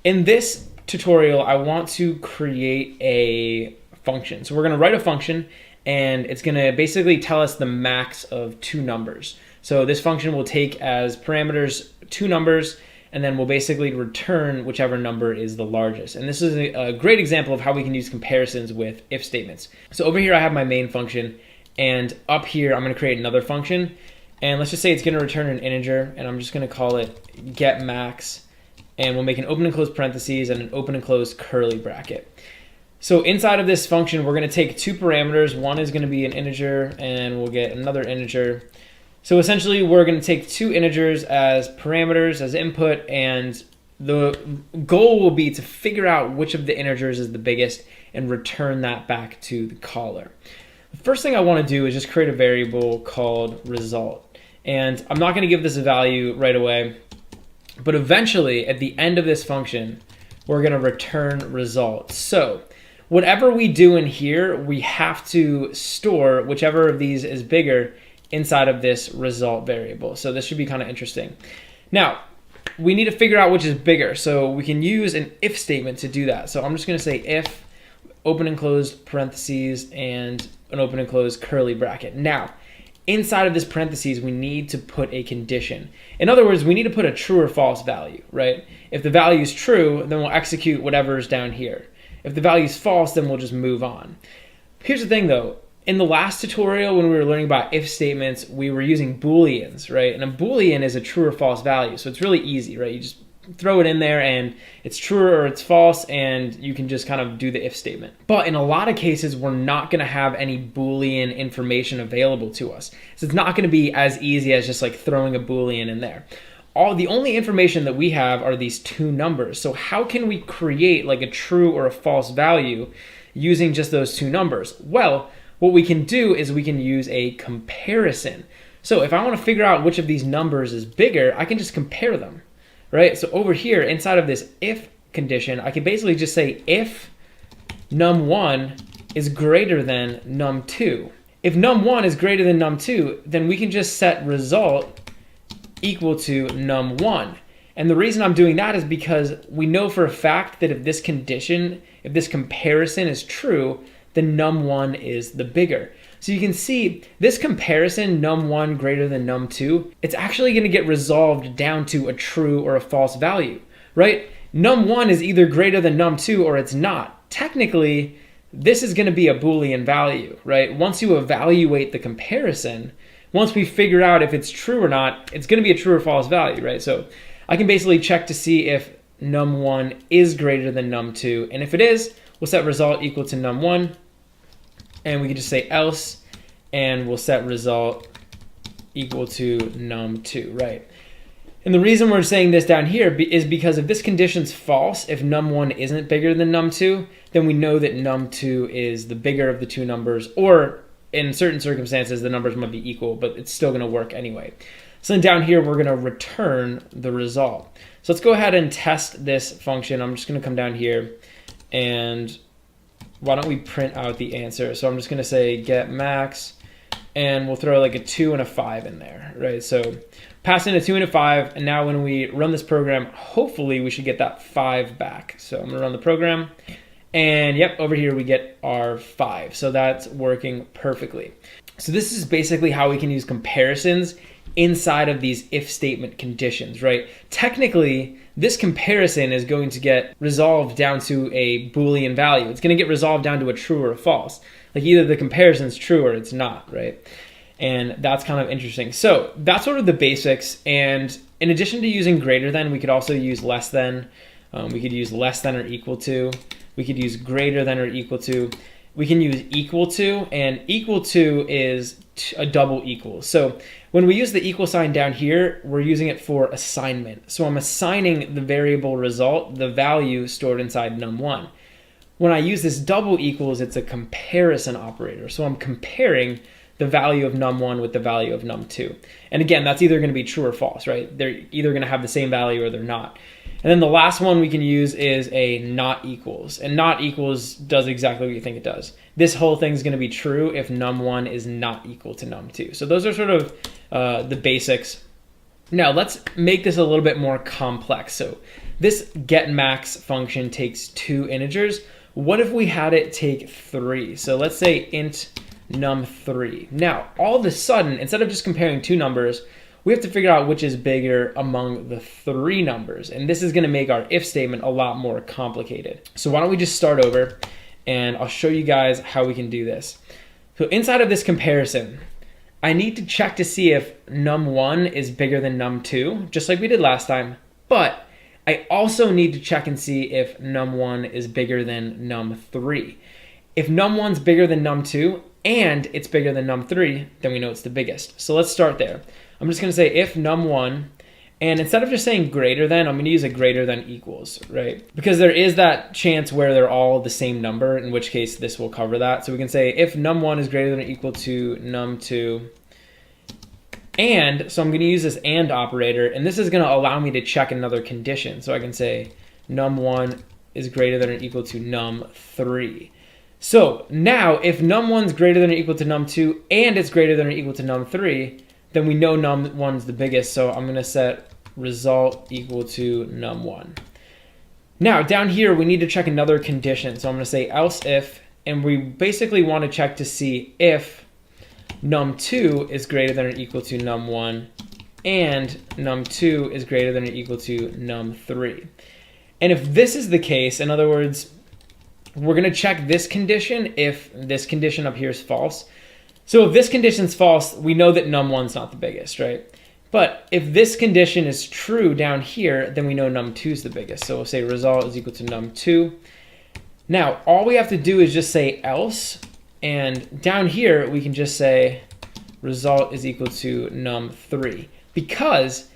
In this tutorial, I want to create a function. So we're going to write a function, and it's going to basically tell us the max of two numbers. So this function will take as parameters two numbers, and then we'll basically return whichever number is the largest. And this is a great example of how we can use comparisons with if statements. So over here I have my main function, and up here I'm going to create another function, and let's just say it's going to return an integer, and I'm just going to call it get max, and we'll make an open and close parentheses and an open and close curly bracket. So inside of this function, we're going to take two parameters. One is going to be an integer, and we'll get another integer. So essentially, we're going to take two integers as parameters, as input, and the goal will be to figure out which of the integers is the biggest and return that back to the caller. The first thing I want to do is just create a variable called result. And I'm not going to give this a value right away, but eventually, at the end of this function, we're going to return result. So whatever we do in here, we have to store whichever of these is bigger inside of this result variable. So this should be kind of interesting. Now, we need to figure out which is bigger. So we can use an if statement to do that. So I'm just going to say if, open and close parentheses, and an open and close curly bracket. Now, inside of this parentheses, we need to put a condition. In other words, we need to put a true or false value, right? If the value is true, then we'll execute whatever is down here. If the value is false, then we'll just move on. Here's the thing though. In the last tutorial, when we were learning about if statements, we were using Booleans, right? And a Boolean is a true or false value. So it's really easy, right? You just throw it in there and it's true or it's false, and you can just kind of do the if statement. But in a lot of cases, we're not going to have any Boolean information available to us. So it's not going to be as easy as just like throwing a Boolean in there. The only information that we have are these two numbers. So how can we create like a true or a false value using just those two numbers? Well, what we can do is we can use a comparison. So if I want to figure out which of these numbers is bigger, I can just compare them, right? So over here inside of this if condition, I can basically just say if num1 is greater than num2. If num1 is greater than num2, then we can just set result equal to num1. And the reason I'm doing that is because we know for a fact that if this condition, if this comparison is true, then num1 is the bigger. So you can see this comparison, num1 greater than num2, it's actually going to get resolved down to a true or a false value, right? Num1 is either greater than num2 or it's not. Technically, this is going to be a Boolean value, right? Once you evaluate the comparison, once we figure out if it's true or not, it's going to be a true or false value, right? So I can basically check to see if num1 is greater than num2, and if it is, we'll set result equal to num1, and we can just say else, and we'll set result equal to num2, right? And the reason we're saying this down here is because if this condition's false, if num1 isn't bigger than num2, then we know that num2 is the bigger of the two numbers, or in certain circumstances, the numbers might be equal, but it's still gonna work anyway. So then down here, we're gonna return the result. So let's go ahead and test this function. I'm just gonna come down here, and why don't we print out the answer? So I'm just gonna say get max, and we'll throw like a 2 and a 5 in there, right? So pass in a 2 and a 5, and now when we run this program, hopefully we should get that 5 back. So I'm gonna run the program, and yep, over here we get our 5. So that's working perfectly. So this is basically how we can use comparisons inside of these if statement conditions, right? Technically, this comparison is going to get resolved down to a Boolean value. It's going to get resolved down to a true or a false. Like either the comparison is true or it's not, right? And that's kind of interesting. So that's sort of the basics. And in addition to using greater than, we could also use less than. We could use less than or equal to. We could use greater than or equal to. We can use equal to, and equal to is a double equal. So when we use the equal sign down here, we're using it for assignment. So I'm assigning the variable result, the value stored inside num1. When I use this double equals, it's a comparison operator. So I'm comparing the value of num1 with the value of num2. And again, that's either going to be true or false, right? They're either going to have the same value or they're not. And then the last one we can use is a not equals. And not equals does exactly what you think it does. This whole thing is going to be true if num1 is not equal to num2. So those are sort of the basics. Now let's make this a little bit more complex. So this getMax function takes 2 integers. What if we had it take 3? So let's say int num3. Now all of a sudden, instead of just comparing 2 numbers, we have to figure out which is bigger among the 3 numbers. And this is going to make our if statement a lot more complicated. So why don't we just start over, and I'll show you guys how we can do this. So inside of this comparison, I need to check to see if num1 is bigger than num2, just like we did last time. But I also need to check and see if num1 is bigger than num3. If num1's bigger than num2 and it's bigger than num3, then we know it's the biggest. So let's start there. I'm just going to say if num1, and instead of just saying greater than, I'm going to use a greater than equals, right? Because there is that chance where they're all the same number, in which case this will cover that. So we can say if num1 is greater than or equal to num2, and so I'm going to use this and operator, and this is going to allow me to check another condition. So I can say num1 is greater than or equal to num3. So now if num1 is greater than or equal to num2 and it's greater than or equal to num3, then we know num1's the biggest. So I'm going to set result equal to num1. Now down here, we need to check another condition. So I'm going to say else if, and we basically want to check to see if num2 is greater than or equal to num1 and num2 is greater than or equal to num3. And if this is the case, in other words, we're going to check this condition if this condition up here is false. So if this condition is false, we know that num1's not the biggest, right? But if this condition is true down here, then we know num2 is the biggest. So we'll say result is equal to num2. Now, all we have to do is just say else. And down here, we can just say result is equal to num3. Because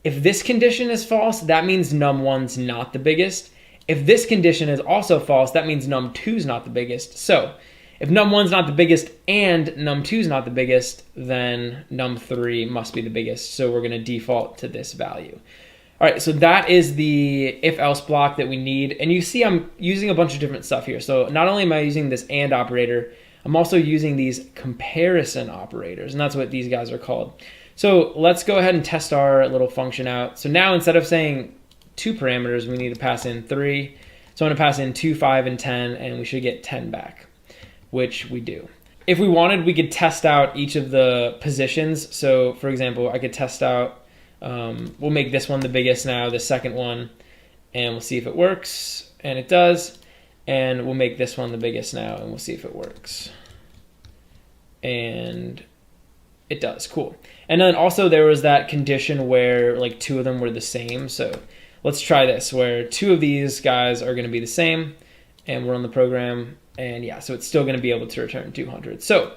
if this condition is false, that means num1's not the biggest. If this condition is also false, that means num2 is not the biggest. So if num1's not the biggest and num2 is not the biggest, then num3 must be the biggest. So we're going to default to this value. All right, so that is the if-else block that we need. And you see I'm using a bunch of different stuff here. So not only am I using this AND operator, I'm also using these comparison operators, and that's what these guys are called. So let's go ahead and test our little function out. So now instead of saying 2 parameters, we need to pass in 3. So I'm going to pass in 2, 5, and 10, and we should get 10 back, which we do. If we wanted, we could test out each of the positions. So for example, I could test out, we'll make this one the biggest now, the second one, and we'll see if it works, and it does. And we'll make this one the biggest now, and we'll see if it works. And it does, cool. And then also there was that condition where like 2 of them were the same. So let's try this, where 2 of these guys are gonna be the same, and we'll run the program, and yeah, so it's still gonna be able to return 200. So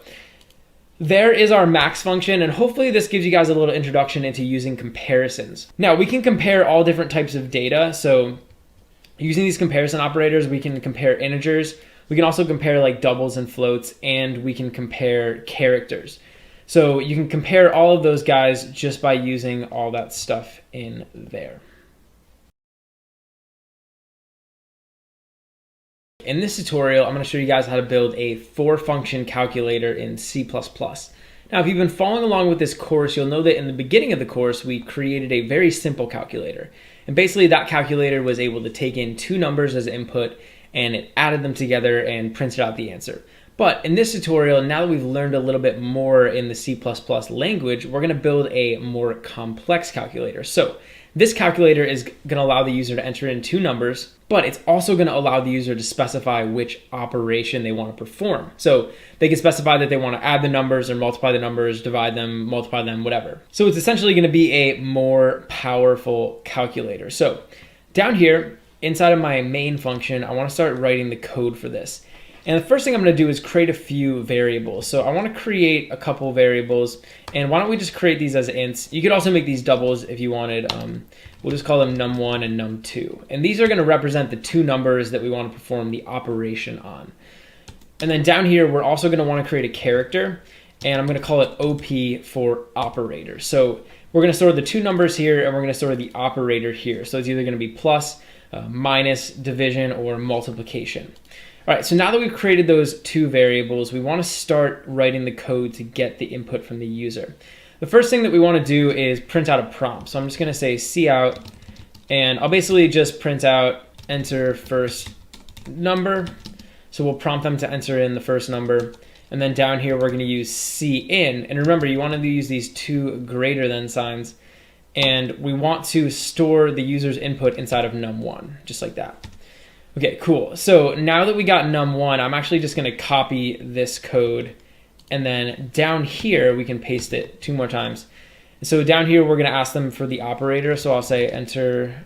there is our max function, and hopefully this gives you guys a little introduction into using comparisons. Now we can compare all different types of data. So using these comparison operators, we can compare integers. We can also compare like doubles and floats, and we can compare characters. So you can compare all of those guys just by using all that stuff in there. In this tutorial, I'm going to show you guys how to build a 4-function calculator in C++. Now, if you've been following along with this course, you'll know that in the beginning of the course, we created a very simple calculator. And basically that calculator was able to take in 2 numbers as input, and it added them together and printed out the answer. But in this tutorial, now that we've learned a little bit more in the C++ language, we're going to build a more complex calculator. So this calculator is going to allow the user to enter in 2 numbers, but it's also going to allow the user to specify which operation they want to perform. So they can specify that they want to add the numbers or multiply the numbers, divide them, multiply them, whatever. So it's essentially going to be a more powerful calculator. So down here, inside of my main function, I want to start writing the code for this. And the first thing I'm going to do is create a few variables. So I want to create a couple variables, and why don't we just create these as ints? You could also make these doubles if you wanted. We'll just call them num1 and num2. And these are going to represent the 2 numbers that we want to perform the operation on. And then down here, we're also going to want to create a character, and I'm going to call it OP for operator. So we're going to store the 2 numbers here, and we're going to store the operator here. So it's either going to be plus, minus, division, or multiplication. All right, so now that we've created those 2 variables, we want to start writing the code to get the input from the user. The first thing that we want to do is print out a prompt. So I'm just going to say cout, and I'll basically just print out enter first number. So we'll prompt them to enter in the first number. And then down here, we're going to use cin. And remember, you want to use these 2 greater than signs. And we want to store the user's input inside of num1, just like that. Okay, cool. So now that we got num1, I'm actually just going to copy this code, and then down here we can paste it 2 more times. So down here we're going to ask them for the operator. So I'll say enter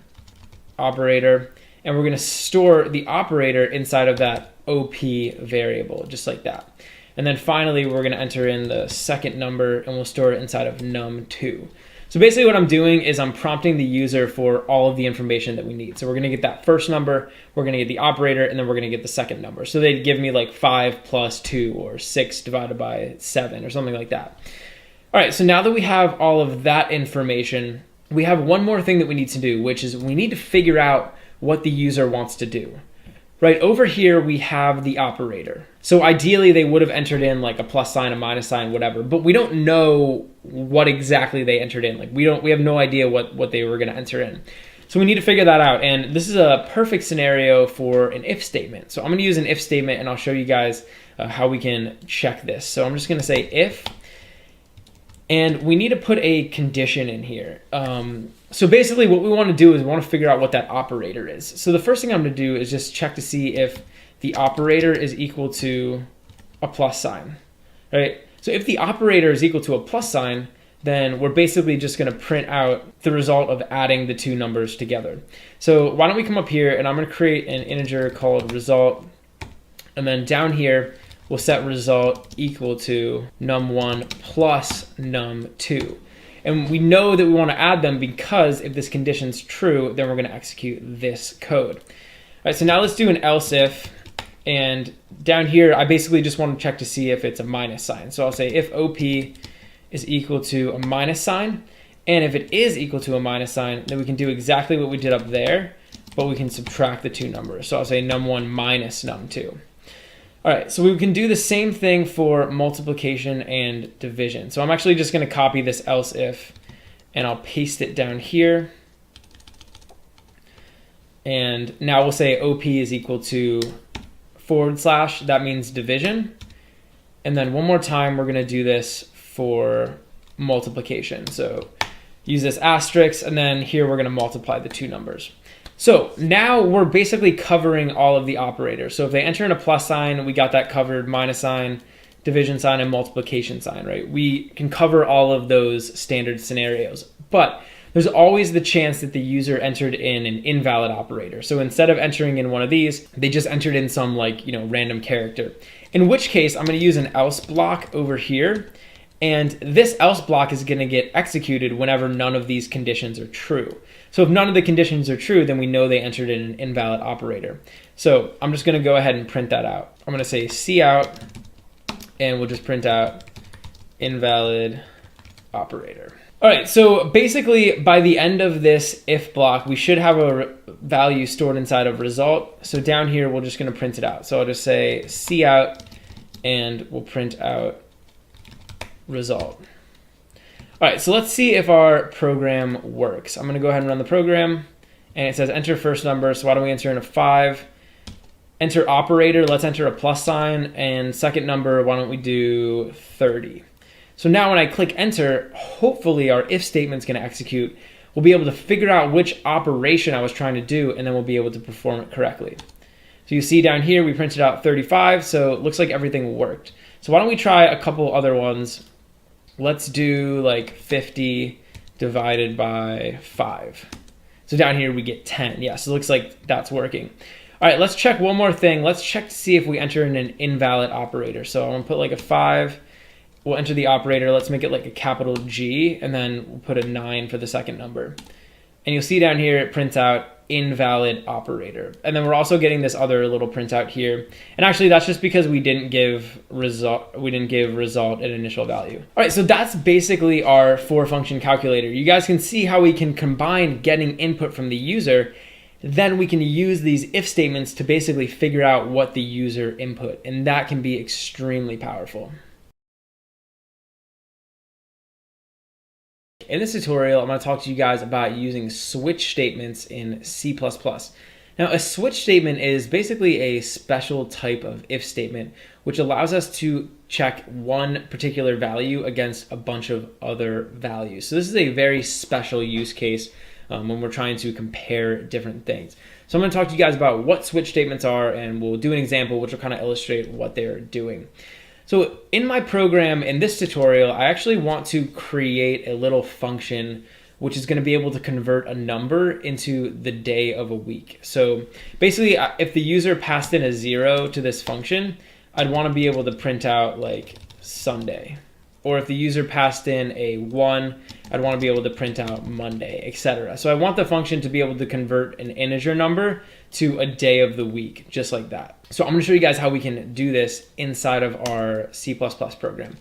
operator, and we're going to store the operator inside of that OP variable, just like that. And then finally we're going to enter in the second number, and we'll store it inside of num2. So basically what I'm doing is I'm prompting the user for all of the information that we need. So we're going to get that first number, we're going to get the operator, and then we're going to get the second number. So they'd give me like 5 plus 2 or 6 divided by 7 or something like that. All right, so now that we have all of that information, we have one more thing that we need to do, which is we need to figure out what the user wants to do. right over here we have the operator. So ideally they would have entered in like a plus sign, a minus sign, whatever, but we don't know what exactly they entered in. Like we have no idea what they were going to enter in. So we need to figure that out. And this is a perfect scenario for an if statement. So I'm going to use an if statement and I'll show you guys how we can check this. So I'm just going to say if, and we need to put a condition in here. So basically what we want to do is we want to figure out what that operator is. So the first thing I'm going to do is just check to see if the operator is equal to a plus sign, right? So if the operator is equal to a plus sign, then we're basically just going to print out the result of adding the two numbers together. So why don't we come up here and I'm going to create an integer called result, and then down here we'll set result equal to num1 plus num2. And we know that we want to add them because if this condition's true, then we're going to execute this code. All right, so now let's do an else if, and down here I basically just want to check to see if it's a minus sign. So I'll say if OP is equal to a minus sign, and if it is equal to a minus sign, then we can do exactly what we did up there, but we can subtract the two numbers. So I'll say num1 minus num2. All right, so we can do the same thing for multiplication and division. So I'm actually just going to copy this else if, and I'll paste it down here. And now we'll say OP is equal to / that means division. And then one more time, we're going to do this for multiplication. So use this asterisk, and then here we're going to multiply the two numbers. So now we're basically covering all of the operators. So if they enter in a plus sign, we got that covered, minus sign, division sign, and multiplication sign, right? We can cover all of those standard scenarios, but there's always the chance that the user entered in an invalid operator. So instead of entering in one of these, they just entered in some random character, in which case I'm going to use an else block over here. And this else block is going to get executed whenever none of these conditions are true. So if none of the conditions are true, then we know they entered in an invalid operator. So I'm just going to go ahead and print that out. I'm going to say cout, and we'll just print out invalid operator. All right, so basically by the end of this if block, we should have a value stored inside of result. So down here, we're just going to print it out. So I'll just say cout, and we'll print out result. All right, so let's see if our program works. I'm going to go ahead and run the program, and it says enter first number. So why don't we enter in a 5? Enter operator, let's enter a plus sign, and second number, why don't we do 30? So now when I click enter, hopefully our if statement's going to execute. We'll be able to figure out which operation I was trying to do, and then we'll be able to perform it correctly. So you see down here, we printed out 35, so it looks like everything worked. So why don't we try a couple other ones? Let's do like 50 divided by 5. So down here we get 10. Yeah, so it looks like that's working. All right, let's check one more thing. Let's check to see if we enter in an invalid operator. So I'm gonna put like a 5. We'll enter the operator. Let's make it like a capital G, and then we'll put a 9 for the second number. And you'll see down here it prints out invalid operator. And then we're also getting this other little printout here. And actually that's just because we didn't give result an initial value. All right, so that's basically our for function calculator. You guys can see how we can combine getting input from the user. Then we can use these if statements to basically figure out what the user input, and that can be extremely powerful. In this tutorial, I'm going to talk to you guys about using switch statements in C++. Now, a switch statement is basically a special type of if statement, which allows us to check one particular value against a bunch of other values. So this is a very special use case when we're trying to compare different things. So I'm going to talk to you guys about what switch statements are, and we'll do an example which will kind of illustrate what they're doing. So in my program, in this tutorial, I actually want to create a little function which is going to be able to convert a number into the day of a week. So basically, if the user passed in a 0 to this function, I'd want to be able to print out like Sunday. Or if the user passed in a 1, I'd want to be able to print out Monday, etc. So I want the function to be able to convert an integer number to a day of the week, just like that. So I'm going to show you guys how we can do this inside of our C++ program.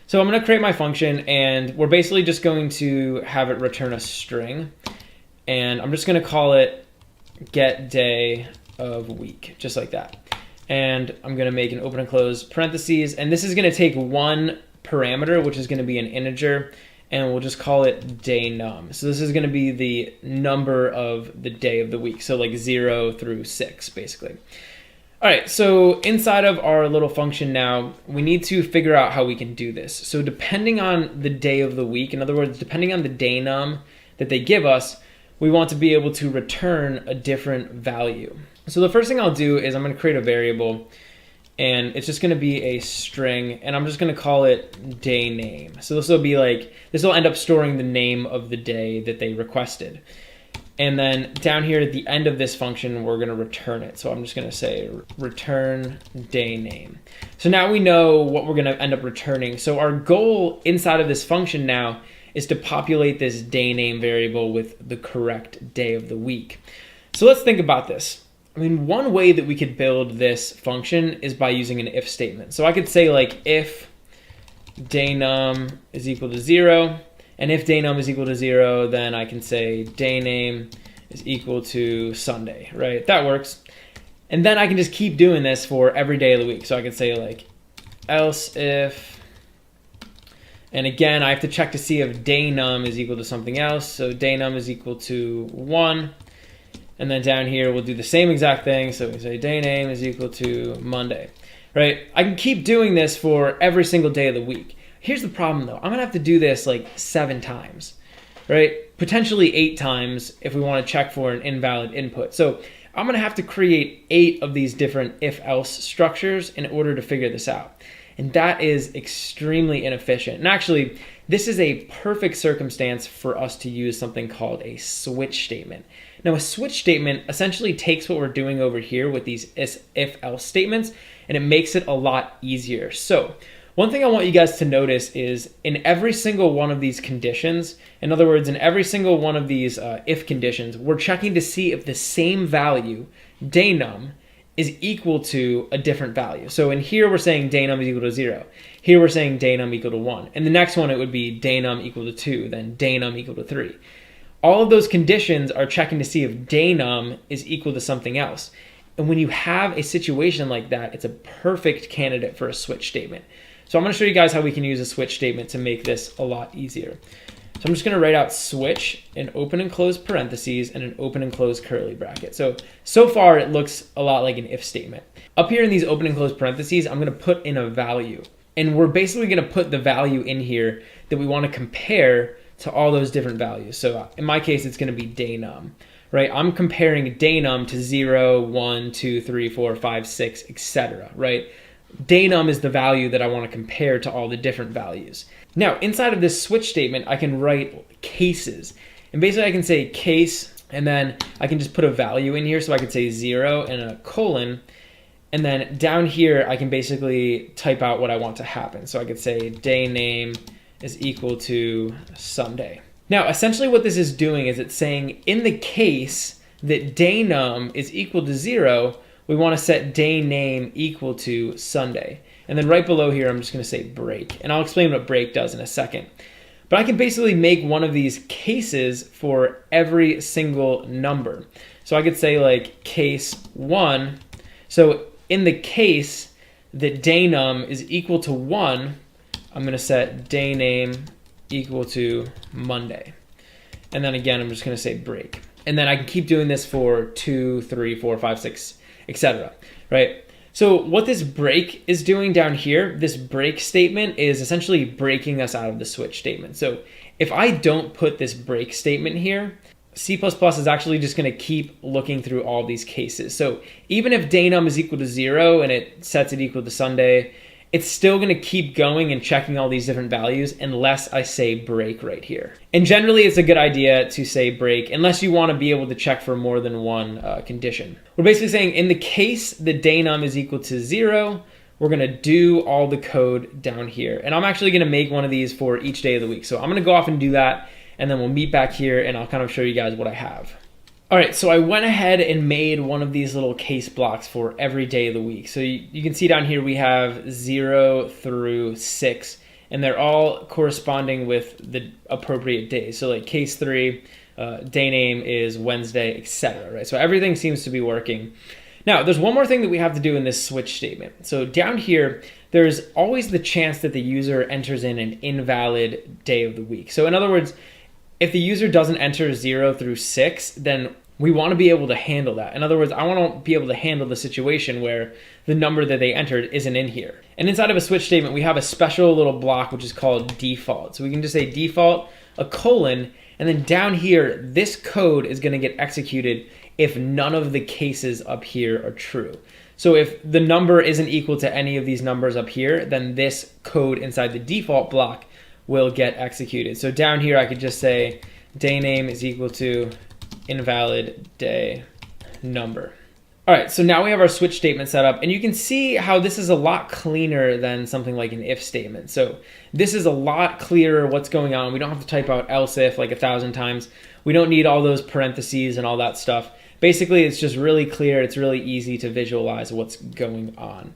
So I'm going to create my function, and we're basically just going to have it return a string. And I'm just going to call it getDay of week, just like that. And I'm going to make an open and close parentheses. And this is going to take one parameter, which is going to be an integer, and we'll just call it day num. So this is going to be the number of the day of the week. So like 0 through 6, basically. All right, so inside of our little function now, we need to figure out how we can do this. So depending on the day of the week, in other words, depending on the day num that they give us, we want to be able to return a different value. So the first thing I'll do is I'm going to create a variable, and it's just going to be a string, and I'm just going to call it day name. So this will be like, this will end up storing the name of the day that they requested. And then down here at the end of this function, we're going to return it. So I'm just going to say return day name. So now we know what we're going to end up returning. So our goal inside of this function now is to populate this day name variable with the correct day of the week. So let's think about this. I mean, one way that we could build this function is by using an if statement. So I could say like if day num is equal to 0, and if day num is equal to 0, then I can say day name is equal to Sunday, right? That works. And then I can just keep doing this for every day of the week. So I could say like else if, and again, I have to check to see if day num is equal to something else. So day num is equal to 1. And then down here, we'll do the same exact thing. So we say day name is equal to Monday, right? I can keep doing this for every single day of the week. Here's the problem though. I'm gonna have to do this like 7 times, right? Potentially 8 times if we want to check for an invalid input. So I'm gonna have to create 8 of these different if-else structures in order to figure this out. And that is extremely inefficient. And actually, this is a perfect circumstance for us to use something called a switch statement. Now, a switch statement essentially takes what we're doing over here with these if-else statements, and it makes it a lot easier. So one thing I want you guys to notice is in every single one of these conditions, in other words, in every single one of these if conditions, we're checking to see if the same value, day num, is equal to a different value. So in here, we're saying day num is equal to 0. Here, we're saying day num equal to 1. And the next one, it would be day num equal to 2, then day num equal to 3. All of those conditions are checking to see if day num is equal to something else. And when you have a situation like that, it's a perfect candidate for a switch statement. So I'm going to show you guys how we can use a switch statement to make this a lot easier. So I'm just going to write out switch in open and close parentheses and an open and close curly bracket. So far it looks a lot like an if statement. Up here in these open and close parentheses, I'm going to put in a value. And we're basically going to put the value in here that we want to compare to all those different values. So in my case, it's going to be day num, right? I'm comparing day num to 0, 1, 2, 3, 4, 5, 6, etc., right? Day num is the value that I want to compare to all the different values. Now, inside of this switch statement, I can write cases. And basically I can say case, and then I can just put a value in here. So I could say 0 and a colon. And then down here, I can basically type out what I want to happen. So I could say day name is equal to Sunday. Now, essentially what this is doing is it's saying in the case that day num is equal to 0, we want to set day name equal to Sunday. And then right below here, I'm just going to say break. And I'll explain what break does in a second. But I can basically make one of these cases for every single number. So I could say like case 1. So in the case that day num is equal to 1, I'm going to set day name equal to Monday. And then again, I'm just going to say break. And then I can keep doing this for 2, 3, 4, 5, 6, etc., right? So what this break is doing down here, this break statement is essentially breaking us out of the switch statement. So if I don't put this break statement here, C++ is actually just going to keep looking through all these cases. So even if day num is equal to 0 and it sets it equal to Sunday, it's still going to keep going and checking all these different values unless I say break right here. And generally, it's a good idea to say break unless you want to be able to check for more than one condition. We're basically saying in the case that day num is equal to 0, we're going to do all the code down here. And I'm actually going to make one of these for each day of the week. So I'm going to go off and do that, and then we'll meet back here, and I'll kind of show you guys what I have. All right, so I went ahead and made one of these little case blocks for every day of the week. So you can see down here we have 0 through 6, and they're all corresponding with the appropriate days. So like case 3, day name is Wednesday, etc., right? So everything seems to be working. Now, there's one more thing that we have to do in this switch statement. So down here, there's always the chance that the user enters in an invalid day of the week. So in other words, if the user doesn't enter 0 through 6, then we want to be able to handle that. In other words, I want to be able to handle the situation where the number that they entered isn't in here. And inside of a switch statement, we have a special little block which is called default. So we can just say default, a colon, and then down here, this code is going to get executed if none of the cases up here are true. So if the number isn't equal to any of these numbers up here, then this code inside the default block will get executed. So down here, I could just say day name is equal to invalid day number. All right, so now we have our switch statement set up, and you can see how this is a lot cleaner than something like an if statement. So this is a lot clearer what's going on. We don't have to type out else if like 1,000 times. We don't need all those parentheses and all that stuff. Basically, it's just really clear. It's really easy to visualize what's going on.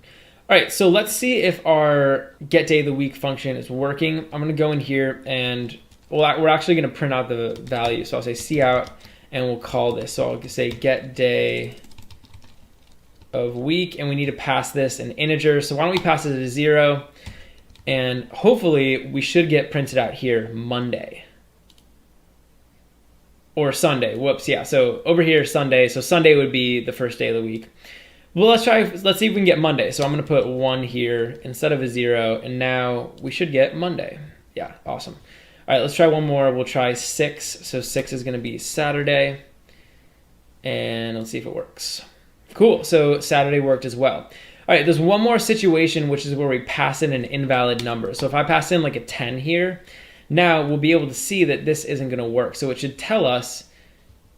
All right, so let's see if our get day of the week function is working. I'm gonna go in here and we're actually gonna print out the value. So I'll say cout and we'll call this. So I'll say get day of week, and we need to pass this an integer. So why don't we pass it to 0? And hopefully we should get printed out here Monday. Or Sunday, whoops, yeah. So over here, Sunday. So Sunday would be the first day of the week. Well, let's see if we can get Monday. So I'm gonna put 1 here instead of a 0, and now we should get Monday. Yeah, awesome. All right, let's try one more. We'll try 6. So 6 is gonna be Saturday. And let's see if it works. Cool, so Saturday worked as well. All right, there's one more situation, which is where we pass in an invalid number. So if I pass in like a 10 here, now we'll be able to see that this isn't gonna work. So it should tell us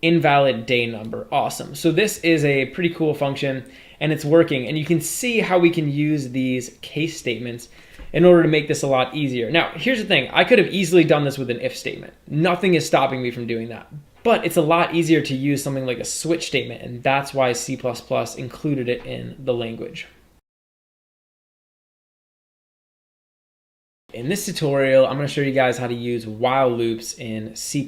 invalid day number. Awesome. So this is a pretty cool function, and it's working. And you can see how we can use these case statements in order to make this a lot easier. Now, here's the thing. I could have easily done this with an if statement. Nothing is stopping me from doing that. But it's a lot easier to use something like a switch statement, and that's why C++ included it in the language. In this tutorial, I'm going to show you guys how to use while loops in C++.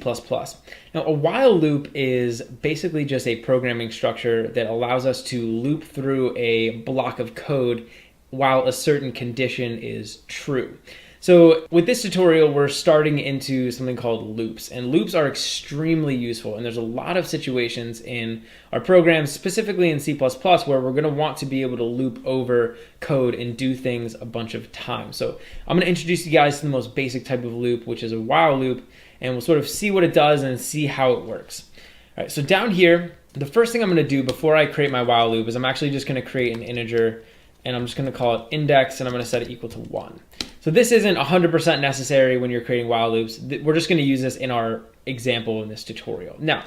Now, a while loop is basically just a programming structure that allows us to loop through a block of code while a certain condition is true. So with this tutorial, we're starting into something called loops, and loops are extremely useful. And there's a lot of situations in our programs, specifically in C++, where we're going to want to be able to loop over code and do things a bunch of times. So I'm going to introduce you guys to the most basic type of loop, which is a while loop, and we'll sort of see what it does and see how it works. All right, so down here, the first thing I'm going to do before I create my while loop is I'm actually just going to create an integer, and I'm just going to call it index, and I'm going to set it equal to 1. So this isn't 100% necessary when you're creating while loops. We're just going to use this in our example in this tutorial. Now,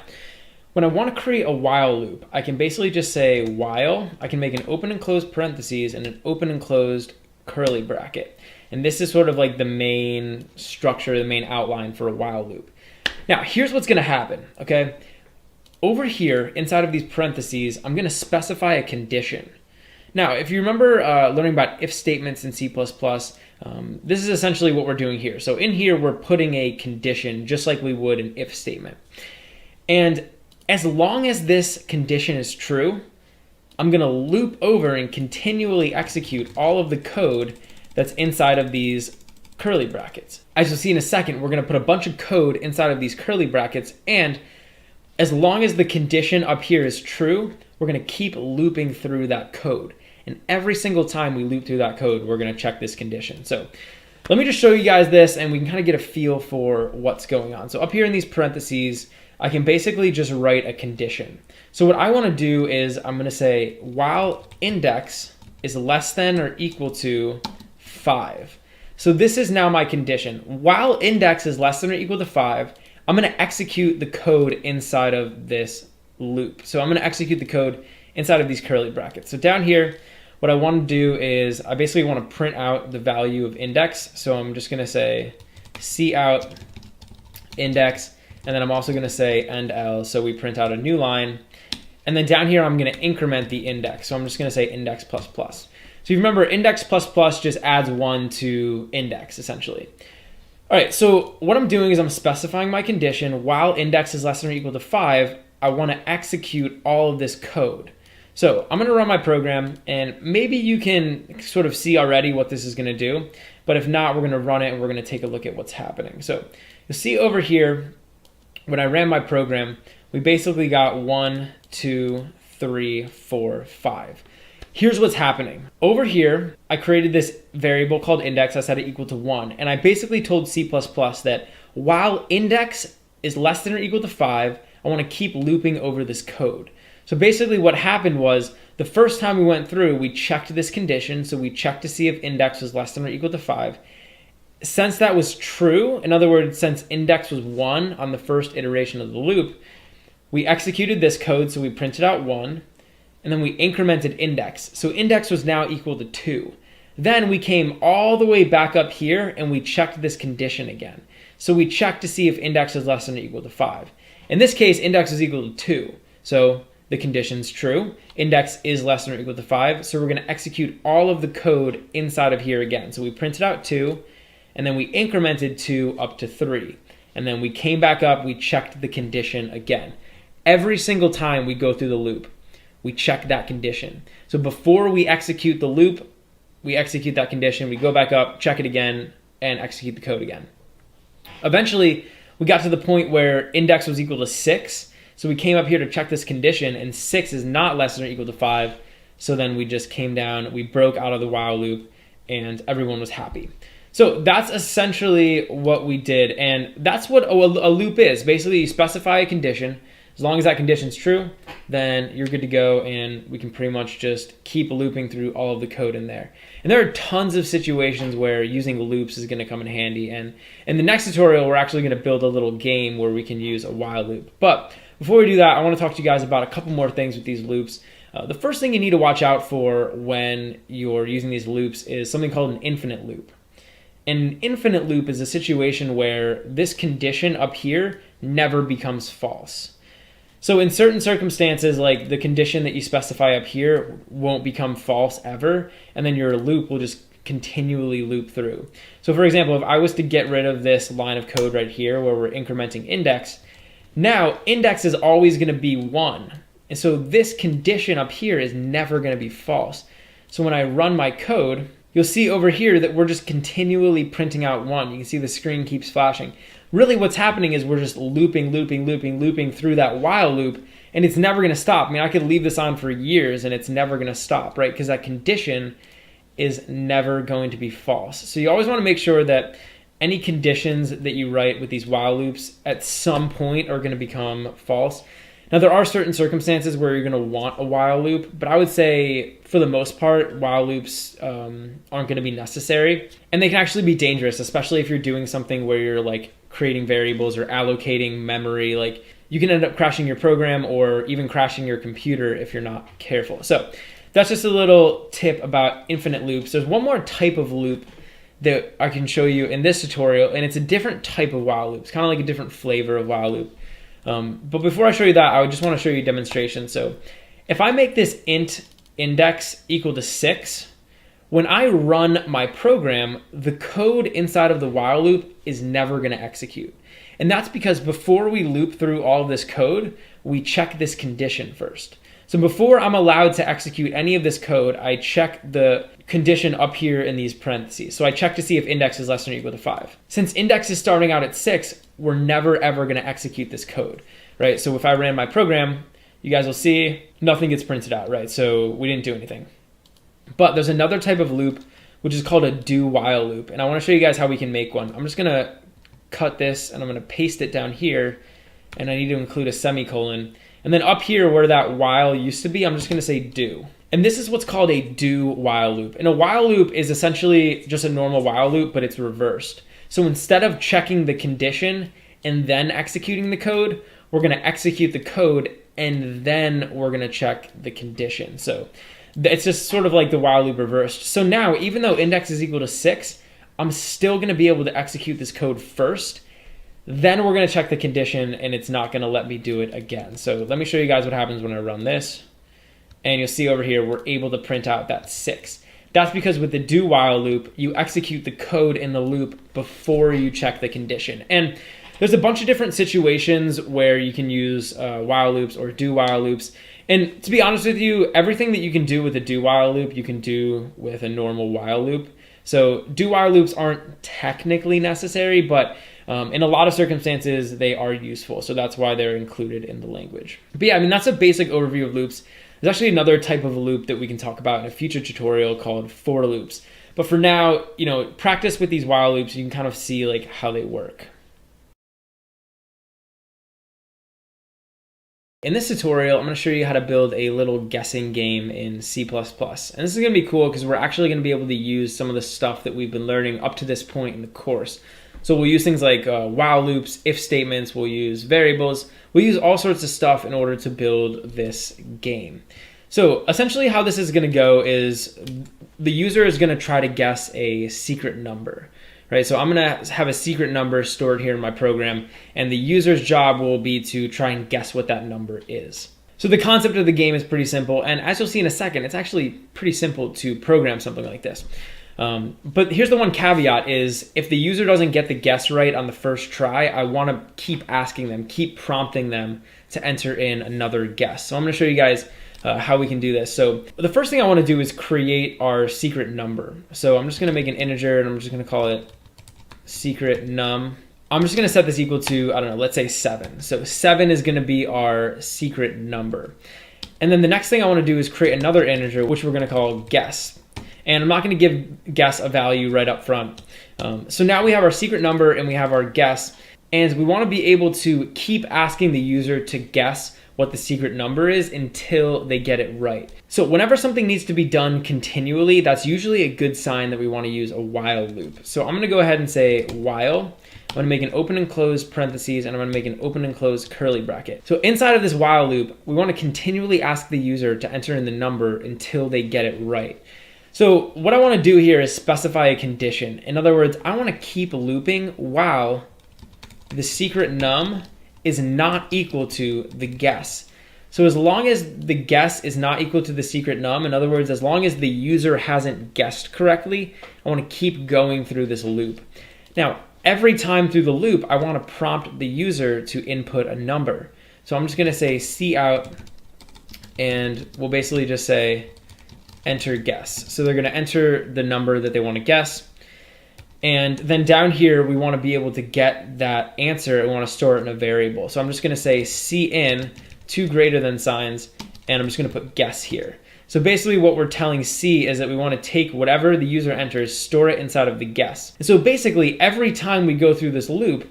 when I want to create a while loop, I can basically just say while. I can make an open and closed parentheses and an open and closed curly bracket. And this is sort of like the main structure, the main outline for a while loop. Now, here's what's going to happen, okay? Over here, inside of these parentheses, I'm going to specify a condition. Now, if you remember learning about if statements in C++, this is essentially what we're doing here. So in here, we're putting a condition just like we would an if statement. And as long as this condition is true, I'm going to loop over and continually execute all of the code that's inside of these curly brackets. As you'll see in a second, we're going to put a bunch of code inside of these curly brackets, and as long as the condition up here is true, we're going to keep looping through that code. And every single time we loop through that code, we're going to check this condition. So let me just show you guys this, and we can kind of get a feel for what's going on. So up here in these parentheses, I can basically just write a condition. So what I want to do is I'm going to say while index is less than or equal to 5. So this is now my condition. While index is less than or equal to 5, I'm going to execute the code inside of this loop. So I'm going to execute the code inside of these curly brackets. So down here, what I want to do is I basically want to print out the value of index. So I'm just going to say cout index, and then I'm also going to say endl, so we print out a new line. And then down here, I'm going to increment the index. So I'm just going to say index plus plus. So you remember index plus plus just adds 1 to index, essentially. All right, so what I'm doing is I'm specifying my condition. While index is less than or equal to 5, I want to execute all of this code. So I'm going to run my program, and maybe you can sort of see already what this is going to do. But if not, we're going to run it and we're going to take a look at what's happening. So you'll see over here, when I ran my program, we basically got 1, 2, 3, 4, 5. Here's what's happening. Over here, I created this variable called index. I set it equal to 1. And I basically told C++ that while index is less than or equal to 5, I want to keep looping over this code. So basically what happened was, the first time we went through, we checked this condition. So we checked to see if index was less than or equal to 5. Since that was true, in other words, since index was 1 on the first iteration of the loop, we executed this code. So we printed out 1, and then we incremented index. So index was now equal to 2. Then we came all the way back up here and we checked this condition again. So we checked to see if index is less than or equal to 5. In this case, index is equal to 2. So the condition's true. Index is less than or equal to 5. So we're going to execute all of the code inside of here again. So we printed out 2, and then we incremented 2 up to 3. And then we came back up, we checked the condition again. Every single time we go through the loop, we check that condition. So before we execute the loop, we execute that condition, we go back up, check it again, and execute the code again. Eventually, we got to the point where index was equal to 6. So we came up here to check this condition, and 6 is not less than or equal to 5. So then we just came down, we broke out of the while loop, and everyone was happy. So that's essentially what we did, and that's what a loop is. Basically, you specify a condition. As long as that condition's true, then you're good to go, and we can pretty much just keep looping through all of the code in there. And there are tons of situations where using loops is going to come in handy, and in the next tutorial, we're actually going to build a little game where we can use a while loop. But before we do that, I want to talk to you guys about a couple more things with these loops. The first thing you need to watch out for when you're using these loops is something called an infinite loop. An infinite loop is a situation where this condition up here never becomes false. So in certain circumstances, like the condition that you specify up here won't become false ever, and then your loop will just continually loop through. So for example, if I was to get rid of this line of code right here where we're incrementing index, now index is always going to be 1. And so this condition up here is never going to be false. So when I run my code, you'll see over here that we're just continually printing out 1. You can see the screen keeps flashing. Really what's happening is we're just looping through that while loop, and it's never going to stop. I mean, I could leave this on for years and it's never going to stop, right? Because that condition is never going to be false. So you always want to make sure that any conditions that you write with these while loops at some point are going to become false. Now, there are certain circumstances where you're going to want a while loop, but I would say for the most part, while loops aren't going to be necessary. And they can actually be dangerous, especially if you're doing something where you're like creating variables or allocating memory. Like you can end up crashing your program or even crashing your computer if you're not careful. So that's just a little tip about infinite loops. There's one more type of loop that I can show you in this tutorial, and it's a different type of while loop. It's kind of like a different flavor of while loop. But before I show you that, I would just want to show you a demonstration. So if I make this int index equal to 6, when I run my program, the code inside of the while loop is never going to execute. And that's because before we loop through all of this code, we check this condition first. So before I'm allowed to execute any of this code, I check the condition up here in these parentheses. So I check to see if index is less than or equal to 5. Since index is starting out at 6, we're never ever going to execute this code, right? So if I ran my program, you guys will see nothing gets printed out, right? So we didn't do anything. But there's another type of loop, which is called a do while loop. And I want to show you guys how we can make one. I'm just going to cut this and I'm going to paste it down here. And I need to include a semicolon. And then up here where that while used to be, I'm just going to say do. And this is what's called a do while loop. And a while loop is essentially just a normal while loop, but it's reversed. So instead of checking the condition and then executing the code, we're going to execute the code and then we're going to check the condition. So it's just sort of like the while loop reversed. So now, even though index is equal to 6, I'm still going to be able to execute this code first. Then we're going to check the condition and it's not going to let me do it again. So let me show you guys what happens when I run this. And you'll see over here, we're able to print out that 6. That's because with the do while loop, you execute the code in the loop before you check the condition. And there's a bunch of different situations where you can use while loops or do while loops. And to be honest with you, everything that you can do with a do while loop, you can do with a normal while loop. So do while loops aren't technically necessary, but in a lot of circumstances, they are useful. So that's why they're included in the language. But yeah, I mean, that's a basic overview of loops. There's actually another type of a loop that we can talk about in a future tutorial called for loops. But for now, practice with these while loops. You can kind of see like how they work. In this tutorial, I'm going to show you how to build a little guessing game in C++. And this is going to be cool because we're actually going to be able to use some of the stuff that we've been learning up to this point in the course. So we'll use things like while loops, if statements, we'll use variables, we'll use all sorts of stuff in order to build this game. So essentially how this is going to go is the user is going to try to guess a secret number. Right, so I'm going to have a secret number stored here in my program, and the user's job will be to try and guess what that number is. So the concept of the game is pretty simple, and as you'll see in a second, it's actually pretty simple to program something like this. But here's the one caveat is if the user doesn't get the guess right on the first try, I want to keep asking them, keep prompting them to enter in another guess. So I'm going to show you guys how we can do this. So the first thing I want to do is create our secret number. So I'm just going to make an integer, and I'm just going to call it secret num. I'm just going to set this equal to, I don't know, let's say 7. So 7 is going to be our secret number. And then the next thing I want to do is create another integer, which we're going to call guess. And I'm not going to give guess a value right up front. So now we have our secret number and we have our guess. And we want to be able to keep asking the user to guess what the secret number is until they get it right. So whenever something needs to be done continually, that's usually a good sign that we want to use a while loop. So I'm going to go ahead and say while. I'm going to make an open and close parentheses, and I'm going to make an open and close curly bracket. So inside of this while loop, we want to continually ask the user to enter in the number until they get it right. So what I want to do here is specify a condition. In other words, I want to keep looping while the secret num is not equal to the guess. So as long as the guess is not equal to the secret num, in other words, as long as the user hasn't guessed correctly, I want to keep going through this loop. Now, every time through the loop, I want to prompt the user to input a number. So I'm just going to say cout, and we'll basically just say enter guess. So they're going to enter the number that they want to guess. And then down here, we want to be able to get that answer and want to store it in a variable. So I'm just going to say cin, two greater than signs, and I'm just going to put guess here. So basically what we're telling C is that we want to take whatever the user enters, store it inside of the guess. And so basically every time we go through this loop,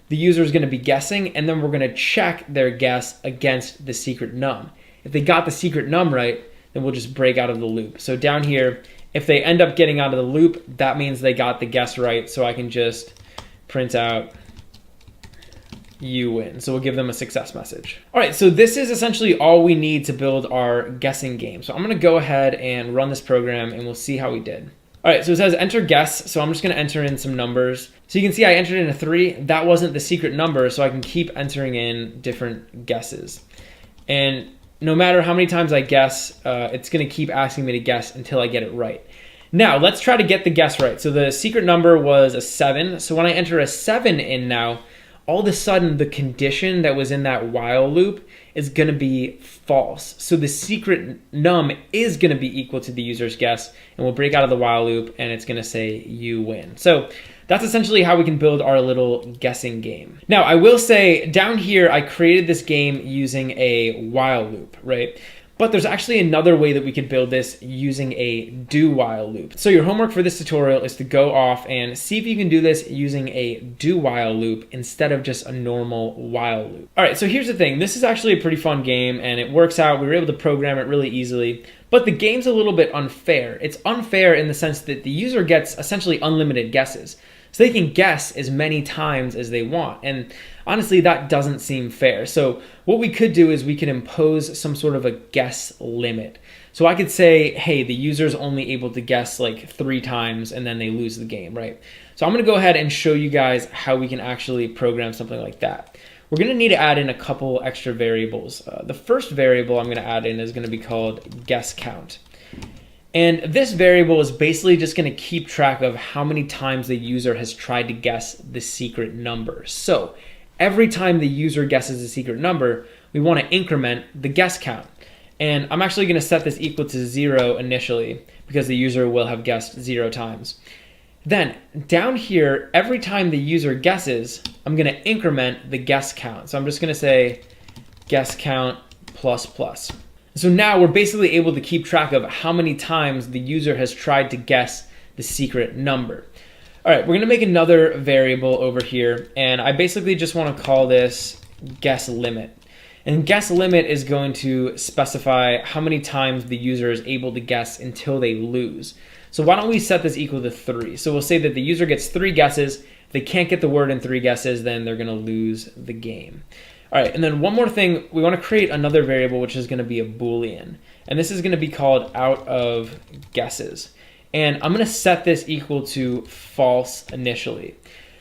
the user is going to be guessing, and then we're going to check their guess against the secret num. If they got the secret num right, then we'll just break out of the loop. So down here, if they end up getting out of the loop, that means they got the guess right. So I can just print out you win. So we'll give them a success message. All right, so this is essentially all we need to build our guessing game. So I'm going to go ahead and run this program, and we'll see how we did. All right, so it says enter guess. So I'm just going to enter in some numbers. So you can see I entered in a 3. That wasn't the secret number, so I can keep entering in different guesses. And no matter how many times I guess, it's going to keep asking me to guess until I get it right. Now, let's try to get the guess right. So the secret number was a 7. So when I enter a 7 in now, all of a sudden the condition that was in that while loop is going to be false. So the secret num is going to be equal to the user's guess, and we'll break out of the while loop, and it's going to say you win. So that's essentially how we can build our little guessing game. Now, I will say down here, I created this game using a while loop, right? But there's actually another way that we could build this using a do while loop. So your homework for this tutorial is to go off and see if you can do this using a do while loop instead of just a normal while loop. All right, so here's the thing. This is actually a pretty fun game, and it works out. We were able to program it really easily, but the game's a little bit unfair. It's unfair in the sense that the user gets essentially unlimited guesses. So they can guess as many times as they want. And honestly, that doesn't seem fair. So what we could do is we could impose some sort of a guess limit. So I could say, hey, the user's only able to guess like 3 times and then they lose the game, right? So I'm gonna go ahead and show you guys how we can actually program something like that. We're gonna need to add in a couple extra variables. The first variable I'm gonna add in is gonna be called guess count. And this variable is basically just going to keep track of how many times the user has tried to guess the secret number. So every time the user guesses a secret number, we want to increment the guess count. And I'm actually going to set this equal to 0 initially because the user will have guessed 0 times. Then down here, every time the user guesses, I'm going to increment the guess count. So I'm just going to say guess count plus plus. So now we're basically able to keep track of how many times the user has tried to guess the secret number. All right, we're going to make another variable over here, and I basically just want to call this guess limit. And guess limit is going to specify how many times the user is able to guess until they lose. So why don't we set this equal to 3? So we'll say that the user gets 3 guesses. If they can't get the word in 3 guesses, then they're going to lose the game. All right, and then one more thing, we want to create another variable which is going to be a Boolean. And this is going to be called out of guesses. And I'm going to set this equal to false initially.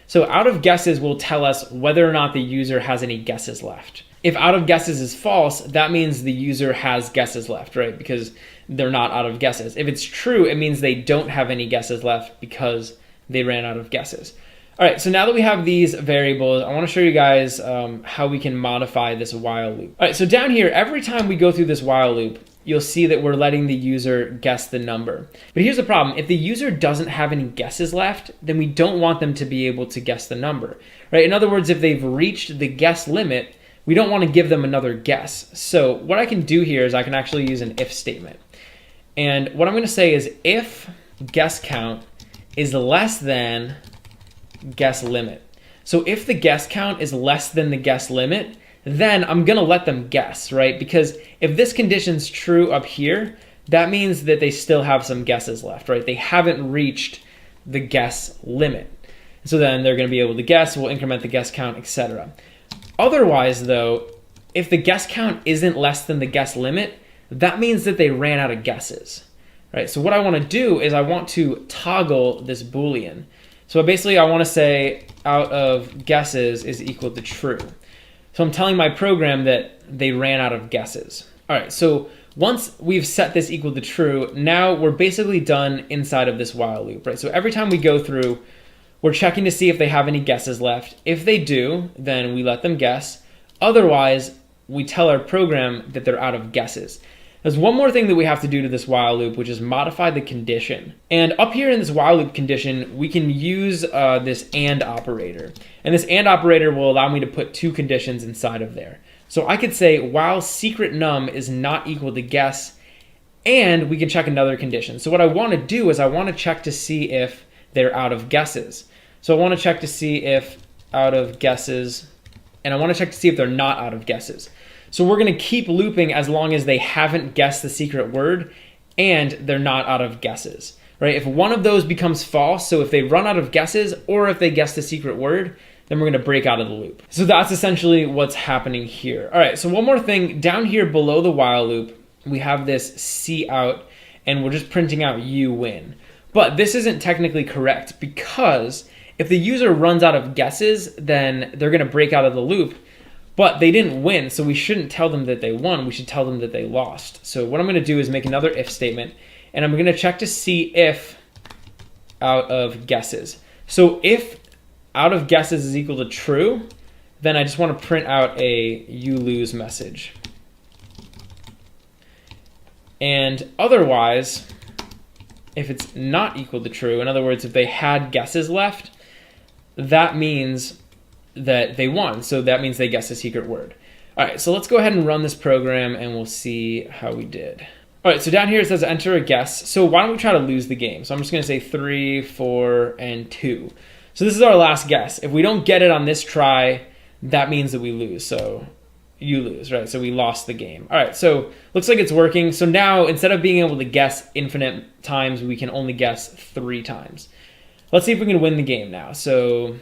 So out of guesses will tell us whether or not the user has any guesses left. If out of guesses is false, that means the user has guesses left, right? Because they're not out of guesses. If it's true, it means they don't have any guesses left because they ran out of guesses. All right, so now that we have these variables, I want to show you guys how we can modify this while loop. All right, so down here, every time we go through this while loop, you'll see that we're letting the user guess the number. But here's the problem. If the user doesn't have any guesses left, then we don't want them to be able to guess the number, right? In other words, if they've reached the guess limit, we don't want to give them another guess. So what I can do here is I can actually use an if statement. And what I'm going to say is if guess count is less than guess limit. So if the guess count is less than the guess limit, then I'm going to let them guess, right? Because if this condition's true up here, that means that they still have some guesses left, right? They haven't reached the guess limit. So then they're going to be able to guess, we'll increment the guess count, etc. Otherwise, though, if the guess count isn't less than the guess limit, that means that they ran out of guesses, right? So what I want to do is I want to toggle this Boolean. So basically I want to say out of guesses is equal to true. So I'm telling my program that they ran out of guesses. All right, so once we've set this equal to true, now we're basically done inside of this while loop, right? So every time we go through, we're checking to see if they have any guesses left. If they do, then we let them guess. Otherwise, we tell our program that they're out of guesses. There's one more thing that we have to do to this while loop, which is modify the condition. And up here in this while loop condition, we can use this AND operator. And this AND operator will allow me to put 2 conditions inside of there. So I could say while secret num is not equal to guess, and we can check another condition. So what I want to do is I want to check to see if they're out of guesses. So I want to check to see if out of guesses, and I want to check to see if they're not out of guesses. So we're going to keep looping as long as they haven't guessed the secret word and they're not out of guesses, right? If one of those becomes false, so if they run out of guesses or if they guess the secret word, then we're going to break out of the loop. So that's essentially what's happening here. All right, so one more thing. Down here below the while loop, we have this cout, and we're just printing out you win. But this isn't technically correct because if the user runs out of guesses, then they're going to break out of the loop. But they didn't win, so we shouldn't tell them that they won. We should tell them that they lost. So what I'm going to do is make another if statement, and I'm going to check to see if out of guesses. So if out of guesses is equal to true, then I just want to print out a you lose message. And otherwise, if it's not equal to true, in other words, if they had guesses left, that means that they won. So that means they guessed a secret word. All right, so let's go ahead and run this program and we'll see how we did. All right, so down here it says enter a guess. So why don't we try to lose the game? So I'm just gonna say 3, 4, and 2. So this is our last guess. If we don't get it on this try, that means that we lose. So you lose, right? So we lost the game. All right, so looks like it's working. So now instead of being able to guess infinite times, we can only guess 3 times. Let's see if we can win the game now. So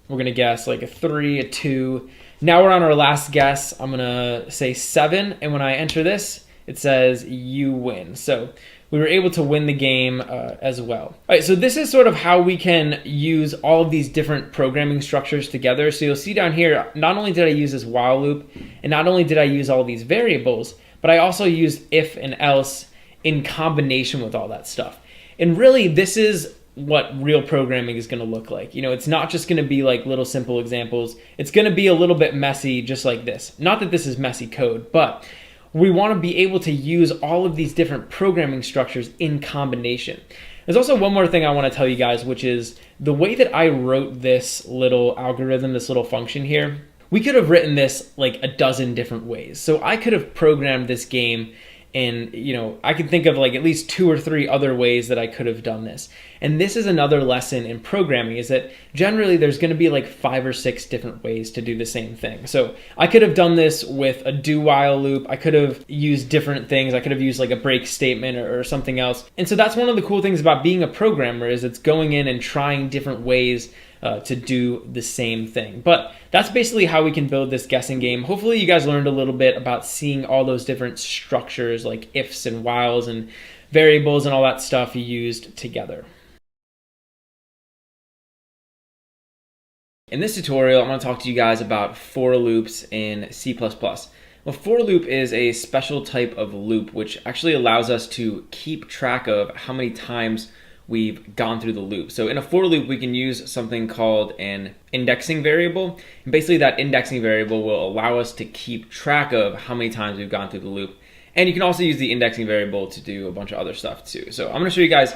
we're gonna guess like a 3, a 2. Now we're on our last guess. I'm gonna say 7, and when I enter this, it says you win. So we were able to win the game as well. All right, so this is sort of how we can use all of these different programming structures together. So you'll see down here, not only did I use this while loop, and not only did I use all these variables, but I also used if and else in combination with all that stuff. And really, this is what real programming is going to look like. You know, it's not just going to be like little simple examples. It's going to be a little bit messy, just like this. Not that this is messy code, but we want to be able to use all of these different programming structures in combination. There's also one more thing I want to tell you guys, which is the way that I wrote this little algorithm, this little function here. We could have written this like a dozen different ways. So I could have programmed this game and, I can think of like at least 2 or 3 other ways that I could have done this. And this is another lesson in programming, is that generally there's going to be like 5 or 6 different ways to do the same thing. So I could have done this with a do while loop. I could have used different things. I could have used like a break statement or something else. And so that's one of the cool things about being a programmer, is it's going in and trying different ways to do the same thing. But that's basically how we can build this guessing game. Hopefully you guys learned a little bit about seeing all those different structures like ifs and whiles and variables and all that stuff used together. In this tutorial, I'm going to talk to you guys about for loops in C++. Well, for loop is a special type of loop which actually allows us to keep track of how many times we've gone through the loop. So in a for loop, we can use something called an indexing variable. And basically that indexing variable will allow us to keep track of how many times we've gone through the loop. And you can also use the indexing variable to do a bunch of other stuff too. So I'm going to show you guys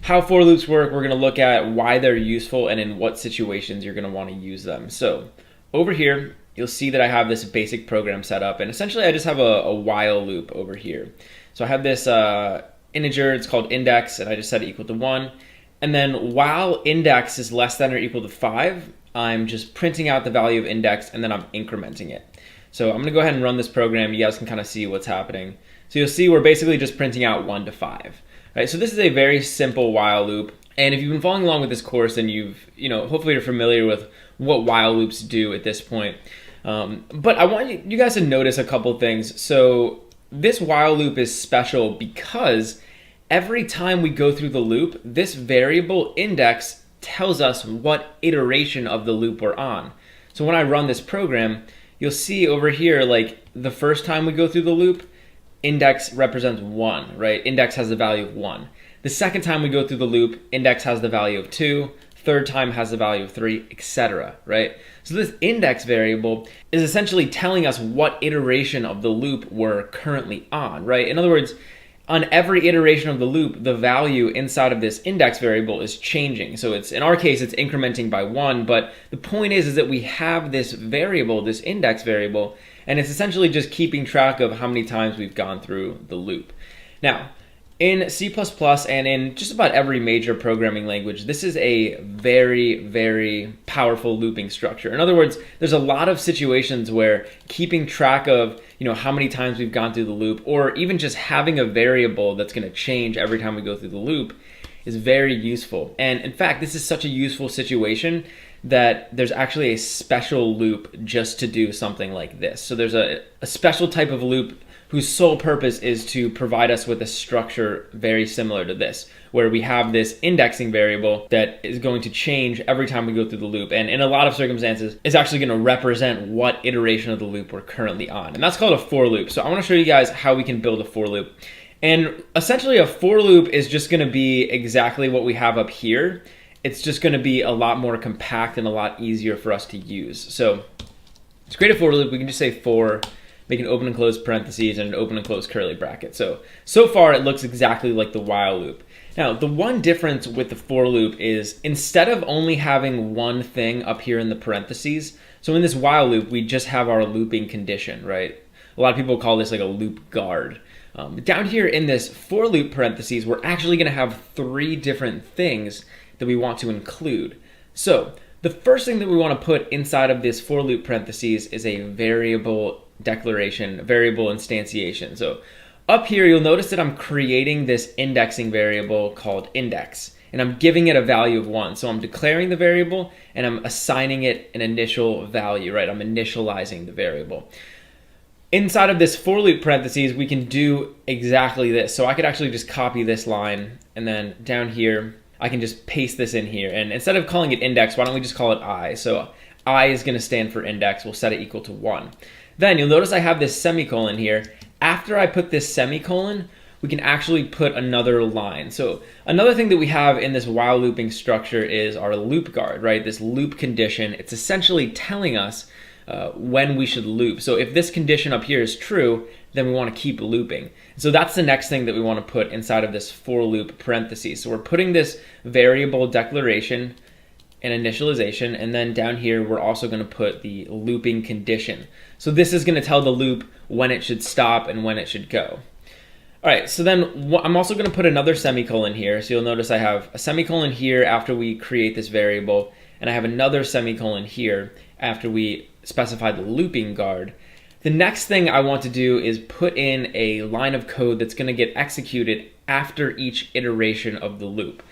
how for loops work. We're going to look at why they're useful and in what situations you're going to want to use them. So over here, you'll see that I have this basic program set up. And essentially I just have a while loop over here. So I have this integer, it's called index, and I just set it equal to 1. And then while index is less than or equal to 5, I'm just printing out the value of index and then I'm incrementing it. So I'm going to go ahead and run this program. You guys can kind of see what's happening. So you'll see we're basically just printing out 1 to 5. Right? So this is a very simple while loop. And if you've been following along with this course, then hopefully you're familiar with what while loops do at this point. But I want you guys to notice a couple things. So this while loop is special because every time we go through the loop, this variable index tells us what iteration of the loop we're on. So when I run this program, you'll see over here, like the first time we go through the loop, index represents 1, right? Index has the value of 1. The second time we go through the loop, index has the value of 2. Third time has the value of 3, etc., right? So this index variable is essentially telling us what iteration of the loop we're currently on, right? In other words, on every iteration of the loop, the value inside of this index variable is changing. So it's, in our case, it's incrementing by 1, but the point is that we have this variable, this index variable, and it's essentially just keeping track of how many times we've gone through the loop. Now, in C++ and in just about every major programming language, this is a very, very powerful looping structure. In other words, there's a lot of situations where keeping track of how many times we've gone through the loop, or even just having a variable that's going to change every time we go through the loop, is very useful. And in fact, this is such a useful situation that there's actually a special loop just to do something like this. So there's a special type of loop whose sole purpose is to provide us with a structure very similar to this, where we have this indexing variable that is going to change every time we go through the loop. And in a lot of circumstances, it's actually going to represent what iteration of the loop we're currently on. And that's called a for loop. So I want to show you guys how we can build a for loop. And essentially a for loop is just going to be exactly what we have up here. It's just going to be a lot more compact and a lot easier for us to use. So to create a for loop, we can just say for, make an open and close parentheses and an open and close curly bracket. So far it looks exactly like the while loop. Now, the one difference with the for loop is instead of only having one thing up here in the parentheses, so in this while loop, we just have our looping condition, right? A lot of people call this like a loop guard. Down here in this for loop parentheses, we're actually going to have 3 different things that we want to include. So the first thing that we want to put inside of this for loop parentheses is a variable declaration, variable instantiation. So up here, you'll notice that I'm creating this indexing variable called index, and I'm giving it a value of 1. So I'm declaring the variable and I'm assigning it an initial value, right? I'm initializing the variable. Inside of this for loop parentheses, we can do exactly this. So I could actually just copy this line, and then down here, I can just paste this in here. And instead of calling it index, why don't we just call it I? So I is going to stand for index. We'll set it equal to 1. Then you'll notice I have this semicolon here. After I put this semicolon, we can actually put another line. So another thing that we have in this while looping structure is our loop guard, right? This loop condition. It's essentially telling us when we should loop. So if this condition up here is true, then we want to keep looping. So that's the next thing that we want to put inside of this for loop parentheses. So we're putting this variable declaration and initialization, and then down here we're also going to put the looping condition. So this is going to tell the loop when it should stop and when it should go. All right, so then I'm also going to put another semicolon here. So you'll notice I have a semicolon here after we create this variable, and I have another semicolon here after we specify the looping guard. The next thing I want to do is put in a line of code that's going to get executed after each iteration of the loop.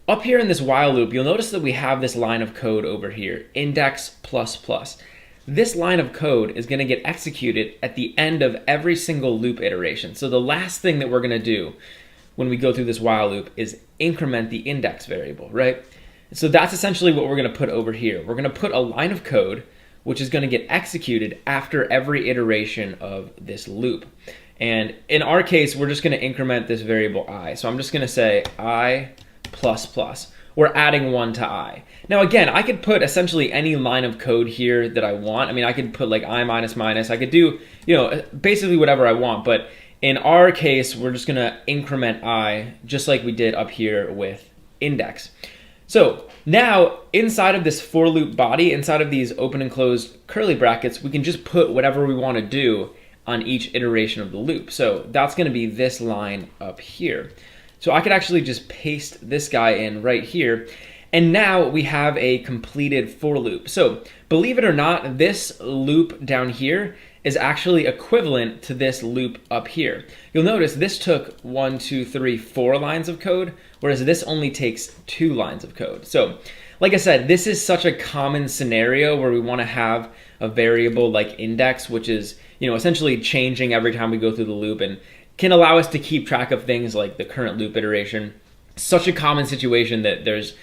Up here in this while loop, you'll notice that we have this line of code over here, index plus plus. This line of code is going to get executed at the end of every single loop iteration. So the last thing that we're going to do when we go through this while loop is increment the index variable, right? So that's essentially what we're going to put over here. We're going to put a line of code which is going to get executed after every iteration of this loop. And in our case, we're just going to increment this variable I. So I'm just going to say I plus plus. We're adding 1 to I. Now again, I could put essentially any line of code here that I want. I mean, I could put like I minus minus. I could do, basically whatever I want. But in our case, we're just gonna increment I just like we did up here with index. So now inside of this for loop body, inside of these open and closed curly brackets, we can just put whatever we want to do on each iteration of the loop. So that's gonna be this line up here. So I could actually just paste this guy in right here, and now we have a completed for loop. So believe it or not, this loop down here is actually equivalent to this loop up here. You'll notice this took 1, 2, 3, 4 lines of code, whereas this only takes 2 lines of code. So like I said, this is such a common scenario where we want to have a variable like index, which is essentially changing every time we go through the loop, and can allow us to keep track of things like the current loop iteration. Such a common situation that there's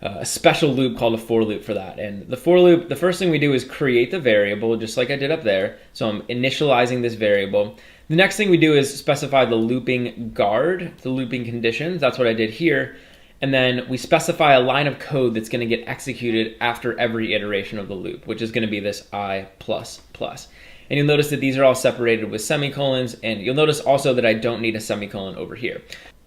a special loop called a for loop for that. And the for loop, the first thing we do is create the variable just like I did up there. So I'm initializing this variable. The next thing we do is specify the looping guard, the looping conditions. That's what I did here. And then we specify a line of code that's going to get executed after every iteration of the loop, which is going to be this I plus plus. And you'll notice that these are all separated with semicolons, and you'll notice also that I don't need a semicolon over here.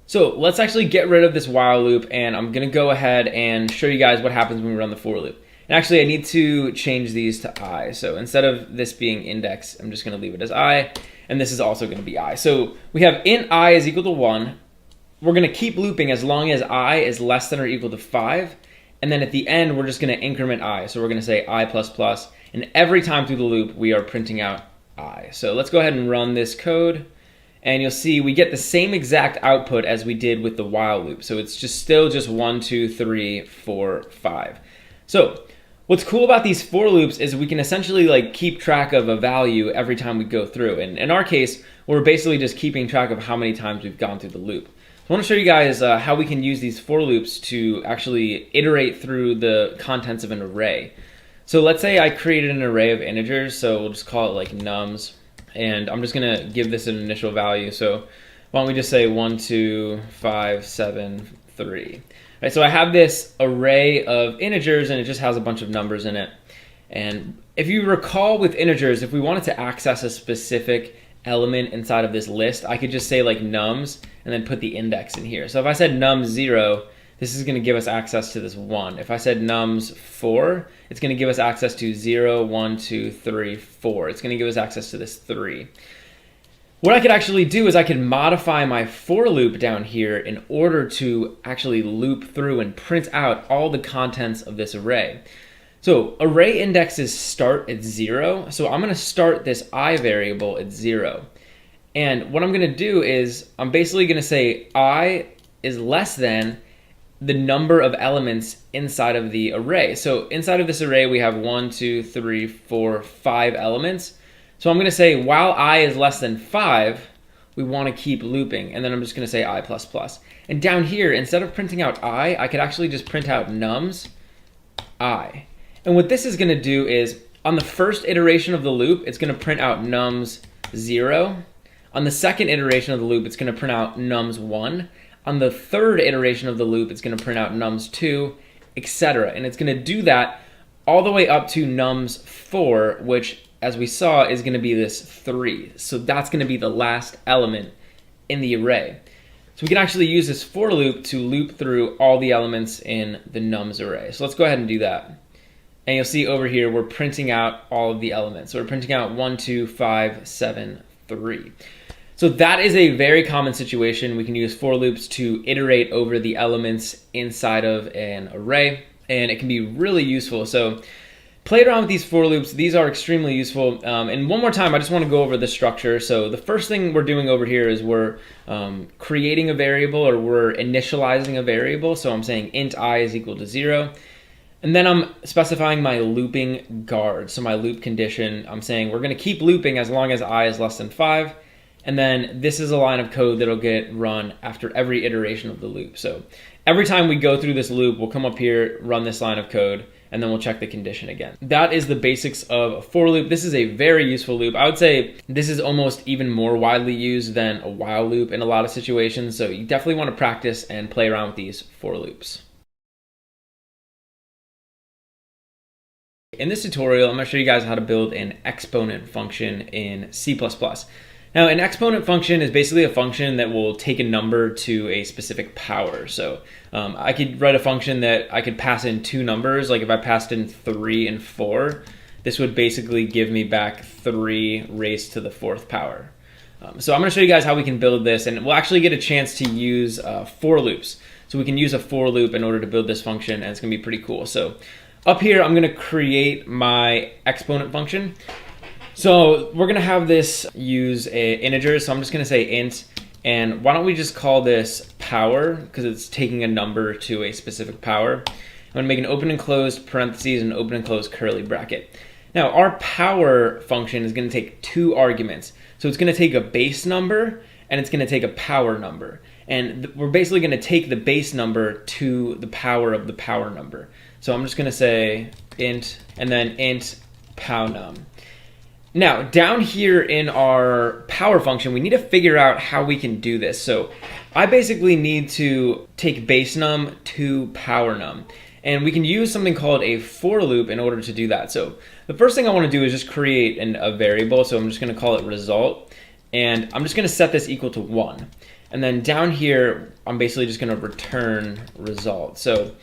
So let's actually get rid of this while loop, and I'm gonna go ahead and show you guys what happens when we run the for loop. And actually I need to change these to I. So instead of this being index, I'm just gonna leave it as I, and this is also gonna be I. So we have int I is equal to 1. We're gonna keep looping as long as I is less than or equal to 5. And then at the end, we're just gonna increment I. So we're gonna say I plus plus. And every time through the loop, we are printing out I. So let's go ahead and run this code. And you'll see we get the same exact output as we did with the while loop. So it's still just 1, 2, 3, 4, 5. So what's cool about these for loops is we can essentially like keep track of a value every time we go through. And in our case, we're basically just keeping track of how many times we've gone through the loop. So I want to show you guys how we can use these for loops to actually iterate through the contents of an array. So let's say I created an array of integers, so we'll just call it like nums, and I'm just gonna give this an initial value. So why don't we just say 1, 2, 5, 7, 3. Right, so I have this array of integers and it just has a bunch of numbers in it. And if you recall with integers, if we wanted to access a specific element inside of this list, I could just say like nums and then put the index in here. So if I said nums 0, this is going to give us access to this 1. If I said nums 4, it's going to give us access to 0, 1, 2, 3, 4. It's going to give us access to this 3. What I could actually do is I could modify my for loop down here in order to actually loop through and print out all the contents of this array. So array indexes start at 0. So I'm going to start this I variable at 0. And what I'm going to do is I'm basically going to say I is less than the number of elements inside of the array. So inside of this array, we have 1, 2, 3, 4, 5 elements. So I'm going to say while I is less than 5, we want to keep looping. And then I'm just going to say I plus plus. And down here, instead of printing out I could actually just print out nums I. And what this is going to do is on the first iteration of the loop, it's going to print out nums 0. On the second iteration of the loop, it's going to print out nums 1. On the third iteration of the loop, it's going to print out nums 2, etc. And it's going to do that all the way up to nums4, which as we saw is going to be this 3. So that's going to be the last element in the array. So we can actually use this for loop to loop through all the elements in the nums array. So let's go ahead and do that. And you'll see over here, we're printing out all of the elements. So we're printing out 1, 2, 5, 7, 3. So that is a very common situation. We can use for loops to iterate over the elements inside of an array, and it can be really useful. So play around with these for loops. These are extremely useful. And one more time, I just want to go over the structure. So the first thing we're doing over here is we're creating a variable, or we're initializing a variable. So I'm saying int I is equal to 0. And then I'm specifying my looping guard. So my loop condition, I'm saying we're going to keep looping as long as I is less than 5. And then this is a line of code that'll get run after every iteration of the loop. So every time we go through this loop, we'll come up here, run this line of code, and then we'll check the condition again. That is the basics of a for loop. This is a very useful loop. I would say this is almost even more widely used than a while loop in a lot of situations. So you definitely want to practice and play around with these for loops. In this tutorial, I'm going to show you guys how to build an exponent function in C++. Now, an exponent function is basically a function that will take a number to a specific power. So I could write a function that I could pass in 2 numbers. Like if I passed in 3 and 4, this would basically give me back 3 raised to the 4th power. So I'm going to show you guys how we can build this, and we'll actually get a chance to use for loops. So we can use a for loop in order to build this function, and it's going to be pretty cool. So up here, I'm going to create my exponent function. So we're going to have this use an integer. So I'm just going to say int. And why don't we just call this power, because it's taking a number to a specific power. I'm going to make an open and closed parentheses and open and closed curly bracket. Now our power function is going to take 2 arguments. So it's going to take a base number and it's going to take a power number. And we're basically going to take the base number to the power of the power number. So I'm just going to say int and then int pownum. Now down here in our power function, we need to figure out how we can do this. So I basically need to take base num to power num. And we can use something called a for loop in order to do that. So the first thing I want to do is just create a variable. So I'm just going to call it result. And I'm just going to set this equal to 1. And then down here, I'm basically just going to return result. So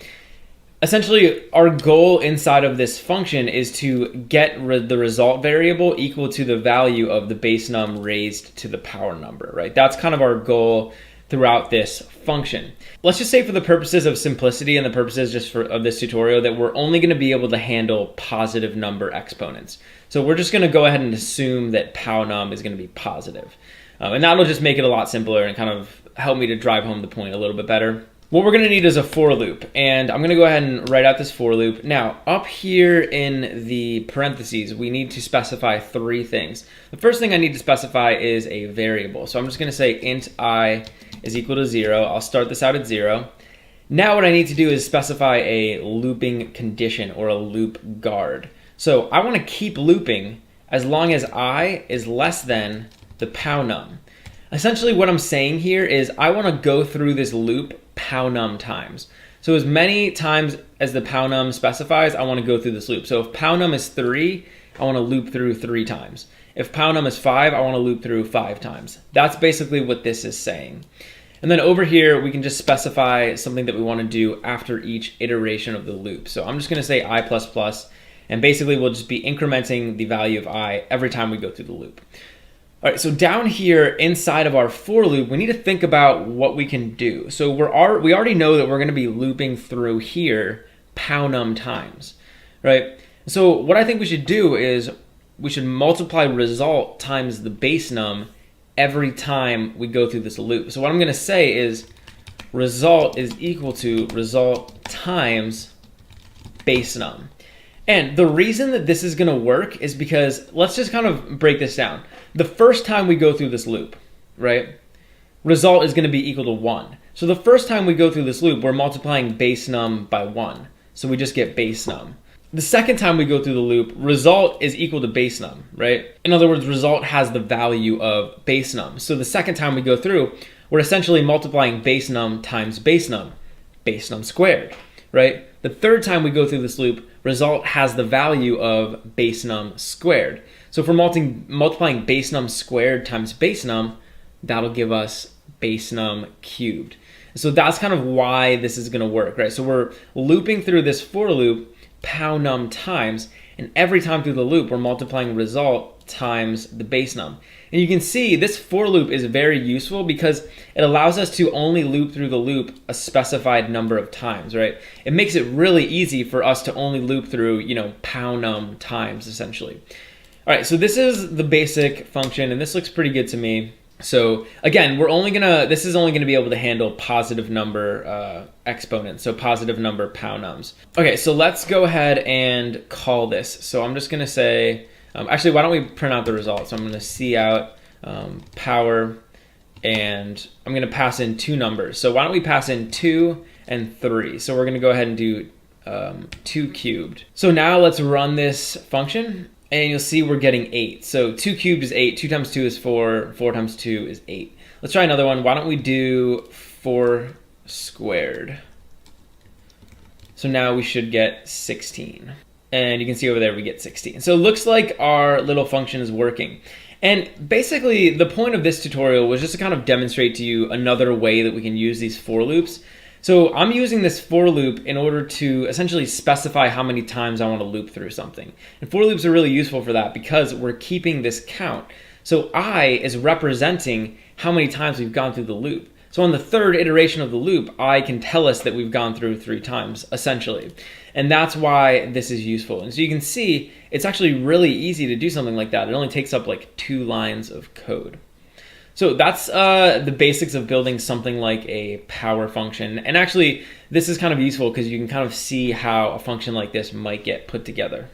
essentially, our goal inside of this function is to get the result variable equal to the value of the base num raised to the power number, right? That's kind of our goal throughout this function. Let's just say for the purposes of simplicity and the purposes just of this tutorial that we're only going to be able to handle positive number exponents. So we're just going to go ahead and assume that pownum is going to be positive. And that'll just make it a lot simpler and kind of help me to drive home the point a little bit better. What we're going to need is a for loop, and I'm going to go ahead and write out this for loop. Now, up here in the parentheses, we need to specify 3 things. The first thing I need to specify is a variable. So I'm just going to say int I is equal to 0. I'll start this out at 0. Now what I need to do is specify a looping condition, or a loop guard. So I want to keep looping as long as I is less than the pownum. Essentially what I'm saying here is I want to go through this loop pownum times. So as many times as the pownum specifies, I want to go through this loop. So if pownum is 3, I want to loop through 3 times. If pownum is 5, I want to loop through 5 times. That's basically what this is saying. And then over here, we can just specify something that we want to do after each iteration of the loop. So I'm just going to say I++, and basically we'll just be incrementing the value of I every time we go through the loop. All right, so down here inside of our for loop, we need to think about what we can do. So we already know that we're going to be looping through here pownum times, right? So what I think we should do is we should multiply result times the base num every time we go through this loop. So what I'm going to say is result is equal to result times base num. And the reason that this is going to work is because, let's just kind of break this down. The first time we go through this loop, right, result is going to be equal to 1. So the first time we go through this loop, we're multiplying base num by 1. So we just get base num. The second time we go through the loop, result is equal to base num, right? In other words, result has the value of base num. So the second time we go through, we're essentially multiplying base num times base num squared, right? The third time we go through this loop, result has the value of base num squared. So if we're multiplying base num squared times base num, that'll give us base num cubed. So that's kind of why this is going to work, right? So we're looping through this for loop pow num times, and every time through the loop, we're multiplying result times the base num. And you can see this for loop is very useful because it allows us to only loop through the loop a specified number of times, right? It makes it really easy for us to only loop through, pow num times, essentially. All right, so this is the basic function, and this looks pretty good to me. So again, this is only gonna be able to handle positive number exponents, so positive number pow nums. Okay, so let's go ahead and call this. So I'm just gonna say, actually, why don't we print out the results? So I'm gonna see out power, and I'm gonna pass in two numbers. So why don't we pass in 2 and 3? So we're gonna go ahead and do 2 cubed. So now let's run this function. And you'll see we're getting 8. So 2 cubed is 8, 2 times 2 is 4, 4 times 2 is 8. Let's try another one. Why don't we do 4 squared? So now we should get 16. And you can see over there we get 16. So it looks like our little function is working. And basically the point of this tutorial was just to kind of demonstrate to you another way that we can use these for loops. So I'm using this for loop in order to essentially specify how many times I want to loop through something. And for loops are really useful for that because we're keeping this count. So I is representing how many times we've gone through the loop. So on the third iteration of the loop, I can tell us that we've gone through 3 times, essentially. And that's why this is useful. And so you can see it's actually really easy to do something like that. It only takes up like 2 lines of code. So that's the basics of building something like a power function. And actually, this is kind of useful because you can kind of see how a function like this might get put together.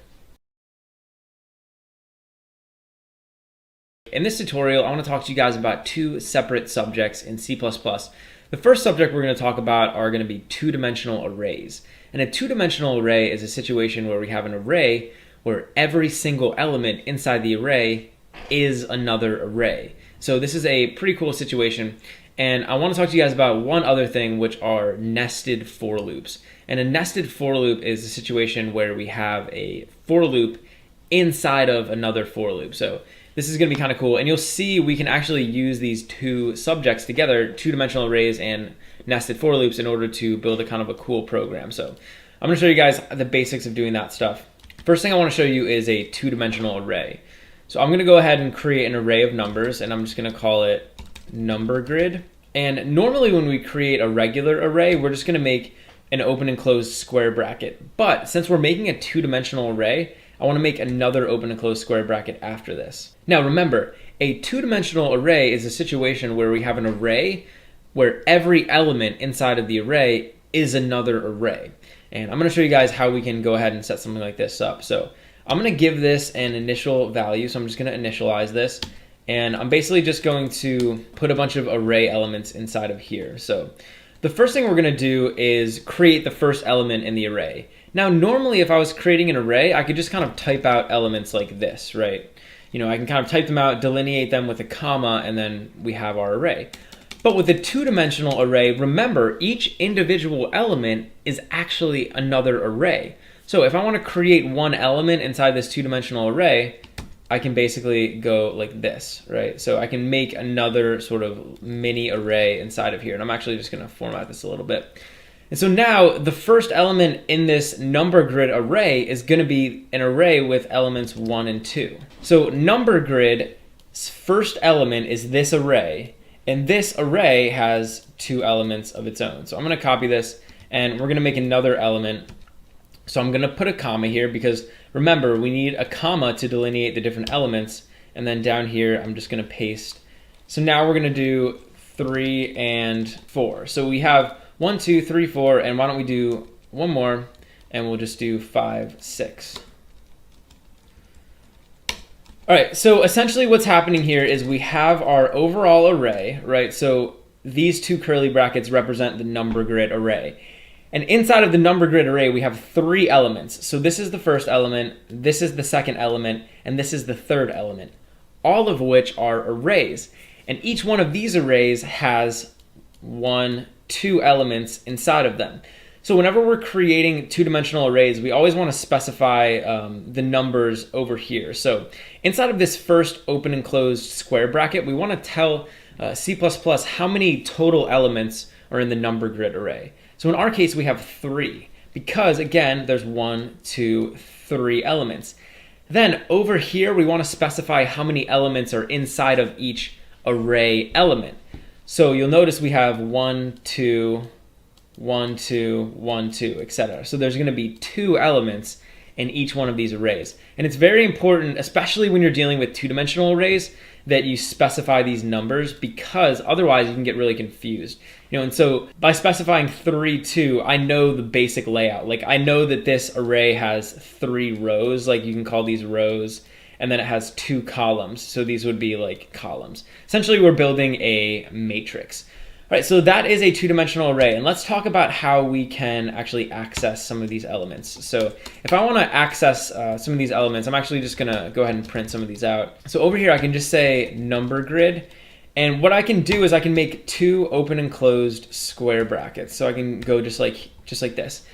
In this tutorial, I want to talk to you guys about 2 separate subjects in C++. The first subject we're going to talk about are going to be 2-dimensional arrays. And a 2-dimensional array is a situation where we have an array where every single element inside the array is another array. So this is a pretty cool situation, and I want to talk to you guys about one other thing, which are nested for loops. And a nested for loop is a situation where we have a for loop inside of another for loop. So this is going to be kind of cool, and you'll see we can actually use these 2 subjects together, 2-dimensional arrays and nested for loops, in order to build a kind of a cool program. So I'm going to show you guys the basics of doing that stuff. First thing I want to show you is a 2-dimensional array. So I'm going to go ahead and create an array of numbers, and I'm just going to call it number grid. And normally when we create a regular array, we're just going to make an open and closed square bracket. But since we're making a 2-dimensional array, I want to make another open and closed square bracket after this. Now remember, a 2-dimensional array is a situation where we have an array where every element inside of the array is another array. And I'm going to show you guys how we can go ahead and set something like this up. So I'm going to give this an initial value, so I'm just going to initialize this, and I'm basically just going to put a bunch of array elements inside of here. So the first thing we're going to do is create the first element in the array. Now normally if I was creating an array, I could just kind of type out elements like this, right? I can kind of type them out, delineate them with a comma, and then we have our array. But with a 2-dimensional array, remember, each individual element is actually another array. So if I want to create one element inside this 2-dimensional array, I can basically go like this, right? So I can make another sort of mini array inside of here. And I'm actually just going to format this a little bit. And so now the first element in this number grid array is going to be an array with elements 1 and 2. So number grid's first element is this array, and this array has 2 elements of its own. So I'm going to copy this, and we're going to make another element. So I'm going to put a comma here because remember, we need a comma to delineate the different elements. And then down here, I'm just going to paste. So now we're going to do 3 and 4. So we have 1, 2, 3, 4, and why don't we do one more, and we'll just do 5, 6. All right, so essentially what's happening here is we have our overall array, right? So these 2 curly brackets represent the number grid array. And inside of the number grid array, we have 3 elements. So this is the first element, this is the second element, and this is the third element, all of which are arrays. And each one of these arrays has 1, 2 elements inside of them. So whenever we're creating two-dimensional arrays, we always want to specify the numbers over here. So inside of this first open and closed square bracket, we want to tell C++ how many total elements are in the number grid array. So in our case, we have 3 because, again, there's 1, 2, 3 elements. Then over here, we want to specify how many elements are inside of each array element. So you'll notice we have 1, 2, 1, 2, 1, 2, etc. So there's going to be 2 elements in each one of these arrays. And it's very important, especially when you're dealing with two-dimensional arrays, that you specify these numbers, because otherwise you can get really confused. And so by specifying 3, 2, I know the basic layout. Like, I know that this array has 3 rows, like you can call these rows, and then it has 2 columns. So these would be like columns. Essentially, we're building a matrix. All right, so that is a two-dimensional array, and let's talk about how we can actually access some of these elements. So if I want to access some of these elements, I'm actually just going to go ahead and print some of these out. So over here, I can just say number grid, and what I can do is I can make 2 open and closed square brackets. So I can go just like this.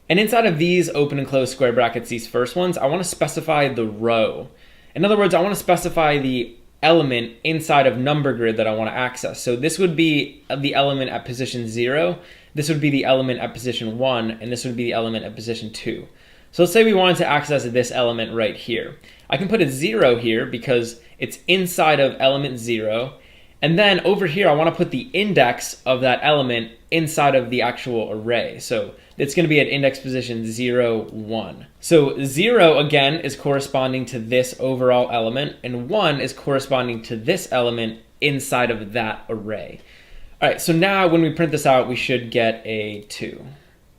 And inside of these open and closed square brackets, these first ones, I want to specify the row. In other words, I want to specify the element inside of number grid that I want to access. So this would be the element at position 0, this would be the element at position 1, and this would be the element at position 2. So let's say we wanted to access this element right here. I can put a 0 here because it's inside of element 0, and then over here I want to put the index of that element inside of the actual array. So it's going to be at index position 0, 1. So 0, again, is corresponding to this overall element, and 1 is corresponding to this element inside of that array. All right, so now when we print this out, we should get a 2.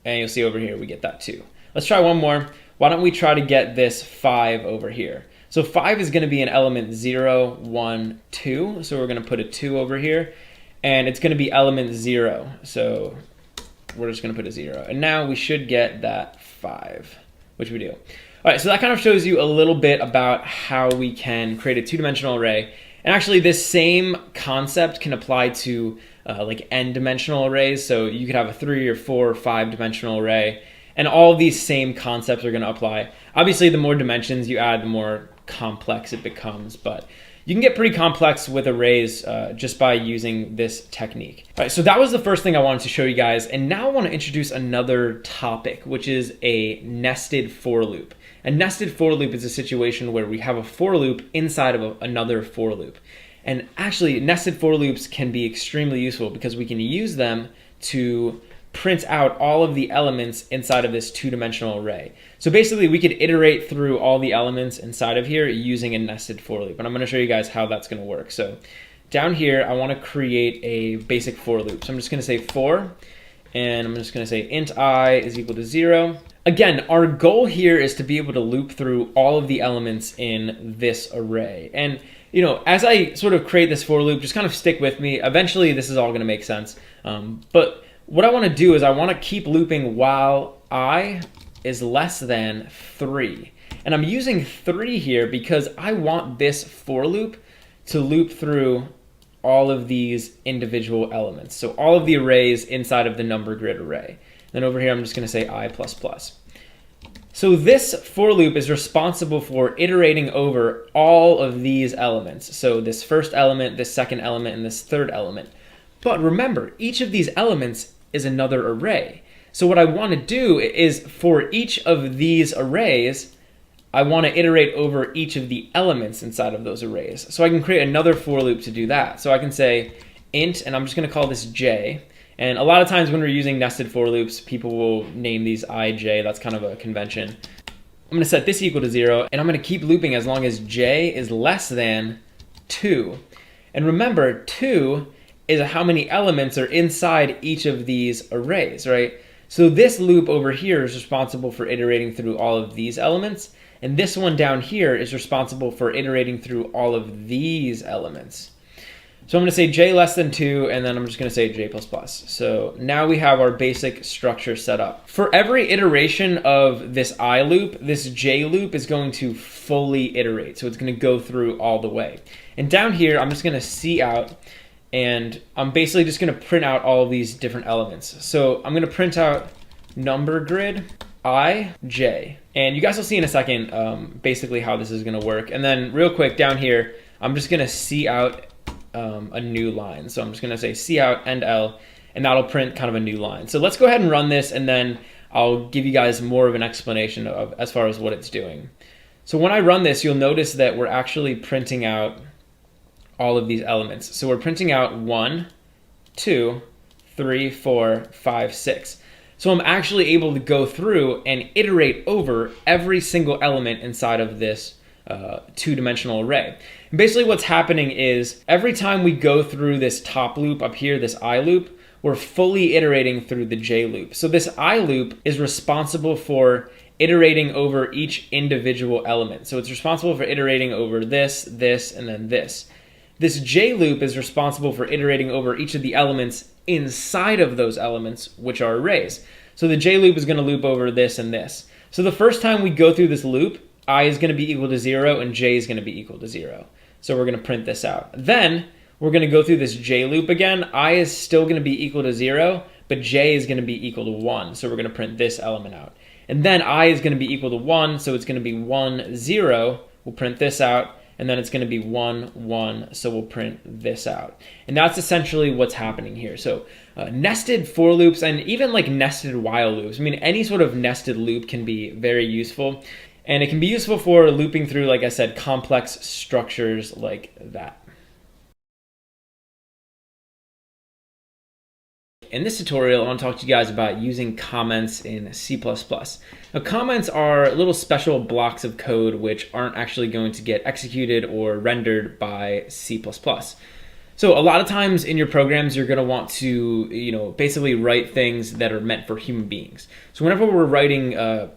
And you'll see over here we get that 2. Let's try one more. Why don't we try to get this 5 over here? So 5 is going to be an element 0, 1, 2. So we're going to put a 2 over here. And it's going to be element 0. So we're just going to put a 0. And now we should get that 5, which we do. All right, so that kind of shows you a little bit about how we can create a two-dimensional array. And actually, this same concept can apply to like n-dimensional arrays. So you could have a 3 or 4 or 5-dimensional array. And all of these same concepts are going to apply. Obviously, the more dimensions you add, the more complex it becomes. But you can get pretty complex with arrays just by using this technique. All right, so that was the first thing I wanted to show you guys. And now I want to introduce another topic, which is a nested for loop. A nested for loop is a situation where we have a for loop inside of another for loop. And actually, nested for loops can be extremely useful because we can use them to print out all of the elements inside of this two-dimensional array. So basically, we could iterate through all the elements inside of here using a nested for loop. And I'm going to show you guys how that's going to work. So down here, I want to create a basic for loop. So I'm just going to say for, and I'm just going to say int I is equal to 0. Again, our goal here is to be able to loop through all of the elements in this array. And as I sort of create this for loop, just kind of stick with me. Eventually, this is all going to make sense. But what I want to do is I want to keep looping while I is less than 3. And I'm using 3 here because I want this for loop to loop through all of these individual elements. So all of the arrays inside of the number grid array. Then over here, I'm just going to say I++. So this for loop is responsible for iterating over all of these elements. So this first element, this second element, and this third element. But remember, each of these elements is another array. So what I want to do is for each of these arrays, I want to iterate over each of the elements inside of those arrays. So I can create another for loop to do that. So I can say int, and I'm just going to call this j. And a lot of times when we're using nested for loops, people will name these ij. That's kind of a convention. I'm going to set this equal to 0, and I'm going to keep looping as long as j is less than 2. And remember, 2 is how many elements are inside each of these arrays, right? So this loop over here is responsible for iterating through all of these elements, and this one down here is responsible for iterating through all of these elements. So I'm going to say j less than 2, and then I'm just going to say j++. So now we have our basic structure set up. For every iteration of this I loop, this j loop is going to fully iterate. So it's going to go through all the way. And down here, I'm just going to see out, and I'm basically just going to print out all of these different elements. So I'm going to print out number grid I, J. And you guys will see in a second basically how this is gonna work. And then real quick down here, I'm just gonna see out a new line. So I'm just gonna say see out end L, and that'll print kind of a new line. So let's go ahead and run this, and then I'll give you guys more of an explanation of as far as what it's doing. So when I run this, you'll notice that we're actually printing out all of these elements. So we're printing out 1, 2, 3, 4, 5, 6. So I'm actually able to go through and iterate over every single element inside of this two-dimensional array. And basically what's happening is every time we go through this top loop up here, this I loop, we're fully iterating through the J loop. So this I loop is responsible for iterating over each individual element. So it's responsible for iterating over this, this, and then this. This J loop is responsible for iterating over each of the elements inside of those elements, which are arrays. So the J loop is going to loop over this and this. So the first time we go through this loop, I is going to be equal to 0 and J is going to be equal to 0. So we're going to print this out. Then we're going to go through this J loop again. I is still going to be equal to 0, but J is going to be equal to 1. So we're going to print this element out. And then I is going to be equal to 1, so it's going to be 1, 0. We'll print this out. And then it's going to be 1, 1, so we'll print this out. And that's essentially what's happening here. So nested for loops and even like nested while loops. I mean, any sort of nested loop can be very useful. And it can be useful for looping through, like I said, complex structures like that. In this tutorial, I want to talk to you guys about using comments in C++. Now, comments are little special blocks of code which aren't actually going to get executed or rendered by C++. So a lot of times in your programs, you're going to want to, basically write things that are meant for human beings. So whenever we're writing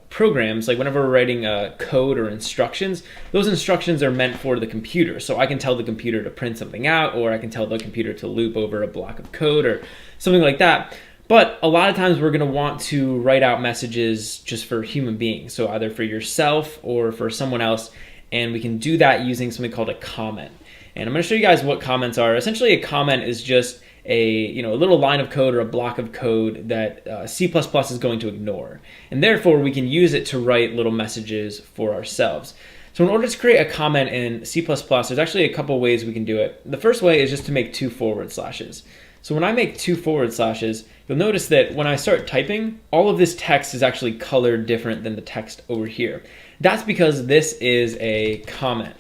programs, like whenever we're writing code or instructions, those instructions are meant for the computer. So I can tell the computer to print something out, or I can tell the computer to loop over a block of code or something like that. But a lot of times we're going to want to write out messages just for human beings. So either for yourself or for someone else. And we can do that using something called a comment. And I'm going to show you guys what comments are. Essentially, a comment is just a little line of code or a block of code that C++ is going to ignore. And therefore, we can use it to write little messages for ourselves. So in order to create a comment in C++, there's actually a couple ways we can do it. The first way is just to make 2 forward slashes. So when I make 2 forward slashes, you'll notice that when I start typing, all of this text is actually colored different than the text over here. That's because this is a comment.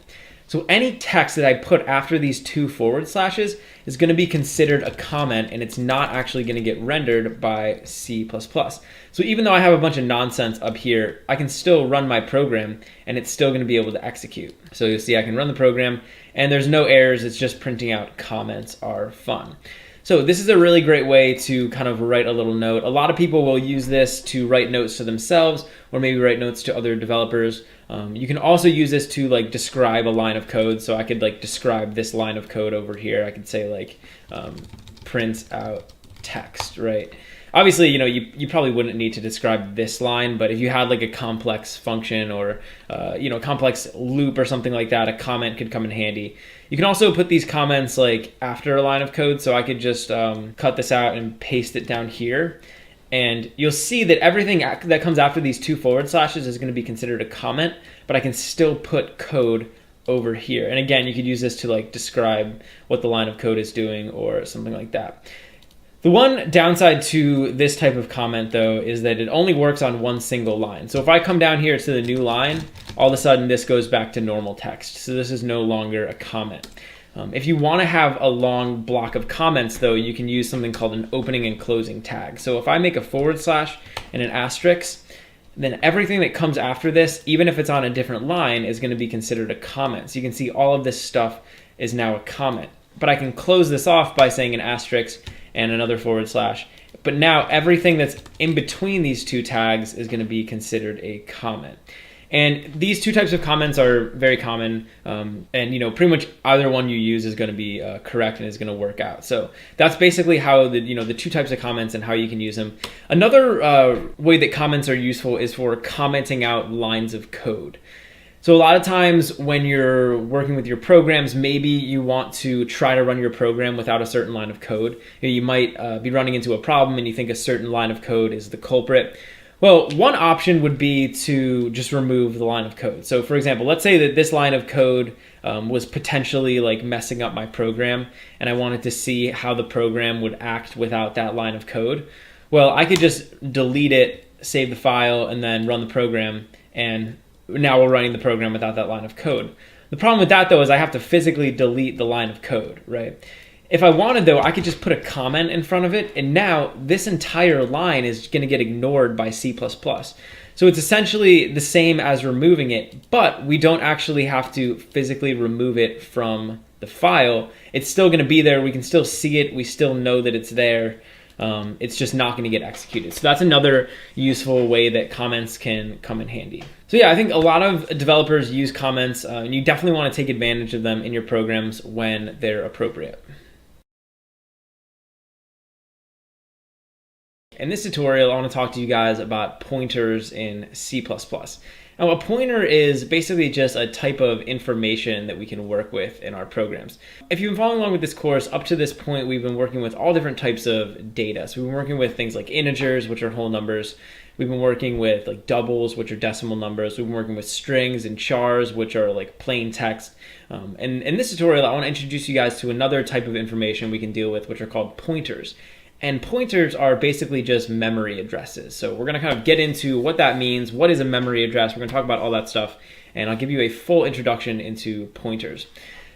So any text that I put after these 2 forward slashes is going to be considered a comment, and it's not actually going to get rendered by C++. So even though I have a bunch of nonsense up here, I can still run my program and it's still going to be able to execute. So you'll see I can run the program and there's no errors. It's just printing out comments are fun. So this is a really great way to kind of write a little note. A lot of people will use this to write notes to themselves or maybe write notes to other developers. You can also use this to like describe a line of code. So I could like describe this line of code over here. I could say like print out text, right? Obviously, you probably wouldn't need to describe this line, but if you had like a complex function or complex loop or something like that, a comment could come in handy. You can also put these comments like after a line of code, so I could just cut this out and paste it down here. And you'll see that everything that comes after these 2 forward slashes is going to be considered a comment, but I can still put code over here. And again, you could use this to like describe what the line of code is doing or something like that. The one downside to this type of comment, though, is that it only works on one single line. So if I come down here to the new line, all of a sudden this goes back to normal text. So this is no longer a comment. If you want to have a long block of comments, though, you can use something called an opening and closing tag. So if I make a forward slash and an asterisk, then everything that comes after this, even if it's on a different line, is going to be considered a comment. So you can see all of this stuff is now a comment. But I can close this off by saying an asterisk and another forward slash. But now everything that's in between these 2 tags is going to be considered a comment. And these 2 types of comments are very common, and pretty much either one you use is going to be correct and is going to work out. So that's basically how the 2 types of comments and how you can use them. Another way that comments are useful is for commenting out lines of code. So a lot of times when you're working with your programs, maybe you want to try to run your program without a certain line of code. You might be running into a problem and you think a certain line of code is the culprit. Well, one option would be to just remove the line of code. So for example, let's say that this line of code was potentially like messing up my program and I wanted to see how the program would act without that line of code. Well, I could just delete it, save the file, and then run the program, and now we're running the program without that line of code. The problem with that though is I have to physically delete the line of code, right? If I wanted though, I could just put a comment in front of it, and now this entire line is going to get ignored by C++. So it's essentially the same as removing it, but we don't actually have to physically remove it from the file. It's still going to be there. We can still see it. We still know that it's there. It's just not going to get executed. So that's another useful way that comments can come in handy. So yeah, I think a lot of developers use comments, and you definitely want to take advantage of them in your programs when they're appropriate. In this tutorial, I want to talk to you guys about pointers in C++. Now, a pointer is basically just a type of information that we can work with in our programs. If you've been following along with this course, up to this point, we've been working with all different types of data. So we've been working with things like integers, which are whole numbers. We've been working with like doubles, which are decimal numbers. We've been working with strings and chars, which are like plain text. And in this tutorial, I want to introduce you guys to another type of information we can deal with, which are called pointers. And pointers are basically just memory addresses. So we're going to kind of get into what that means, what is a memory address. We're going to talk about all that stuff, and I'll give you a full introduction into pointers.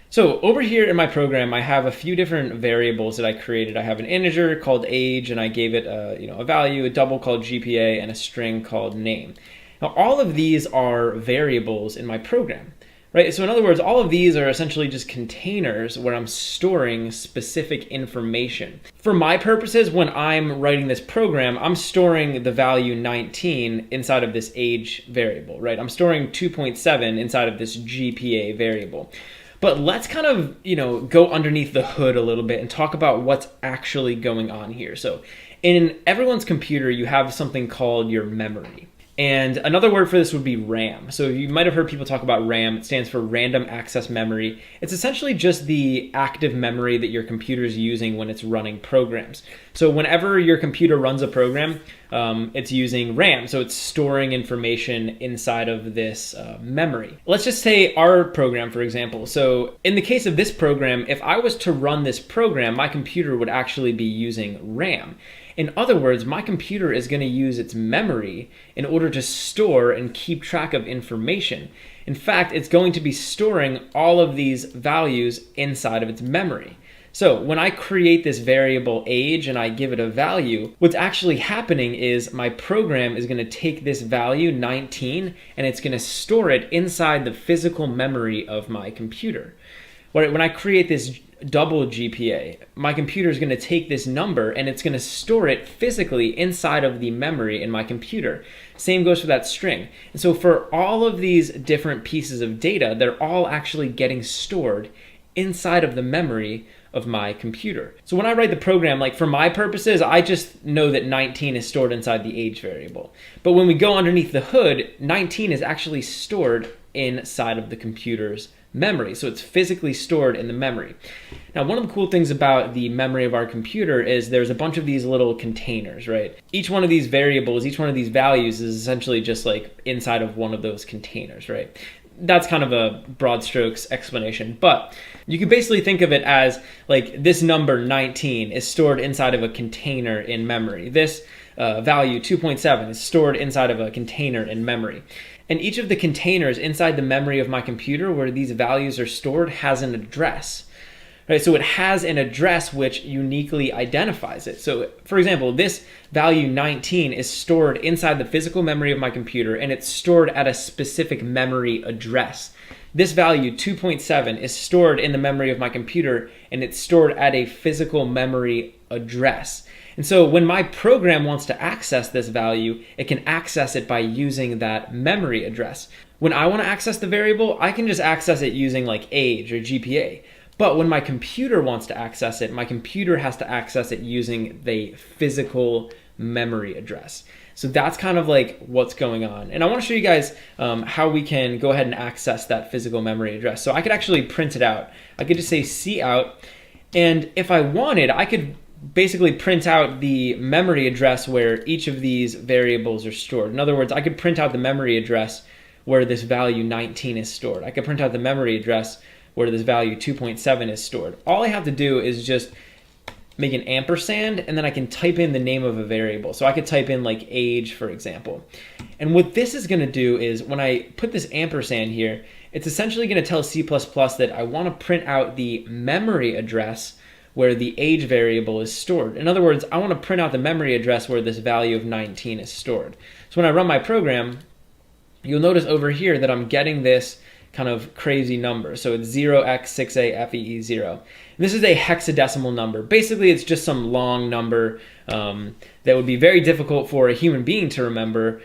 So over here in my program, I have a few different variables that I created. I have an integer called age, and I gave it a value, a double called GPA, and a string called name. Now all of these are variables in my program. Right, so in other words, all of these are essentially just containers where I'm storing specific information. For my purposes, when I'm writing this program, I'm storing the value 19 inside of this age variable, right? I'm storing 2.7 inside of this GPA variable. But let's kind of, go underneath the hood a little bit and talk about what's actually going on here. So in everyone's computer, you have something called your memory. And another word for this would be RAM. So you might have heard people talk about RAM. It stands for Random Access Memory. It's essentially just the active memory that your computer is using when it's running programs. So whenever your computer runs a program, it's using RAM. So it's storing information inside of this memory. Let's just say our program, for example. So in the case of this program, if I was to run this program, my computer would actually be using RAM. In other words, my computer is going to use its memory in order to store and keep track of information. In fact, it's going to be storing all of these values inside of its memory. So when I create this variable age and I give it a value, what's actually happening is my program is going to take this value 19 and it's going to store it inside the physical memory of my computer. When I create this double GPA, my computer is going to take this number and it's going to store it physically inside of the memory in my computer. Same goes for that string. And so for all of these different pieces of data, they're all actually getting stored inside of the memory of my computer. So when I write the program, like for my purposes, I just know that 19 is stored inside the age variable. But when we go underneath the hood, 19 is actually stored inside of the computer's memory. So it's physically stored in the memory. Now, one of the cool things about the memory of our computer is there's a bunch of these little containers, right? Each one of these variables, each one of these values is essentially just like inside of one of those containers, right? That's kind of a broad strokes explanation, but you can basically think of it as like this number 19 is stored inside of a container in memory. This value 2.7 is stored inside of a container in memory. And each of the containers inside the memory of my computer where these values are stored has an address. Right? So it has an address which uniquely identifies it. So for example, this value 19 is stored inside the physical memory of my computer and it's stored at a specific memory address. This value 2.7 is stored in the memory of my computer and it's stored at a physical memory address. And so when my program wants to access this value, it can access it by using that memory address. When I want to access the variable, I can just access it using like age or GPA. But when my computer wants to access it, my computer has to access it using the physical memory address. So that's kind of like what's going on. And I want to show you guys how we can go ahead and access that physical memory address. So I could actually print it out. I could just say cout, and if I wanted, I could basically print out the memory address where each of these variables are stored. In other words, I could print out the memory address where this value 19 is stored. I could print out the memory address where this value 2.7 is stored. All I have to do is just make an ampersand, and then I can type in the name of a variable. So I could type in like age, for example. And what this is going to do is when I put this ampersand here, it's essentially going to tell C++ that I want to print out the memory address where the age variable is stored. In other words, I want to print out the memory address where this value of 19 is stored. So when I run my program, you'll notice over here that I'm getting this kind of crazy number. So it's 0x6AFEE0. This is a hexadecimal number. Basically, it's just some long number that would be very difficult for a human being to remember,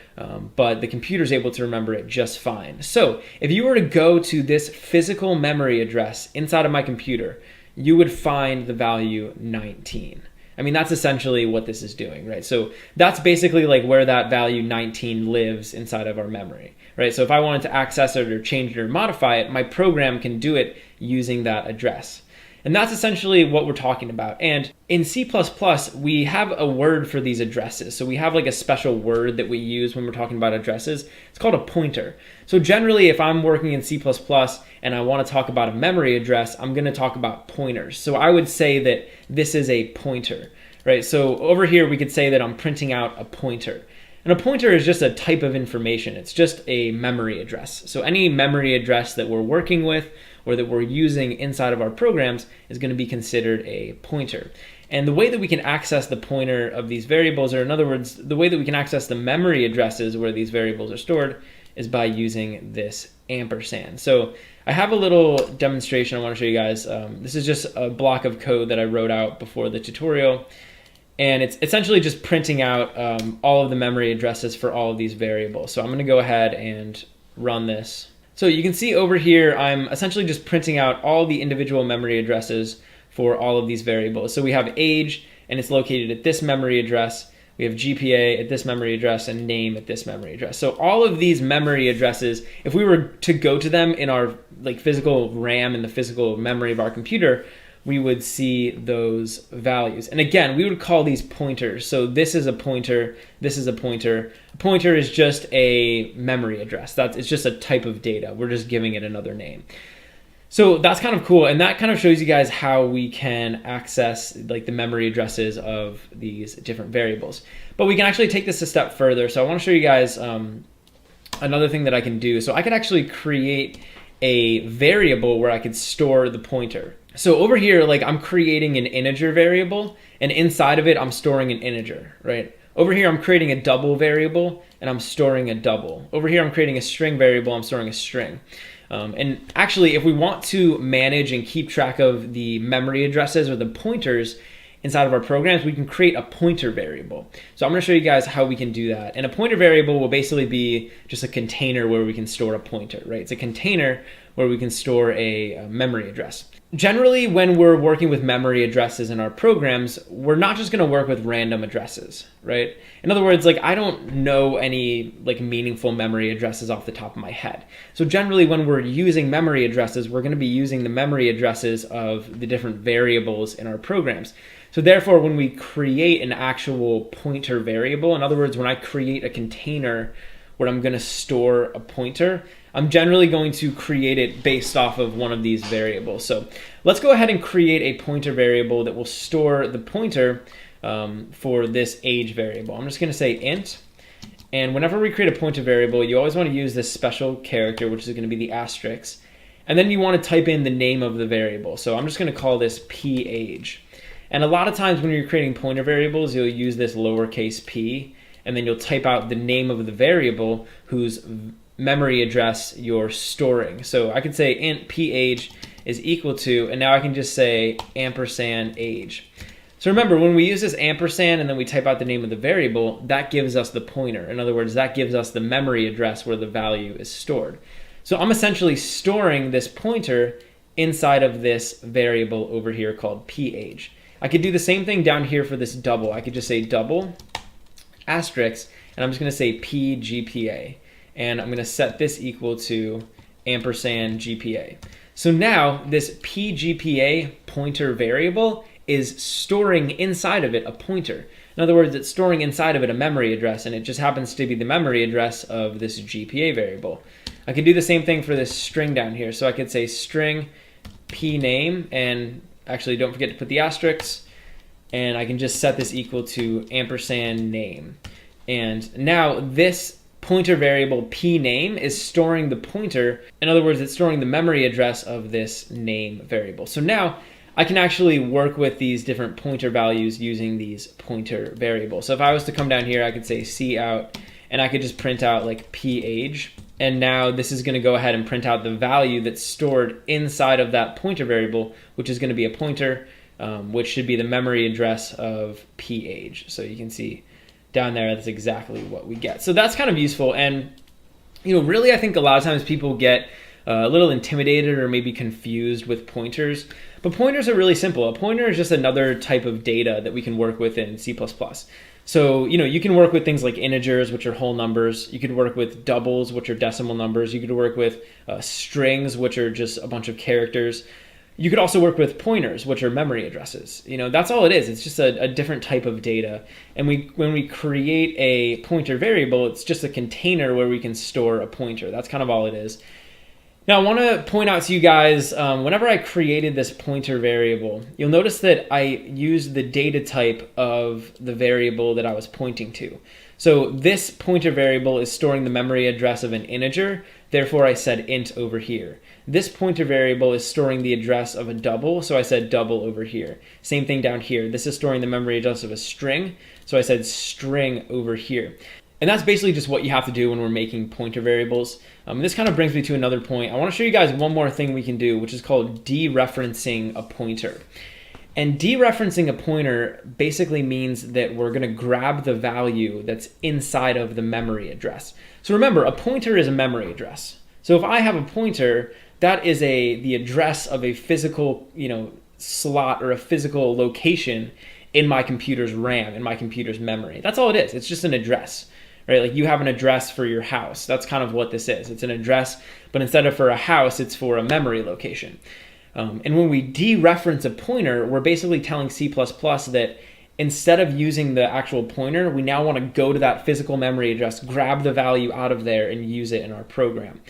but the computer's able to remember it just fine. So if you were to go to this physical memory address inside of my computer, you would find the value 19. I mean, that's essentially what this is doing, right? So that's basically like where that value 19 lives inside of our memory, right? So if I wanted to access it or change it or modify it, my program can do it using that address. And that's essentially what we're talking about. And in C++, we have a word for these addresses. So we have like a special word that we use when we're talking about addresses. It's called a pointer. So generally, if I'm working in C++ and I want to talk about a memory address, I'm going to talk about pointers. So I would say that this is a pointer, right? So over here, we could say that I'm printing out a pointer. And a pointer is just a type of information. It's just a memory address. So any memory address that we're working with or that we're using inside of our programs is going to be considered a pointer. And the way that we can access the pointer of these variables, or in other words, the way that we can access the memory addresses where these variables are stored, is by using this ampersand. So I have a little demonstration I want to show you guys. This is just a block of code that I wrote out before the tutorial. And it's essentially just printing out all of the memory addresses for all of these variables. So I'm going to go ahead and run this. So you can see over here, I'm essentially just printing out all the individual memory addresses for all of these variables. So we have age, and it's located at this memory address. We have GPA at this memory address and name at this memory address. So all of these memory addresses, if we were to go to them in our like physical RAM and the physical memory of our computer, we would see those values. And again, we would call these pointers. So this is a pointer, this is a pointer. A pointer is just a memory address. It's just a type of data. We're just giving it another name. So that's kind of cool, and that kind of shows you guys how we can access like the memory addresses of these different variables. But we can actually take this a step further. So I want to show you guys another thing that I can do. So I could actually create a variable where I could store the pointer. So over here, like I'm creating an integer variable, and inside of it, I'm storing an integer, right? Over here, I'm creating a double variable, and I'm storing a double. Over here, I'm creating a string variable, I'm storing a string. And actually, if we want to manage and keep track of the memory addresses or the pointers inside of our programs, we can create a pointer variable. So I'm going to show you guys how we can do that. And a pointer variable will basically be just a container where we can store a pointer, right? It's a container where we can store a memory address. Generally, when we're working with memory addresses in our programs, we're not just going to work with random addresses, right? In other words, like I don't know any like meaningful memory addresses off the top of my head. So generally, when we're using memory addresses, we're going to be using the memory addresses of the different variables in our programs. So therefore, when we create an actual pointer variable, in other words, when I create a container where I'm going to store a pointer, I'm generally going to create it based off of one of these variables. So let's go ahead and create a pointer variable that will store the pointer for this age variable. I'm just going to say int. And whenever we create a pointer variable, you always want to use this special character, which is going to be the asterisk. And then you want to type in the name of the variable. So I'm just going to call this page. And a lot of times when you're creating pointer variables, you'll use this lowercase p, and then you'll type out the name of the variable whose memory address you're storing. So I could say int page is equal to, and now I can just say ampersand age. So remember, when we use this ampersand and then we type out the name of the variable, that gives us the pointer. In other words, that gives us the memory address where the value is stored. So I'm essentially storing this pointer inside of this variable over here called page. I could do the same thing down here for this double. I could just say double, asterisk, and I'm just going to say PGPA. And I'm going to set this equal to ampersand GPA. So now this PGPA pointer variable is storing inside of it a pointer. In other words, it's storing inside of it a memory address, and it just happens to be the memory address of this GPA variable. I could do the same thing for this string down here. So I could say string pname, and actually don't forget to put the asterisks, and I can just set this equal to ampersand name. And now this pointer variable pname is storing the pointer. In other words, it's storing the memory address of this name variable. So now I can actually work with these different pointer values using these pointer variables. So if I was to come down here, I could say cout, and I could just print out like page. And now this is going to go ahead and print out the value that's stored inside of that pointer variable, which is going to be a pointer, which should be the memory address of page. So you can see down there, that's exactly what we get. So that's kind of useful. And, really, I think a lot of times people get a little intimidated or maybe confused with pointers. But pointers are really simple. A pointer is just another type of data that we can work with in C++. So, you can work with things like integers, which are whole numbers. You could work with doubles, which are decimal numbers. You could work with strings, which are just a bunch of characters. You could also work with pointers, which are memory addresses. That's all it is. It's just a different type of data. And when we create a pointer variable, it's just a container where we can store a pointer. That's kind of all it is. Now, I want to point out to you guys, whenever I created this pointer variable, you'll notice that I used the data type of the variable that I was pointing to. So this pointer variable is storing the memory address of an integer. Therefore, I said int over here. This pointer variable is storing the address of a double, so I said double over here. Same thing down here. This is storing the memory address of a string, so I said string over here. And that's basically just what you have to do when we're making pointer variables. This kind of brings me to another point. I want to show you guys one more thing we can do, which is called dereferencing a pointer. And dereferencing a pointer basically means that we're going to grab the value that's inside of the memory address. So remember, a pointer is a memory address. So if I have a pointer, that is the address of a physical, slot or a physical location in my computer's RAM, in my computer's memory. That's all it is. It's just an address, right? Like you have an address for your house. That's kind of what this is. It's an address, but instead of for a house, it's for a memory location. And when we dereference a pointer, we're basically telling C++ that instead of using the actual pointer, we now want to go to that physical memory address, grab the value out of there, and use it in our program.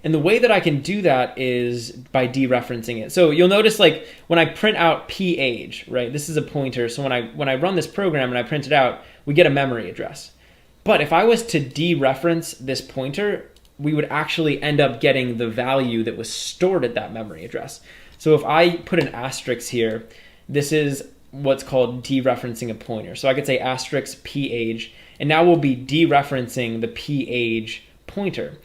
And the way that I can do that is by dereferencing it. So you'll notice, like when I print out page, right? This is a pointer. So when I run this program and I print it out, we get a memory address. But if I was to dereference this pointer, we would actually end up getting the value that was stored at that memory address. So if I put an asterisk here, this is what's called dereferencing a pointer. So I could say asterisk page, and now we'll be dereferencing the page pointer.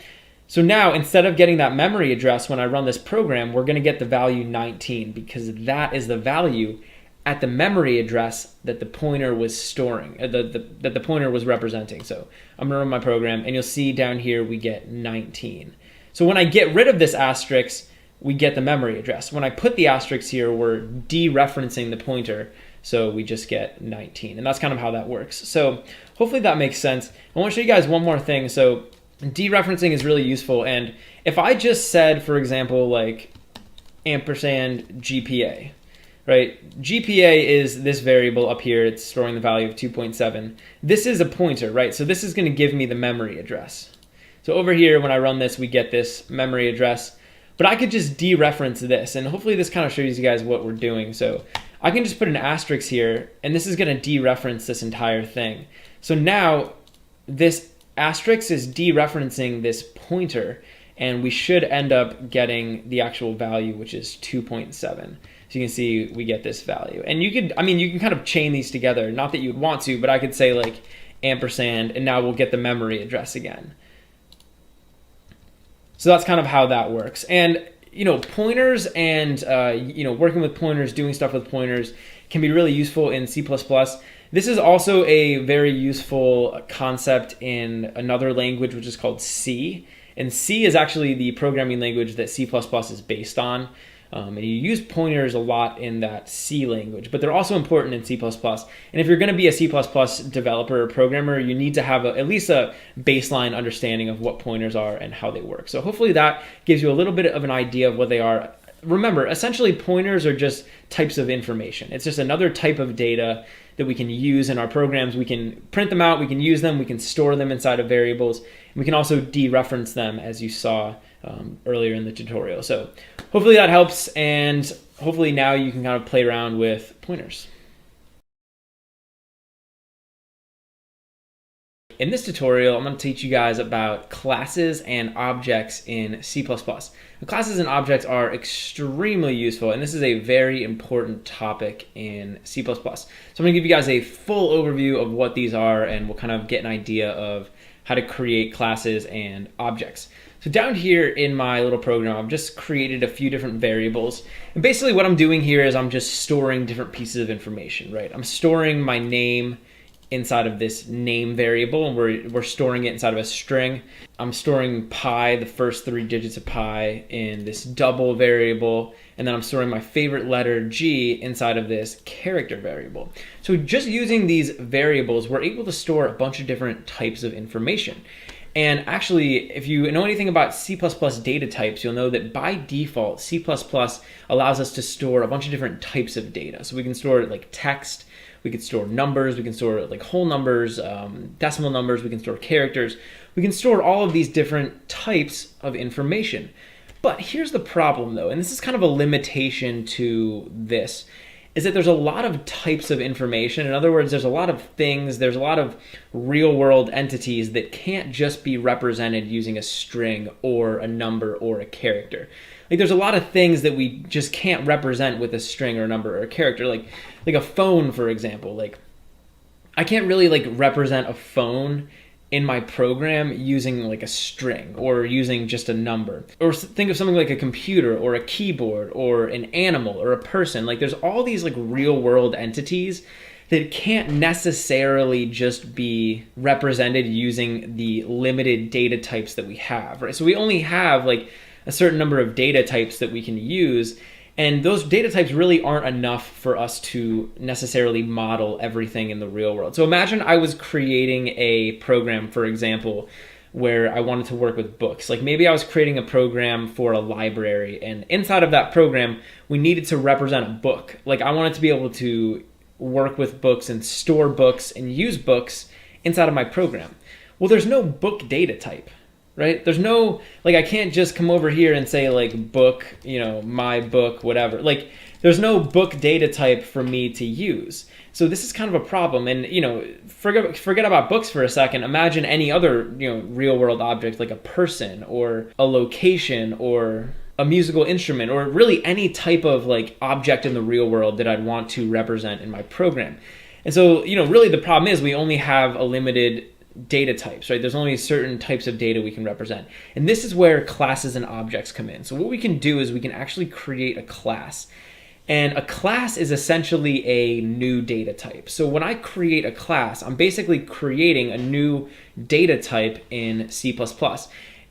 So now instead of getting that memory address when I run this program, we're going to get the value 19 because that is the value at the memory address that the pointer was storing, that the pointer was representing. So I'm going to run my program, and you'll see down here we get 19. So when I get rid of this asterisk, we get the memory address. When I put the asterisk here, we're dereferencing the pointer, so we just get 19. And that's kind of how that works. So hopefully that makes sense. I want to show you guys one more thing. So dereferencing is really useful. And if I just said, for example, like ampersand GPA, right? GPA is this variable up here. It's storing the value of 2.7. This is a pointer, right? So this is going to give me the memory address. So over here, when I run this, we get this memory address. But I could just dereference this, and hopefully this kind of shows you guys what we're doing. So I can just put an asterisk here, and this is going to dereference this entire thing. So now this asterisk is dereferencing this pointer, and we should end up getting the actual value, which is 2.7. So you can see we get this value. And you can kind of chain these together. Not that you would want to, but I could say like ampersand, and now we'll get the memory address again. So that's kind of how that works. And, pointers and, working with pointers, doing stuff with pointers can be really useful in C++. This is also a very useful concept in another language, which is called C. And C is actually the programming language that C++ is based on. And you use pointers a lot in that C language, but they're also important in C++. And if you're going to be a C++ developer or programmer, you need to have at least a baseline understanding of what pointers are and how they work. So hopefully that gives you a little bit of an idea of what they are. Remember, essentially pointers are just types of information. It's just another type of data that we can use in our programs. We can print them out, we can use them, we can store them inside of variables, and we can also dereference them, as you saw earlier in the tutorial. So hopefully that helps, and hopefully now you can kind of play around with pointers. In this tutorial, I'm going to teach you guys about classes and objects in C++. Classes and objects are extremely useful, and this is a very important topic in C++. So I'm going to give you guys a full overview of what these are, and we'll kind of get an idea of how to create classes and objects. So down here in my little program, I've just created a few different variables. And basically what I'm doing here is I'm just storing different pieces of information, right? I'm storing my name inside of this name variable, and we're storing it inside of a string. I'm storing pi, the first 3 digits of pi, in this double variable, and then I'm storing my favorite letter G inside of this character variable. So just using these variables, we're able to store a bunch of different types of information. And actually, if you know anything about C++ data types, you'll know that by default, C++ allows us to store a bunch of different types of data. So we can store like text, we can store numbers, we can store like whole numbers, decimal numbers, we can store characters. We can store all of these different types of information. But here's the problem though, and this is kind of a limitation to this, is that there's a lot of types of information. In other words, there's a lot of things, there's a lot of real world entities that can't just be represented using a string or a number or a character. Like there's a lot of things that we just can't represent with a string or a number or a character. Like a phone, for example. Like I can't really like represent a phone in my program using like a string or using just a number. Or think of something like a computer or a keyboard or an animal or a person. Like there's all these like real world entities that can't necessarily just be represented using the limited data types that we have, right? So we only have like a certain number of data types that we can use, and those data types really aren't enough for us to necessarily model everything in the real world. So imagine I was creating a program, for example, where I wanted to work with books. Like maybe I was creating a program for a library, and inside of that program, we needed to represent a book. Like I wanted to be able to work with books and store books and use books inside of my program. Well, there's no book data type. Right? There's no, like, I can't just come over here and say like book, my book, whatever. Like there's no book data type for me to use. So this is kind of a problem. And, forget about books for a second. Imagine any other, real world object, like a person or a location or a musical instrument, or really any type of like object in the real world that I'd want to represent in my program. And so, really the problem is we only have a limited data types, right? There's only certain types of data we can represent. And this is where classes and objects come in. So what we can do is we can actually create a class. And a class is essentially a new data type. So when I create a class, I'm basically creating a new data type in C++.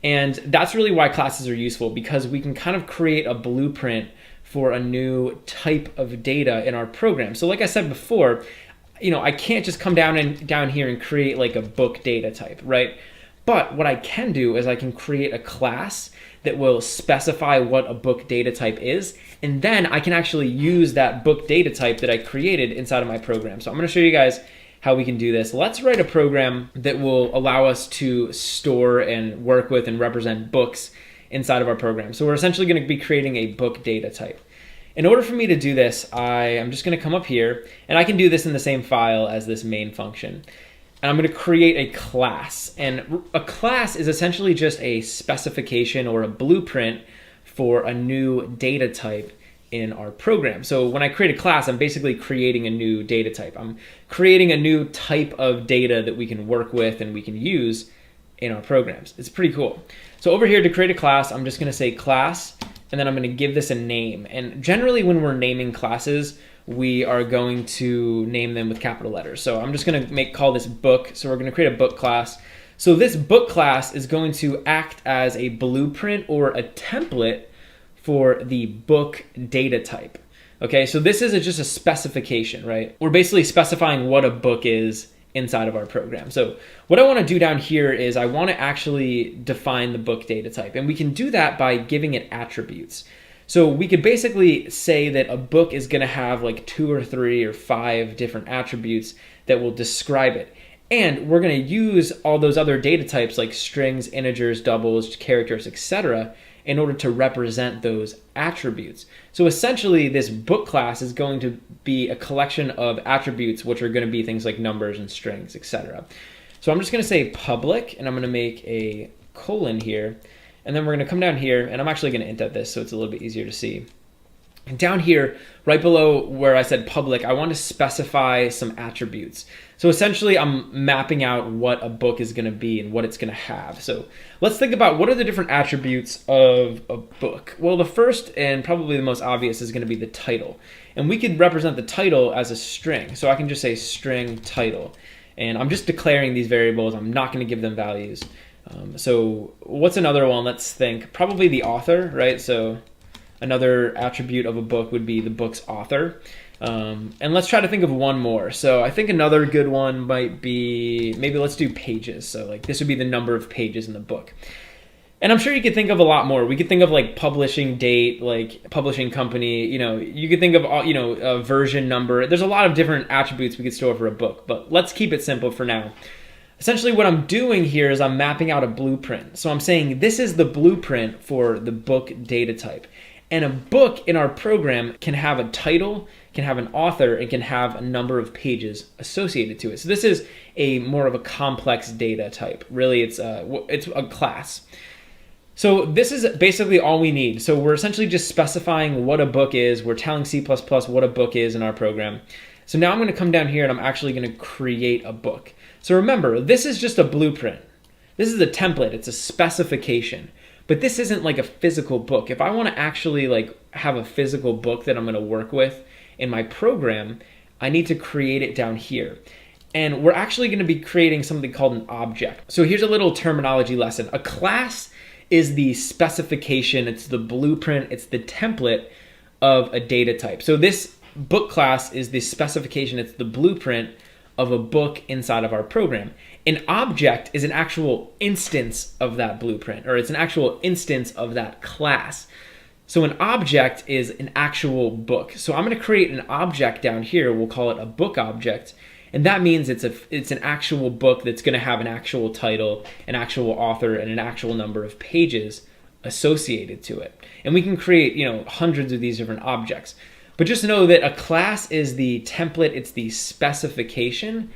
And that's really why classes are useful, because we can kind of create a blueprint for a new type of data in our program. So like I said before, I can't just come down here and create like a book data type, right? But what I can do is I can create a class that will specify what a book data type is, and then I can actually use that book data type that I created inside of my program. So I'm going to show you guys how we can do this. Let's write a program that will allow us to store and work with and represent books inside of our program. So we're essentially going to be creating a book data type. In order for me to do this, I'm just going to come up here, and I can do this in the same file as this main function. And I'm going to create a class. And a class is essentially just a specification or a blueprint for a new data type in our program. So when I create a class, I'm basically creating a new data type. I'm creating a new type of data that we can work with and we can use in our programs. It's pretty cool. So over here to create a class, I'm just going to say class, and then I'm going to give this a name. And generally when we're naming classes, we are going to name them with capital letters. So I'm just going to call this book. So we're going to create a book class. So this book class is going to act as a blueprint or a template for the book data type. Okay, so this is just a specification, right? We're basically specifying what a book is inside of our program. So what I want to do down here is I want to actually define the book data type, and we can do that by giving it attributes. So we could basically say that a book is going to have like 2 or 3 or 5 different attributes that will describe it. And we're going to use all those other data types like strings, integers, doubles, characters, etc. in order to represent those attributes. So essentially this book class is going to be a collection of attributes which are going to be things like numbers and strings, etc. So I'm just going to say public, and I'm going to make a colon here. And then we're going to come down here, and I'm actually going to indent this so it's a little bit easier to see. And down here, right below where I said public, I want to specify some attributes. So essentially, I'm mapping out what a book is going to be and what it's going to have. So let's think about what are the different attributes of a book. Well, the first and probably the most obvious is going to be the title. And we could represent the title as a string. So I can just say string title. And I'm just declaring these variables. I'm not going to give them values. So what's another one? Let's think. Probably the author, right? So another attribute of a book would be the book's author. And let's try to think of one more. So I think another good one might be, maybe let's do pages. So like this would be the number of pages in the book. And I'm sure you could think of a lot more. We could think of like publishing date, like publishing company, you could think of, a version number. There's a lot of different attributes we could store for a book, but let's keep it simple for now. Essentially what I'm doing here is I'm mapping out a blueprint. So I'm saying this is the blueprint for the book data type. And a book in our program can have a title, can have an author, and can have a number of pages associated to it. So this is a more of a complex data type. Really, it's a class. So this is basically all we need. So we're essentially just specifying what a book is. We're telling C++ what a book is in our program. So now I'm going to come down here and I'm actually going to create a book. So remember, this is just a blueprint. This is a template. It's a specification. But this isn't like a physical book. If I want to actually like have a physical book that I'm going to work with in my program, I need to create it down here. And we're actually going to be creating something called an object. So here's a little terminology lesson. A class is the specification, it's the blueprint, it's the template of a data type. So this book class is the specification, it's the blueprint of a book inside of our program. An object is an actual instance of that blueprint, or it's an actual instance of that class. So an object is an actual book. So I'm going to create an object down here. We'll call it a book object. And that means it's an actual book that's going to have an actual title, an actual author, and an actual number of pages associated to it. And we can create, hundreds of these different objects. But just know that a class is the template, it's the specification,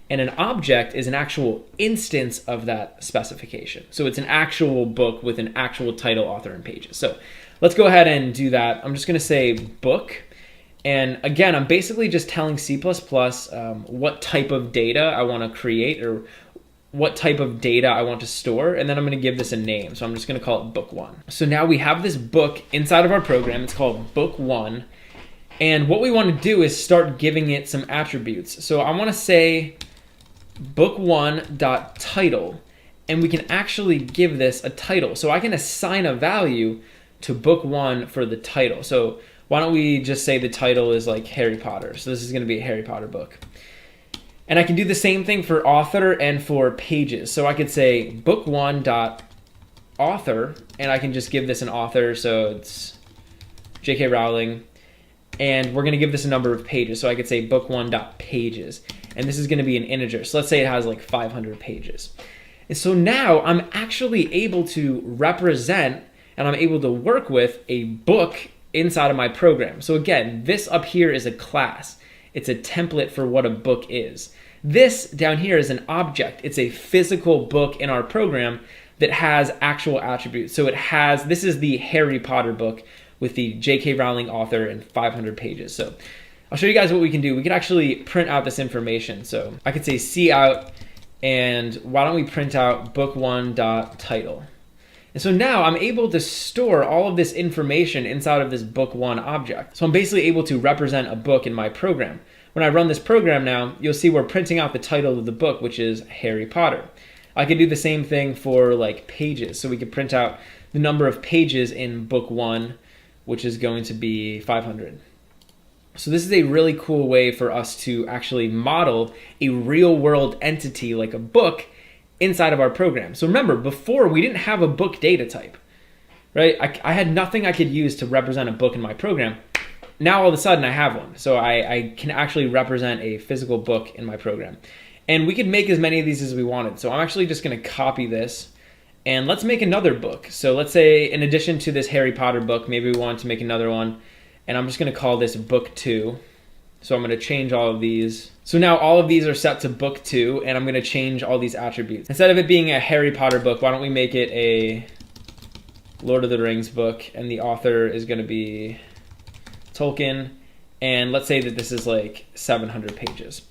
and an object is an actual instance of that specification. So it's an actual book with an actual title, author, and pages. So let's go ahead and do that. I'm just going to say book. And again, I'm basically just telling C++ what type of data I want to create or what type of data I want to store. And then I'm going to give this a name. So I'm just going to call it book1. So now we have this book inside of our program. It's called book1. And what we want to do is start giving it some attributes. So I want to say book1.title, and we can actually give this a title. So I can assign a value to book1 for the title. So why don't we just say the title is like Harry Potter. So this is going to be a Harry Potter book. And I can do the same thing for author and for pages. So I could say book1.author, and I can just give this an author. So it's J.K. Rowling. And we're going to give this a number of pages. So I could say book1.pages. And this is going to be an integer. So let's say it has like 500 pages. And so now I'm actually able to represent and I'm able to work with a book inside of my program. So again, this up here is a class. It's a template for what a book is. This down here is an object. It's a physical book in our program that has actual attributes. So this is the Harry Potter book with the J.K. Rowling author and 500 pages. So I'll show you guys what we can do. We can actually print out this information. So I could say cout, and why don't we print out book1.title. And so now I'm able to store all of this information inside of this book1 object. So I'm basically able to represent a book in my program. When I run this program now, you'll see we're printing out the title of the book, which is Harry Potter. I could do the same thing for like pages. So we could print out the number of pages in book1. which is going to be 500. So this is a really cool way for us to actually model a real world entity like a book inside of our program. So remember, before we didn't have a book data type, right? I had nothing I could use to represent a book in my program. Now all of a sudden I have one. So I can actually represent a physical book in my program. And we could make as many of these as we wanted. So I'm actually just gonna copy this and let's make another book. So let's say in addition to this Harry Potter book, maybe we want to make another one. And I'm just gonna call this book 2. So I'm gonna change all of these. So now all of these are set to book 2 and I'm gonna change all these attributes. Instead of it being a Harry Potter book, why don't we make it a Lord of the Rings book, and the author is gonna be Tolkien, and let's say that this is like 700 pages.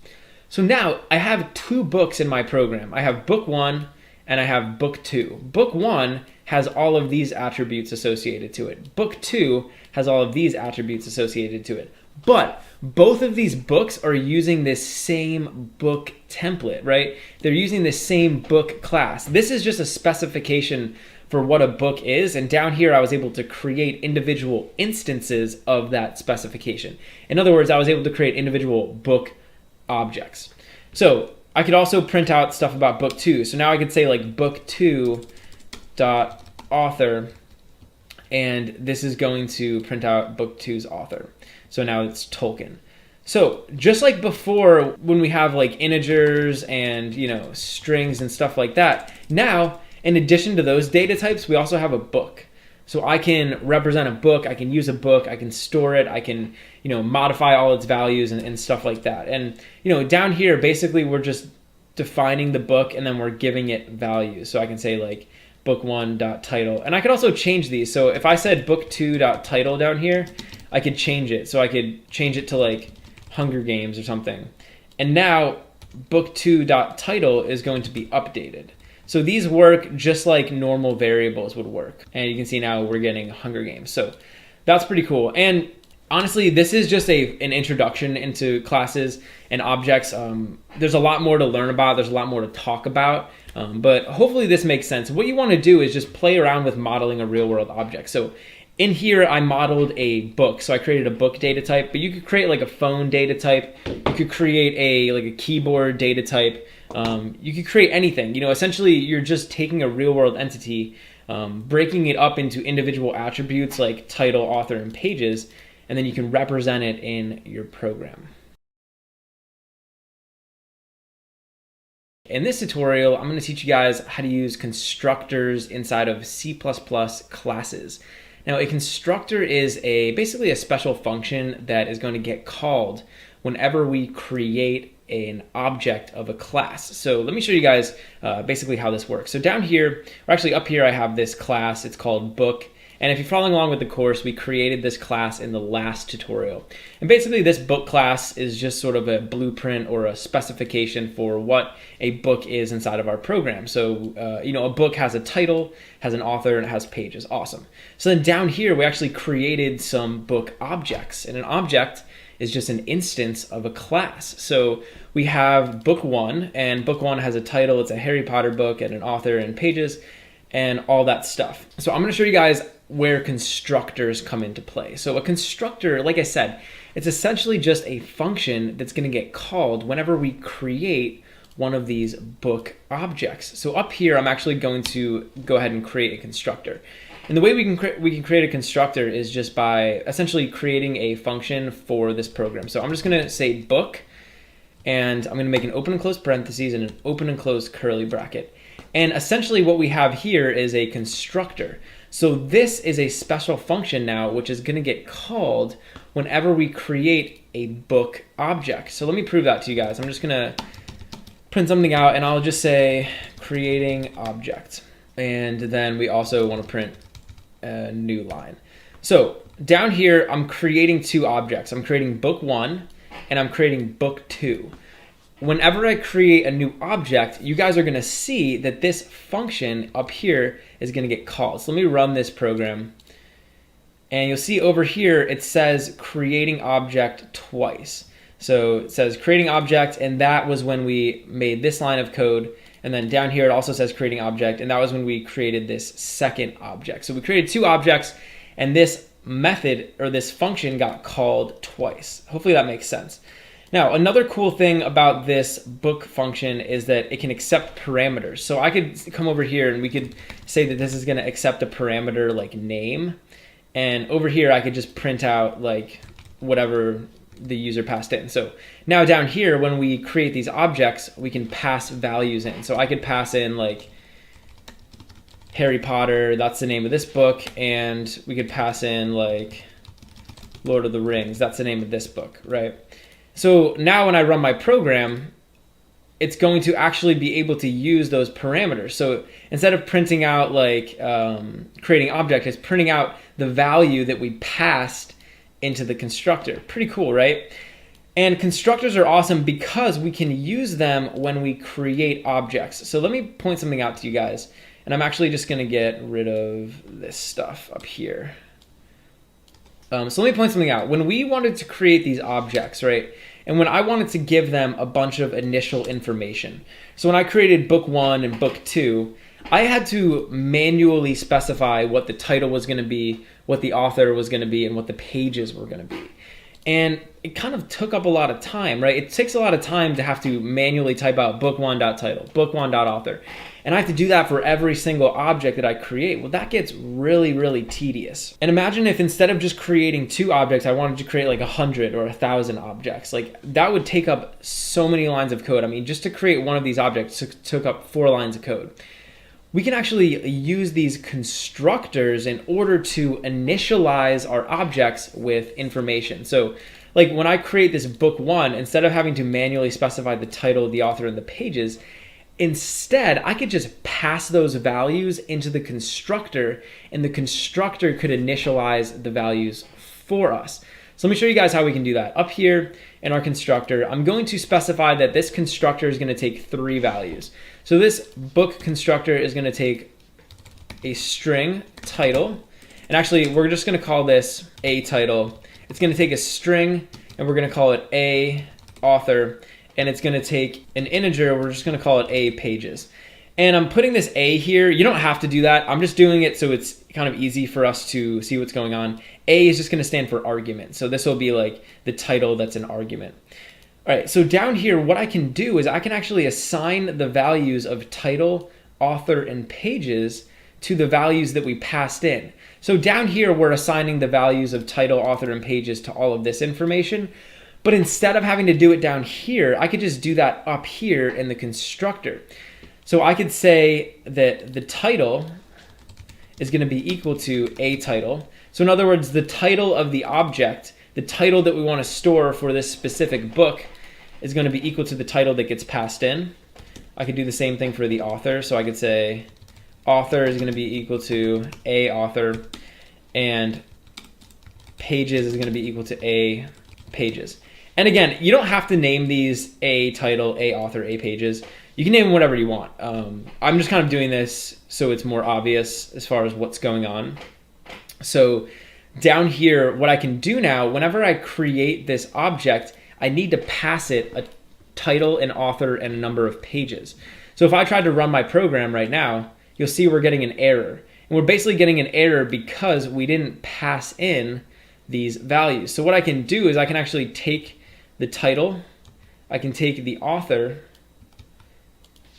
So now I have 2 books in my program. I have book 1 and I have book 2. Book 1 has all of these attributes associated to it. Book 2 has all of these attributes associated to it. But both of these books are using this same book template, right? They're using the same book class. This is just a specification for what a book is, and down here I was able to create individual instances of that specification. In other words, I was able to create individual book objects. So I could also print out stuff about book 2. So now I could say like book 2 dot author, and this is going to print out book 2's author. So now it's Tolkien. So just like before, when we have like integers and strings and stuff like that, now in addition to those data types, we also have a book. So I can represent a book, I can use a book, I can store it, I can modify all its values and stuff like that. And down here, basically we're just defining the book and then we're giving it values. So I can say like book1.title, and I could also change these. So if I said book2.title down here, I could change it. So I could change it to like Hunger Games or something. And now book2.title is going to be updated. So these work just like normal variables would work. And you can see now we're getting Hunger Games. So that's pretty cool. And honestly, this is just an introduction into classes and objects. There's a lot more to learn about. There's a lot more to talk about. But hopefully this makes sense. What you want to do is just play around with modeling a real world object. So in here, I modeled a book. So I created a book data type, but you could create like a phone data type. You could create a keyboard data type. You could create anything. Essentially you're just taking a real world entity, breaking it up into individual attributes like title, author, and pages, and then you can represent it in your program. In this tutorial, I'm going to teach you guys how to use constructors inside of C++ classes. Now, a constructor is basically a special function that is going to get called whenever we create an object of a class. So let me show you guys basically how this works. So down here, or actually up here, I have this class. It's called book. And if you're following along with the course, we created this class in the last tutorial. And basically this book class is just sort of a blueprint or a specification for what a book is inside of our program. So, a book has a title, has an author, and it has pages. Awesome. So then down here, we actually created some book objects. And an object is just an instance of a class. So we have book 1, and book 1 has a title. It's a Harry Potter book and an author and pages and all that stuff. So I'm going to show you guys where constructors come into play. So a constructor, like I said, it's essentially just a function that's going to get called whenever we create one of these book objects. So up here, I'm actually going to go ahead and create a constructor. And the way we can create a constructor is just by essentially creating a function for this program. So I'm just going to say book, and I'm going to make an open and close parentheses and an open and close curly bracket. And essentially what we have here is a constructor. So this is a special function now, which is going to get called whenever we create a book object. So let me prove that to you guys. I'm just going to print something out, and I'll just say creating object. And then we also want to print a new line. So down here, I'm creating 2 objects. I'm creating book 1 and I'm creating book 2. Whenever I create a new object, you guys are going to see that this function up here is going to get called. So let me run this program. And you'll see over here, it says creating object twice. So it says creating object, and that was when we made this line of code. And then down here, it also says creating object, and that was when we created this second object. So we created 2 objects, and this method or this function got called twice. Hopefully that makes sense. Now, another cool thing about this book function is that it can accept parameters. So I could come over here and we could say that this is going to accept a parameter like name. And over here, I could just print out like whatever the user passed in. So now down here, when we create these objects, we can pass values in. So I could pass in like Harry Potter, that's the name of this book. And we could pass in like Lord of the Rings, that's the name of this book, right? So now when I run my program, it's going to actually be able to use those parameters. So instead of printing out like creating object, it's printing out the value that we passed into the constructor. Pretty cool, right? And constructors are awesome because we can use them when we create objects. So let me point something out to you guys. And I'm actually just going to get rid of this stuff up here. So let me point something out. When we wanted to create these objects, right, and when I wanted to give them a bunch of initial information, so when I created book 1 and book 2, I had to manually specify what the title was going to be, what the author was going to be, and what the pages were going to be. And it kind of took up a lot of time, right? It takes a lot of time to have to manually type out book1.title, book1.author. And I have to do that for every single object that I create. Well, that gets really, really tedious. And imagine if instead of just creating 2 objects, I wanted to create like 100 or 1,000 objects. Like that would take up so many lines of code. I mean, just to create one of these objects took up 4 lines of code. We can actually use these constructors in order to initialize our objects with information. So like when I create this book 1, instead of having to manually specify the title, the author, and the pages, instead, I could just pass those values into the constructor, and the constructor could initialize the values for us. So let me show you guys how we can do that. Up here in our constructor, I'm going to specify that this constructor is going to take 3 values. So this book constructor is going to take a string title, and actually we're just going to call this a title. It's going to take a string, and we're going to call it a author, and it's going to take an integer. We're just going to call it a pages. And I'm putting this a here. You don't have to do that. I'm just doing it so it's kind of easy for us to see what's going on. A is just going to stand for argument. So this will be like the title that's an argument. All right, so down here, what I can do is I can actually assign the values of title, author, and pages to the values that we passed in. So down here, we're assigning the values of title, author, and pages to all of this information. But instead of having to do it down here, I could just do that up here in the constructor. So I could say that the title is going to be equal to a title. So in other words, the title of the object, the title that we want to store for this specific book, is going to be equal to the title that gets passed in. I could do the same thing for the author. So I could say author is going to be equal to a author, and pages is going to be equal to a pages. And again, you don't have to name these a title, a author, a pages. You can name them whatever you want. I'm just kind of doing this so it's more obvious as far as what's going on. So down here, what I can do now, whenever I create this object, I need to pass it a title, an author, and a number of pages. So if I tried to run my program right now, you'll see we're getting an error. And we're basically getting an error because we didn't pass in these values. So what I can do is I can actually take the title, I can take the author,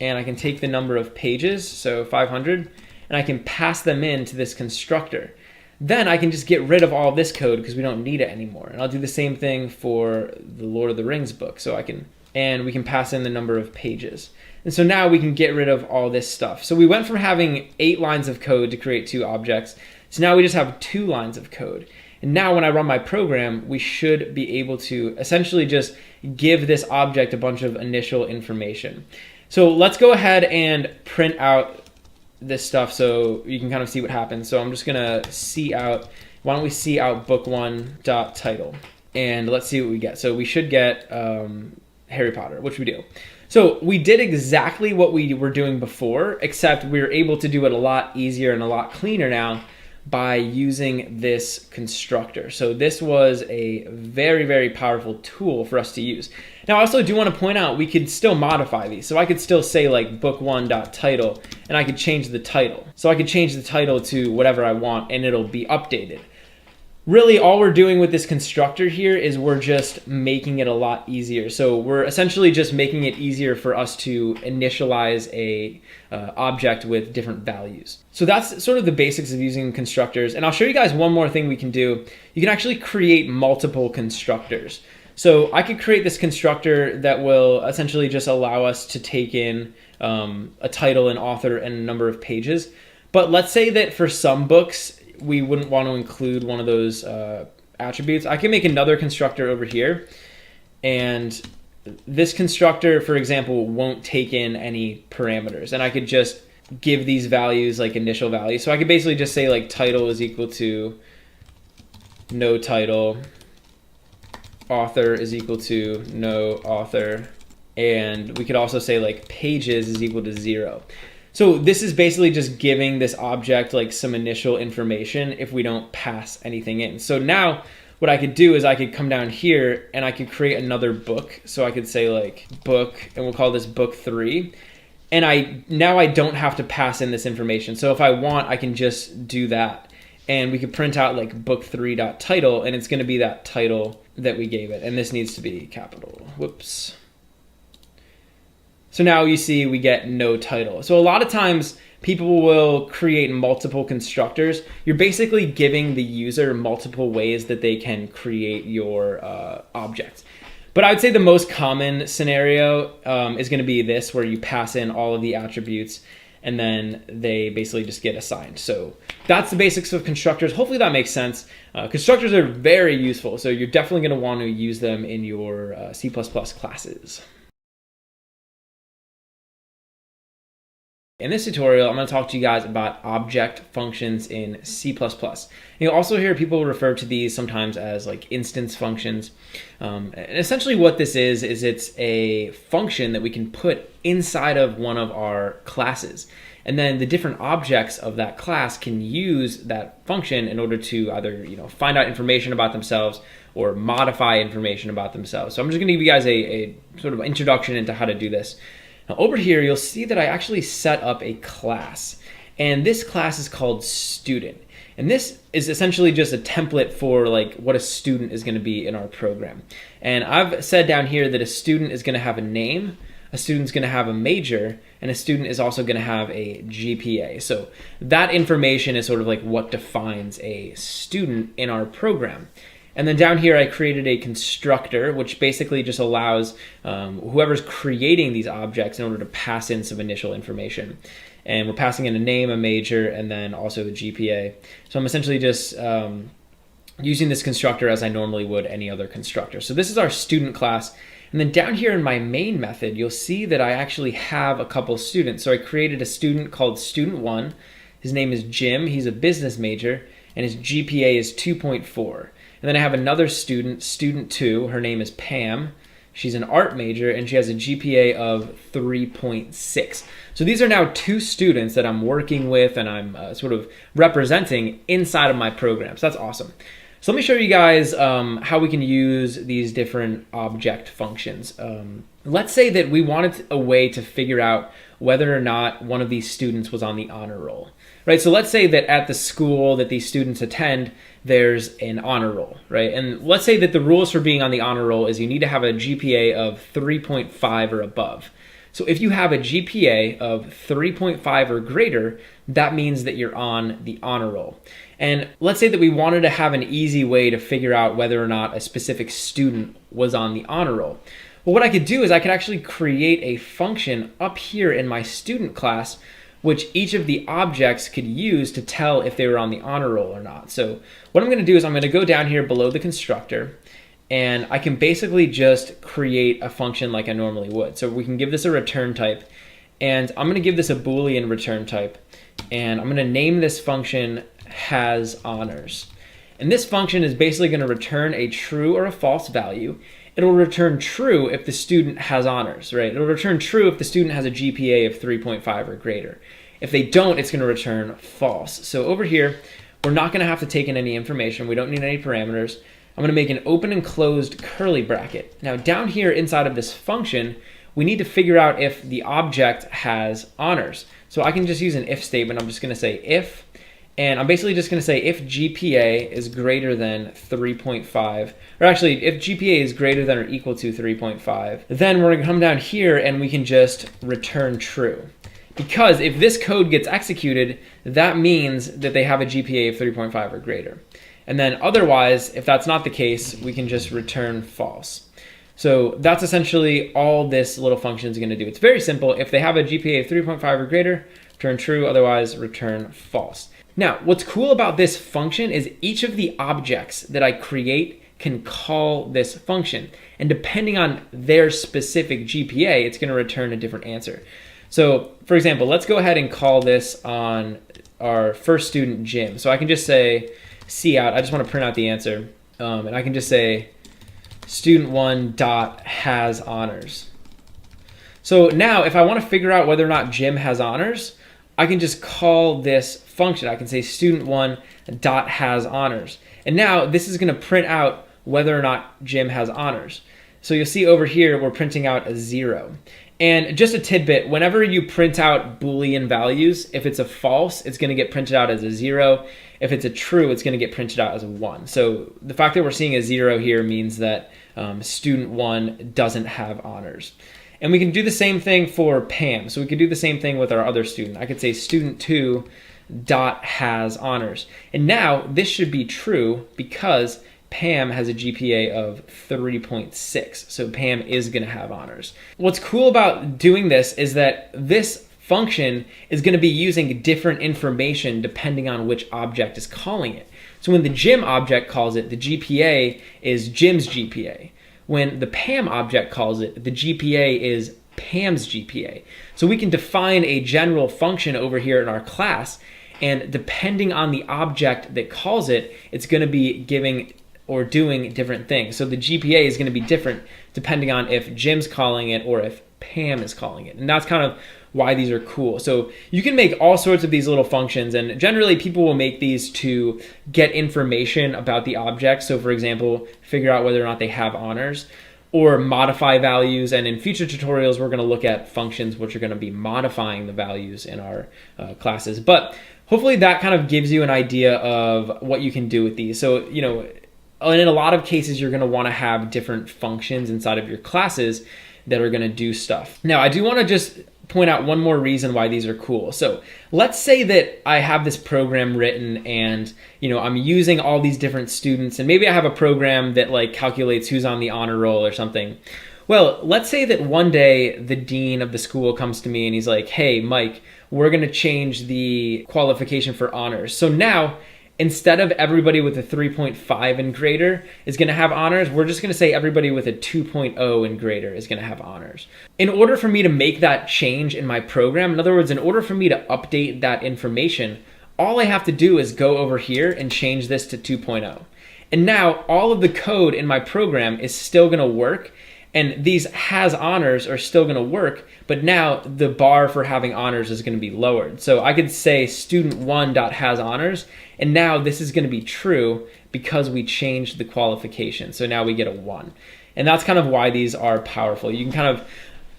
and I can take the number of pages, so 500, and I can pass them into this constructor. Then I can just get rid of all this code because we don't need it anymore. And I'll do the same thing for the Lord of the Rings book. So we can pass in the number of pages. And so now we can get rid of all this stuff. So we went from having 8 lines of code to create 2 objects. So now we just have 2 lines of code. And now when I run my program, we should be able to essentially just give this object a bunch of initial information. So let's go ahead and print out this stuff so you can kind of see what happens. So I'm just gonna see out, why don't we see out book1.title, and let's see what we get. So we should get Harry Potter, which we do. So we did exactly what we were doing before, except we were able to do it a lot easier and a lot cleaner now by using this constructor. So this was a very, very powerful tool for us to use. Now I also do want to point out we could still modify these. So I could still say like book1.title, and I could change the title. So I could change the title to whatever I want and it'll be updated. really all we're doing with this constructor here is we're just making it a lot easier. So we're essentially just making it easier for us to initialize a object with different values. So that's sort of the basics of using constructors. And I'll show you guys one more thing we can do. You can actually create multiple constructors. So I could create this constructor that will essentially just allow us to take in a title, an author, and a number of pages. But let's say that for some books, we wouldn't want to include one of those attributes. I can make another constructor over here, and this constructor, for example, won't take in any parameters, and I could just give these values like initial values. So I could basically just say like title is equal to no title, author is equal to no author, and we could also say like pages is equal to 0. So this is basically just giving this object like some initial information if we don't pass anything in. So now what I could do is I could come down here and I could create another book. So I could say like book, and we'll call this book 3. And now I don't have to pass in this information. So if I want, I can just do that. And we could print out like book3.title, and it's going to be that title that we gave it. And this needs to be capital. Whoops. So now you see we get no title. So a lot of times people will create multiple constructors. You're basically giving the user multiple ways that they can create your object. But I would say the most common scenario is going to be this, where you pass in all of the attributes and then they basically just get assigned. So that's the basics of constructors. Hopefully that makes sense. Constructors are very useful, so you're definitely going to want to use them in your C++ classes. In this tutorial, I'm going to talk to you guys about object functions in C++. You'll also hear people refer to these sometimes as like instance functions. And essentially what this is it's a function that we can put inside of one of our classes. And then the different objects of that class can use that function in order to either find out information about themselves or modify information about themselves. So I'm just going to give you guys a sort of introduction into how to do this. Now over here, you'll see that I actually set up a class, and this class is called student. And this is essentially just a template for like what a student is going to be in our program. And I've said down here that a student is going to have a name, a student's going to have a major, and a student is also going to have a GPA. So that information is sort of like what defines a student in our program. And then down here, I created a constructor, which basically just allows whoever's creating these objects in order to pass in some initial information. And we're passing in a name, a major, and then also a GPA. So I'm essentially just using this constructor as I normally would any other constructor. So this is our student class. And then down here in my main method, you'll see that I actually have a couple students. So I created a student called student1. His name is Jim. He's a business major, and his GPA is 2.4. And then I have another student, student 2. Her name is Pam. She's an art major, and she has a GPA of 3.6. So these are now 2 students that I'm working with and I'm sort of representing inside of my program. So that's awesome. So let me show you guys how we can use these different object functions. Let's say that we wanted a way to figure out whether or not one of these students was on the honor roll. Right, so let's say that at the school that these students attend, there's an honor roll, right? And let's say that the rules for being on the honor roll is you need to have a GPA of 3.5 or above. So if you have a GPA of 3.5 or greater, that means that you're on the honor roll. And let's say that we wanted to have an easy way to figure out whether or not a specific student was on the honor roll. Well, what I could do is I could actually create a function up here in my student class which each of the objects could use to tell if they were on the honor roll or not. So what I'm going to do is I'm going to go down here below the constructor, and I can basically just create a function like I normally would. So we can give this a return type, and I'm going to give this a Boolean return type, and I'm going to name this function has honors. And this function is basically going to return a true or a false value. It'll return true if the student has honors, right? It'll return true if the student has a GPA of 3.5 or greater. If they don't, it's going to return false. So over here, we're not going to have to take in any information. We don't need any parameters. I'm going to make an open and closed curly bracket. Now down here inside of this function, we need to figure out if the object has honors. So I can just use an if statement. I'm just going to say if, And I'm basically just going to say if GPA is greater than 3.5, or actually if GPA is greater than or equal to 3.5, then we're going to come down here and we can just return true. Because if this code gets executed, that means that they have a GPA of 3.5 or greater. And then otherwise, if that's not the case, we can just return false. So that's essentially all this little function is going to do. It's very simple. If they have a GPA of 3.5 or greater, return true, otherwise return false. Now, what's cool about this function is each of the objects that I create can call this function. And depending on their specific GPA, it's going to return a different answer. So, for example, let's go ahead and call this on our first student, Jim. So I can just say cout, I just want to print out the answer. And I can just say student1 dot has honors. So now if I want to figure out whether or not Jim has honors, I can just call this function. I can say student1 dot has honors. And now this is going to print out whether or not Jim has honors. So you'll see over here, we're printing out a 0. And just a tidbit, whenever you print out Boolean values, if it's a false, it's going to get printed out as a 0. If it's a true, it's going to get printed out as a 1. So the fact that we're seeing a 0 here means that student 1 doesn't have honors. And we can do the same thing for Pam. So we could do the same thing with our other student. I could say student 2 dot has honors. And now this should be true because Pam has a GPA of 3.6. So Pam is going to have honors. What's cool about doing this is that this function is going to be using different information depending on which object is calling it. So when the Jim object calls it, the GPA is Jim's GPA. When the Pam object calls it, the GPA is Pam's GPA. So we can define a general function over here in our class, and depending on the object that calls it, it's going to be giving or doing different things. So the GPA is going to be different depending on if Jim's calling it or if Pam is calling it. And that's kind of why these are cool. So you can make all sorts of these little functions, and generally people will make these to get information about the object. So for example, figure out whether or not they have honors, or modify values. And in future tutorials, we're going to look at functions which are going to be modifying the values in our classes. But hopefully that kind of gives you an idea of what you can do with these. So, you know, in a lot of cases, you're going to want to have different functions inside of your classes that are going to do stuff. Now, I do want to just point out one more reason why these are cool. So let's say that I have this program written and, you know, I'm using all these different students, and maybe I have a program that like calculates who's on the honor roll or something. Well, let's say that one day the dean of the school comes to me and he's like, hey, Mike, we're going to change the qualification for honors. So now, instead of everybody with a 3.5 and greater is going to have honors, we're just going to say everybody with a 2.0 and greater is going to have honors. In order for me to make that change in my program, in other words, in order for me to update that information, all I have to do is go over here and change this to 2.0. And now all of the code in my program is still going to work, and these has honors are still going to work, but now the bar for having honors is going to be lowered. So I could say student1.has honors, and now this is going to be true because we changed the qualification. So now we get a 1. And that's kind of why these are powerful. You can kind of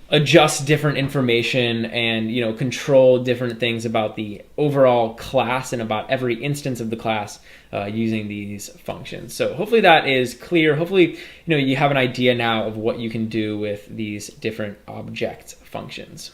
adjust different information and, you know, control different things about the overall class and about every instance of the class using these functions. So hopefully that is clear. Hopefully, you know, you have an idea now of what you can do with these different object functions.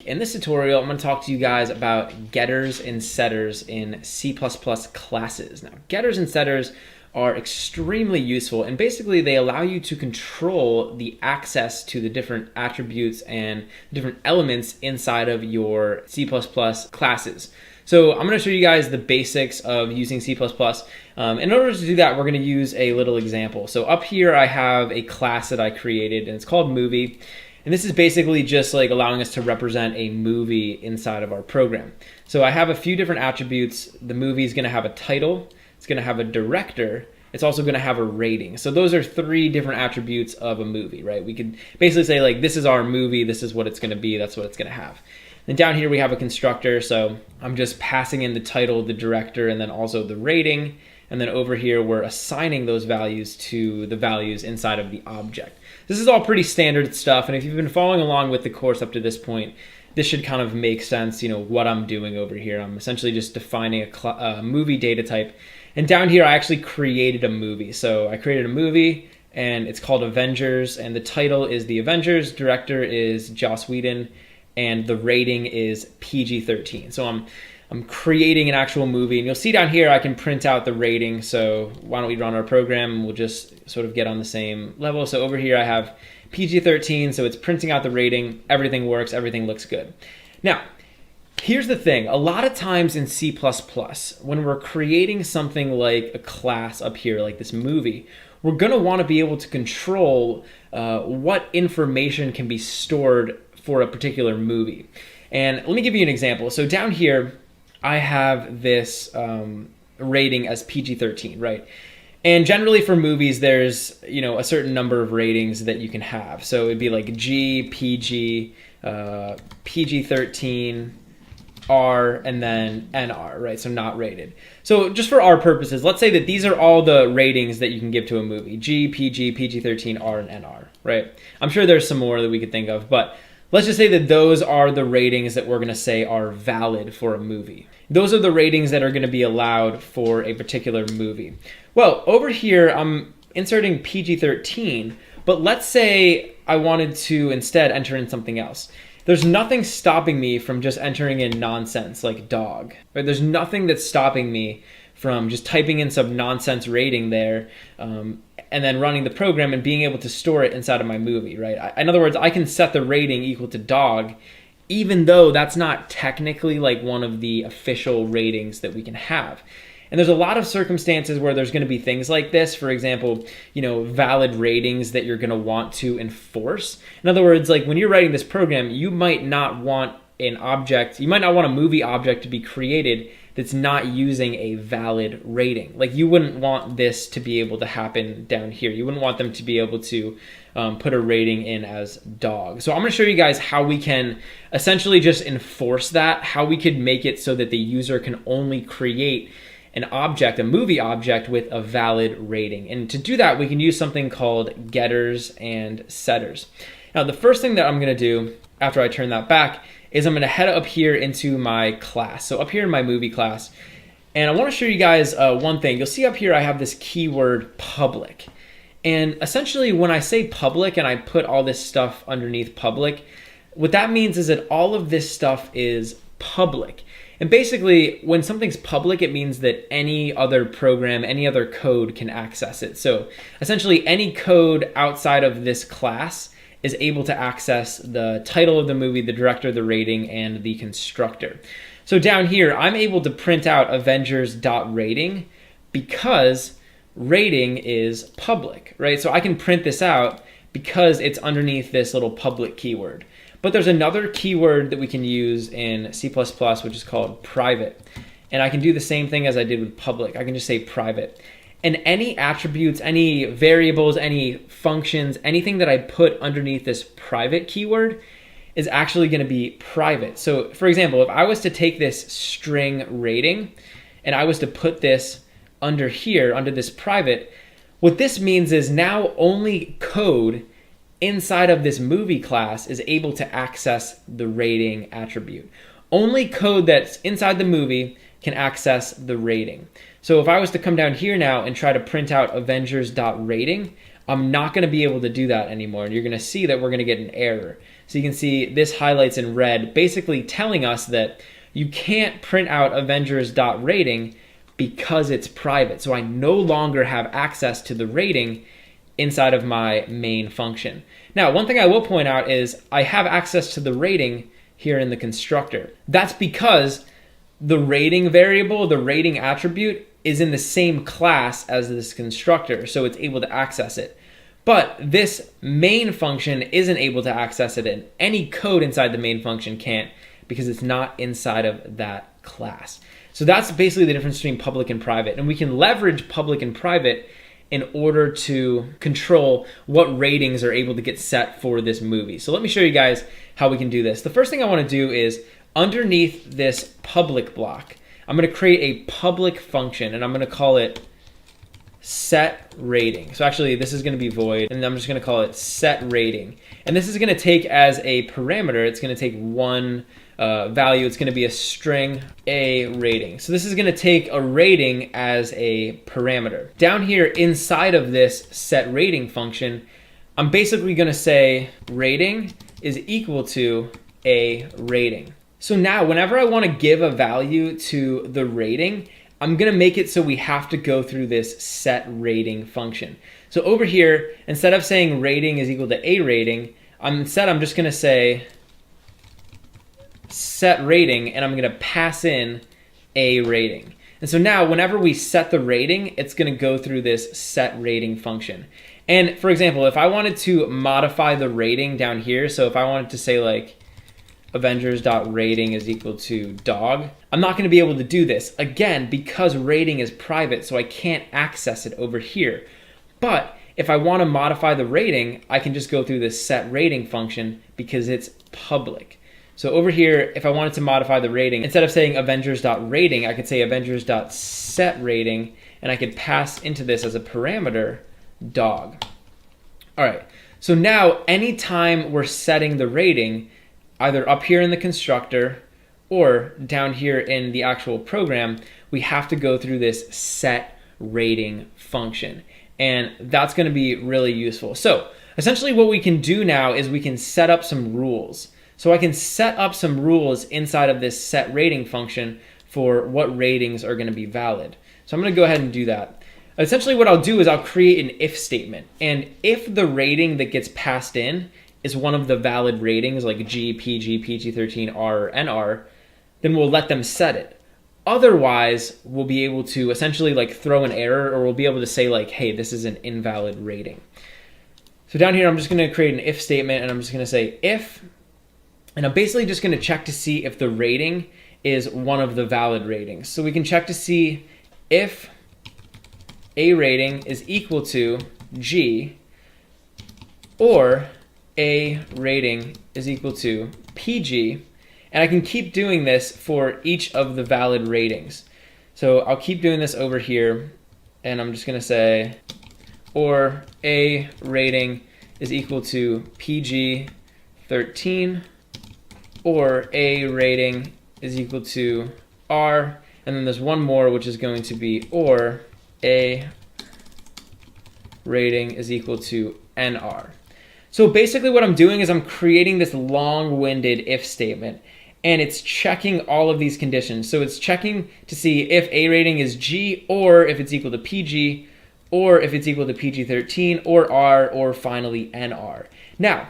In this tutorial, I'm going to talk to you guys about getters and setters in C++ classes. Now, getters and setters are extremely useful, and basically they allow you to control the access to the different attributes and different elements inside of your C++ classes. So I'm going to show you guys the basics of using C++. In order to do that, we're going to use a little example. So up here I have a class that I created, and it's called movie. And this is basically just like allowing us to represent a movie inside of our program. So I have a few different attributes. The movie is going to have a title. It's going to have a director. It's also going to have a rating. So those are 3 different attributes of a movie, right? We could basically say like, this is our movie. This is what it's going to be. That's what it's going to have. And down here we have a constructor. So I'm just passing in the title, the director, and then also the rating. And then over here, we're assigning those values to the values inside of the object. This is all pretty standard stuff. And if you've been following along with the course up to this point, this should kind of make sense, what I'm doing over here. I'm essentially just defining a movie data type. And down here, I actually created a movie. So I created a movie, and it's called Avengers, and the title is The Avengers, director is Joss Whedon, and the rating is PG-13. So I'm creating an actual movie, and you'll see down here I can print out the rating. So why don't we run our program, and we'll just sort of get on the same level. So over here I have PG-13, so it's printing out the rating, everything works, everything looks good. Now, here's the thing. A lot of times in C++, when we're creating something like a class up here, like this movie, we're going to want to be able to control what information can be stored for a particular movie. And let me give you an example. So down here, I have this rating as PG-13, right? And generally for movies, there's a certain number of ratings that you can have. So it'd be like G, PG, PG-13, R, and then NR, right? So not rated. So just for our purposes, let's say that these are all the ratings that you can give to a movie: G, PG, PG-13, R, and NR, right? I'm sure there's some more that we could think of, but let's just say that those are the ratings that we're going to say are valid for a movie. Those are the ratings that are going to be allowed for a particular movie. Well, over here, I'm inserting PG-13, but let's say I wanted to instead enter in something else. There's nothing stopping me from just entering in nonsense like dog. Right? There's nothing that's stopping me from just typing in some nonsense rating there and then running the program and being able to store it inside of my movie, right? In other words, I can set the rating equal to dog, even though that's not technically like one of the official ratings that we can have. And there's a lot of circumstances where there's going to be things like this. For example, valid ratings that you're going to want to enforce. In other words, like when you're writing this program, you might not want a movie object to be created that's not using a valid rating. Like you wouldn't want this to be able to happen down here. You wouldn't want them to be able to put a rating in as dog. So I'm going to show you guys how we can essentially just enforce that, how we could make it so that the user can only create an object, a movie object, with a valid rating. And to do that, we can use something called getters and setters. Now, the first thing that I'm going to do after I turn that back is I'm going to head up here into my class. So up here in my movie class, and I want to show you guys one thing. You'll see up here I have this keyword public. And essentially when I say public and I put all this stuff underneath public, what that means is that all of this stuff is public. And basically, when something's public, it means that any other program, any other code can access it. So essentially, any code outside of this class is able to access the title of the movie, the director, the rating, and the constructor. So down here, I'm able to print out Avengers.rating because rating is public, right? So I can print this out because it's underneath this little public keyword. But there's another keyword that we can use in C++, which is called private. And I can do the same thing as I did with public. I can just say private. And any attributes, any variables, any functions, anything that I put underneath this private keyword is actually going to be private. So for example, if I was to take this string rating and I was to put this under here, under this private, what this means is now only code inside of this movie class is able to access the rating attribute. Only code that's inside the movie can access the rating. So if I was to come down here now and try to print out Avengers.rating, I'm not going to be able to do that anymore. And you're going to see that we're going to get an error. So you can see this highlights in red, basically telling us that you can't print out Avengers.rating because it's private. So I no longer have access to the rating inside of my main function. Now, one thing I will point out is I have access to the rating here in the constructor. That's because the rating variable, the rating attribute, is in the same class as this constructor, so it's able to access it. But this main function isn't able to access it, and any code inside the main function can't because it's not inside of that class. So that's basically the difference between public and private, and we can leverage public and private in order to control what ratings are able to get set for this movie. So let me show you guys how we can do this. The first thing I want to do is underneath this public block, I'm going to create a public function, and I'm going to call it set rating. So actually this is going to be void, and I'm just going to call it set rating. And this is going to take as a parameter, it's going to take one value. It's going to be a string, a rating. So this is going to take a rating as a parameter. Down here inside of this set rating function, I'm basically going to say rating is equal to a rating. So now whenever I want to give a value to the rating, I'm going to make it so we have to go through this set rating function. So over here, instead of saying rating is equal to a rating, I'm just going to say set rating, and I'm going to pass in a rating. And so now whenever we set the rating, it's going to go through this set rating function. And for example, if I wanted to modify the rating down here, so if I wanted to say like Avengers.rating is equal to dog, I'm not going to be able to do this, again, because rating is private, so I can't access it over here. But if I want to modify the rating, I can just go through this set rating function because it's public. So over here, if I wanted to modify the rating, instead of saying Avengers.rating, I could say Avengers.setRating, and I could pass into this as a parameter dog. All right, so now anytime we're setting the rating, either up here in the constructor or down here in the actual program, we have to go through this set rating function. And that's going to be really useful. So essentially what we can do now is we can set up some rules. So I can set up some rules inside of this set rating function for what ratings are going to be valid. So I'm going to go ahead and do that. Essentially what I'll do is I'll create an if statement. And if the rating that gets passed in is one of the valid ratings like G, PG, PG-13, R, or NR, then we'll let them set it. Otherwise, we'll be able to essentially like throw an error, or we'll be able to say like, hey, this is an invalid rating. So down here, I'm just going to create an if statement, and I'm just going to say if, and I'm basically just going to check to see if the rating is one of the valid ratings. So we can check to see if a rating is equal to G, or a rating is equal to PG, and I can keep doing this for each of the valid ratings. So I'll keep doing this over here, and I'm just going to say, or a rating is equal to PG-13, or a rating is equal to R, and then there's one more, which is going to be or a rating is equal to NR. So basically what I'm doing is I'm creating this long-winded if statement, and it's checking all of these conditions. So it's checking to see if a rating is G, or if it's equal to PG, or if it's equal to PG-13, or R, or finally NR. Now,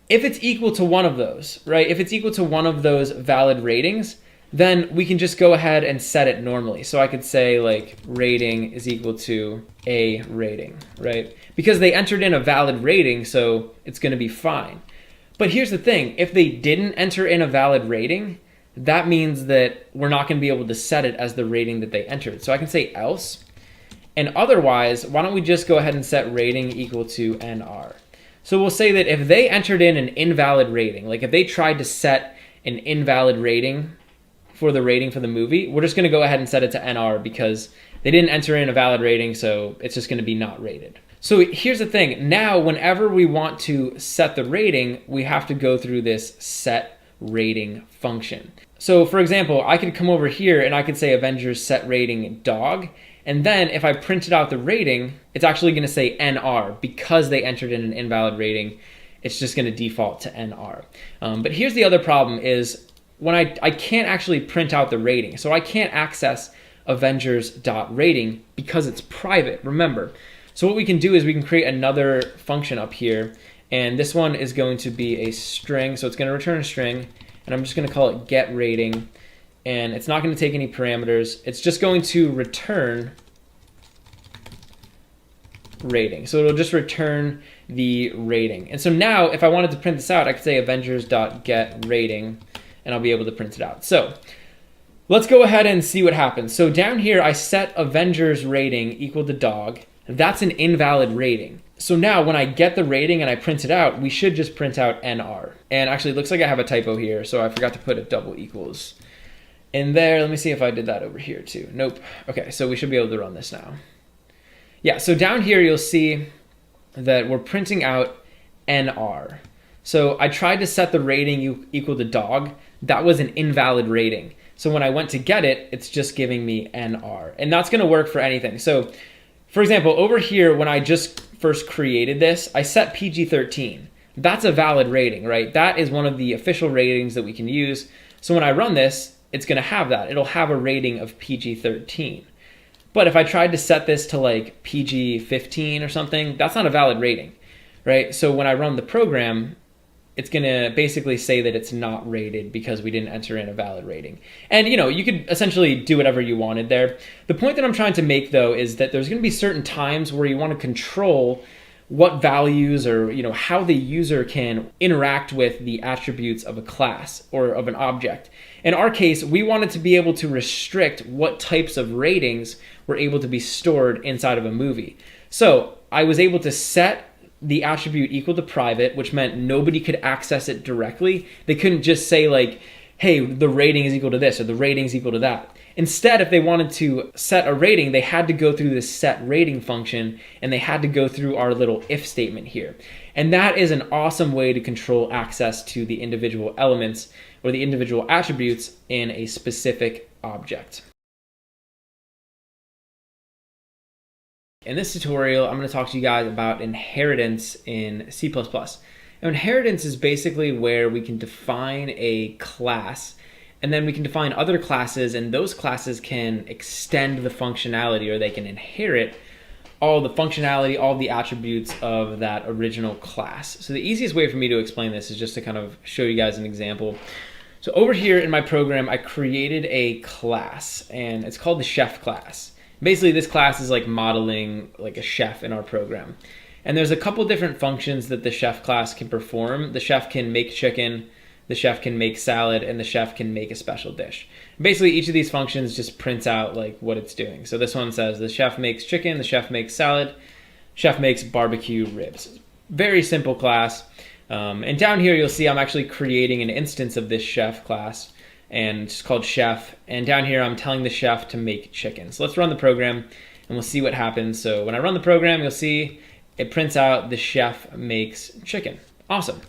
if it's equal to one of those, right? If it's equal to one of those valid ratings, then we can just go ahead and set it normally. So I could say like rating is equal to a rating, right? Because they entered in a valid rating, so it's going to be fine. But here's the thing, if they didn't enter in a valid rating, that means that we're not going to be able to set it as the rating that they entered. So I can say else, and otherwise, why don't we just go ahead and set rating equal to NR. So we'll say that if they entered in an invalid rating, like if they tried to set an invalid rating for the rating for the movie, we're just going to go ahead and set it to NR because they didn't enter in a valid rating, so it's just going to be not rated. So here's the thing. Now, whenever we want to set the rating, we have to go through this set rating function. So for example, I could come over here and I could say Avengers set rating dog. And then if I printed out the rating, it's actually going to say NR because they entered in an invalid rating. It's just going to default to NR. But here's the other problem is when I can't actually print out the rating. So I can't access Avengers.rating because it's private, remember. So what we can do is we can create another function up here, and this one is going to be a string. So it's going to return a string, and I'm just going to call it getRating, and it's not going to take any parameters. It's just going to return rating. So it'll just return the rating. And so now if I wanted to print this out, I could say Avengers.getRating, and I'll be able to print it out. So let's go ahead and see what happens. So down here, I set Avengers rating equal to dog. That's an invalid rating. So now when I get the rating and I print it out, we should just print out NR. And actually it looks like I have a typo here, so I forgot to put a double equals in there. Let me see if I did that over here too. Nope. Okay, so we should be able to run this now. Yeah, so down here you'll see that we're printing out NR. So I tried to set the rating equal to dog. That was an invalid rating. So when I went to get it, it's just giving me NR. And that's gonna work for anything. So for example, over here, when I just first created this, I set PG-13. That's a valid rating, right? That is one of the official ratings that we can use. So when I run this, it's gonna have that. It'll have a rating of PG-13. But if I tried to set this to like PG-15 or something, that's not a valid rating, right? So when I run the program, it's gonna basically say that it's not rated because we didn't enter in a valid rating. And you could essentially do whatever you wanted there. The point that I'm trying to make though is that there's gonna be certain times where you wanna control what values or how the user can interact with the attributes of a class or of an object. In our case, we wanted to be able to restrict what types of ratings were able to be stored inside of a movie. So I was able to set the attribute equal to private, which meant nobody could access it directly. They couldn't just say like, hey, the rating is equal to this or the rating is equal to that. Instead, if they wanted to set a rating, they had to go through this set rating function and they had to go through our little if statement here. And that is an awesome way to control access to the individual elements or the individual attributes in a specific object. In this tutorial, I'm going to talk to you guys about inheritance in C++. Now, inheritance is basically where we can define a class, and then we can define other classes, and those classes can extend the functionality, or they can inherit all the functionality, all the attributes of that original class. So the easiest way for me to explain this is just to kind of show you guys an example. So over here in my program, I created a class, and it's called the chef class. Basically, this class is like modeling like a chef in our program. And there's a couple different functions that the chef class can perform. The chef can make chicken, the chef can make salad, and the chef can make a special dish. Basically, each of these functions just prints out like what it's doing. So this one says the chef makes chicken, the chef makes salad, chef makes barbecue ribs. Very simple class. And down here, you'll see I'm actually creating an instance of this chef class, and it's called chef. And down here, I'm telling the chef to make chicken. So let's run the program, and we'll see what happens. So when I run the program, you'll see it prints out the chef makes chicken. Awesome.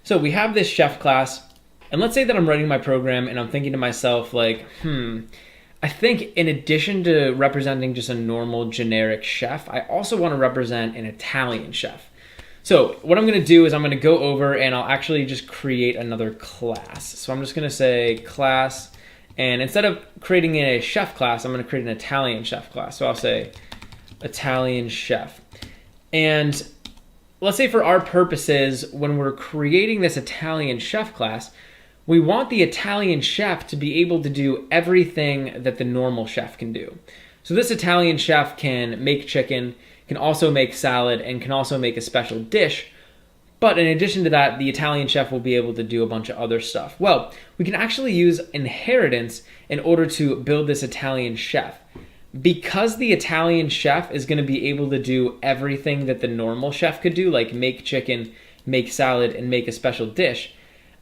So we have this chef class, and let's say that I'm running my program, and I'm thinking to myself like, I think in addition to representing just a normal generic chef, I also want to represent an Italian chef. So what I'm going to do is I'm going to go over and I'll actually just create another class. So I'm just going to say class, and instead of creating a chef class, I'm going to create an Italian chef class. So I'll say Italian chef. And let's say for our purposes, when we're creating this Italian chef class, we want the Italian chef to be able to do everything that the normal chef can do. So this Italian chef can make chicken, can also make salad, and can also make a special dish. But in addition to that, the Italian chef will be able to do a bunch of other stuff. Well, we can actually use inheritance in order to build this Italian chef. Because the Italian chef is going to be able to do everything that the normal chef could do, like make chicken, make salad, and make a special dish,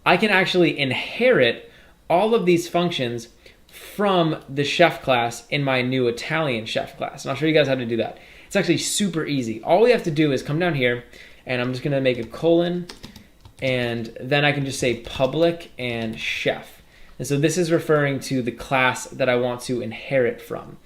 I can actually inherit all of these functions from the chef class in my new Italian chef class. And I'll show you guys how to do that. It's actually super easy. All we have to do is come down here, and I'm just going to make a colon, and then I can just say public and chef. And so this is referring to the class that I want to inherit from.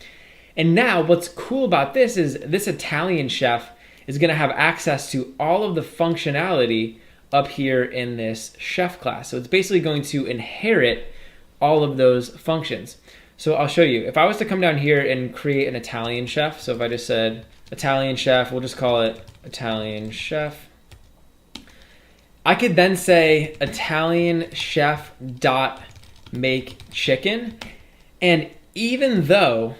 And now what's cool about this is this Italian chef is going to have access to all of the functionality up here in this chef class. So it's basically going to inherit all of those functions. So I'll show you. If I was to come down here and create an Italian chef, so if I just said Italian chef, we'll just call it Italian chef. I could then say Italian chef dot make chicken. And even though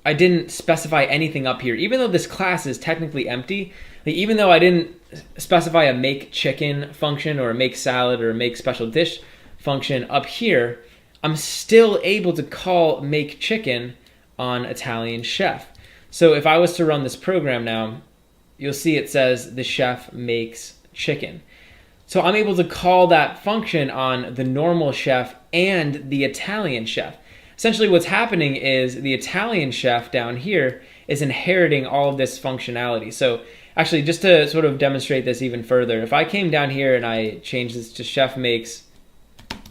I didn't specify anything up here, even though this class is technically empty, like even though I didn't specify a make chicken function or a make salad or a make special dish function up here, I'm still able to call make chicken on Italian chef. So if I was to run this program now, you'll see it says the chef makes chicken. So I'm able to call that function on the normal chef and the Italian chef. Essentially what's happening is the Italian chef down here is inheriting all of this functionality. So actually, just to sort of demonstrate this even further, if I came down here and I changed this to chef makes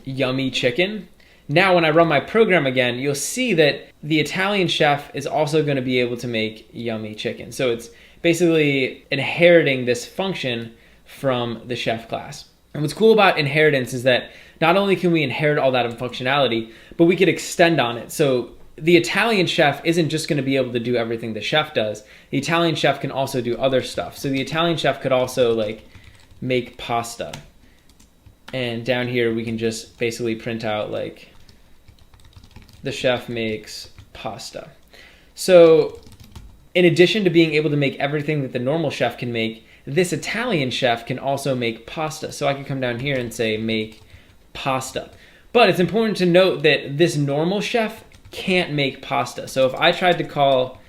yummy chicken, now when I run my program again, you'll see that the Italian chef is also going to be able to make yummy chicken. So it's basically inheriting this function from the chef class. And what's cool about inheritance is that not only can we inherit all that functionality, but we could extend on it. So the Italian chef isn't just going to be able to do everything the chef does. The Italian chef can also do other stuff. So the Italian chef could also like make pasta. And down here we can just basically print out like the chef makes pasta. So in addition to being able to make everything that the normal chef can make, this Italian chef can also make pasta. So I can come down here and say make pasta. But it's important to note that this normal chef can't make pasta. So if I tried to call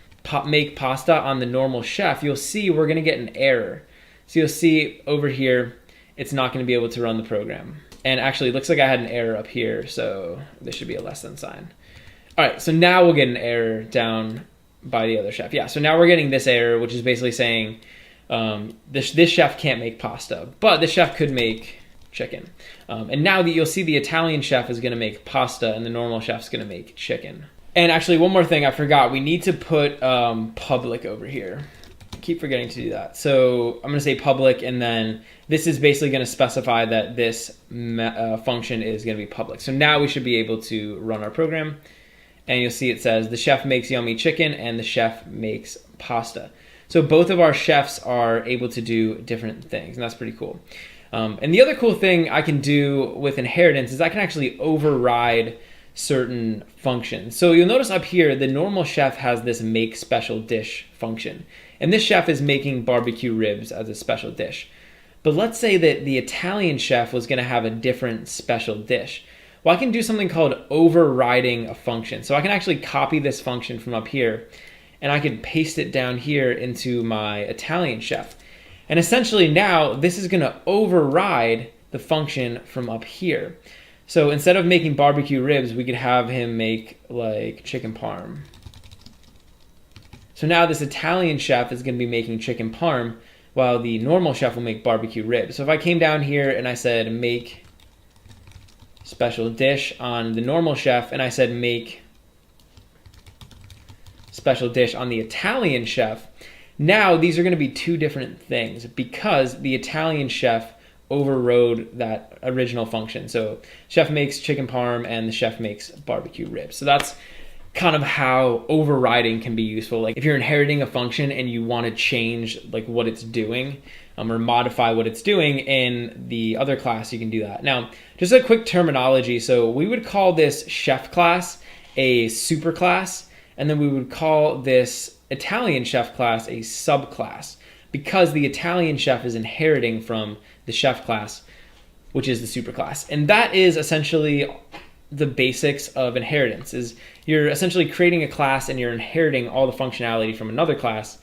make pasta on the normal chef, you'll see we're going to get an error. So you'll see over here, it's not going to be able to run the program. And actually, it looks like I had an error up here, so there should be a less than sign. All right, so now we'll get an error down by the other chef. Yeah, so now we're getting this error, which is basically saying this chef can't make pasta, but the chef could make chicken. And now that you'll see the Italian chef is going to make pasta and the normal chef's going to make chicken. And actually, one more thing I forgot. We need to put public over here. I keep forgetting to do that. So I'm going to say public, and then this is basically going to specify that this function is going to be public. So now we should be able to run our program. And you'll see it says the chef makes yummy chicken and the chef makes pasta. So both of our chefs are able to do different things, and that's pretty cool. And the other cool thing I can do with inheritance is I can actually override certain functions. So you'll notice up here, the normal chef has this make special dish function. And this chef is making barbecue ribs as a special dish. But let's say that the Italian chef was going to have a different special dish. Well, I can do something called overriding a function. So I can actually copy this function from up here, and I can paste it down here into my Italian chef. And essentially now this is going to override the function from up here. So instead of making barbecue ribs, we could have him make like chicken parm. So now this Italian chef is going to be making chicken parm, while the normal chef will make barbecue ribs. So if I came down here and I said make special dish on the normal chef, and I said make special dish on the Italian chef, now these are going to be two different things because the Italian chef overrode that original function. So chef makes chicken parm and the chef makes barbecue ribs. So that's kind of how overriding can be useful. Like if you're inheriting a function and you want to change like what it's doing or modify what it's doing in the other class, you can do that. Now, just a quick terminology. So we would call this chef class a superclass, and then we would call this Italian chef class a subclass because the Italian chef is inheriting from the chef class, which is the superclass. And that is essentially the basics of inheritance. Is you're essentially creating a class and you're inheriting all the functionality from another class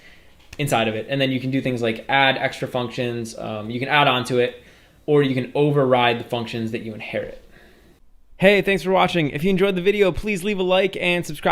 inside of it. And then you can do things like add extra functions, you can add on to it, or you can override the functions that you inherit. Hey, thanks for watching. If you enjoyed the video, please leave a like and subscribe.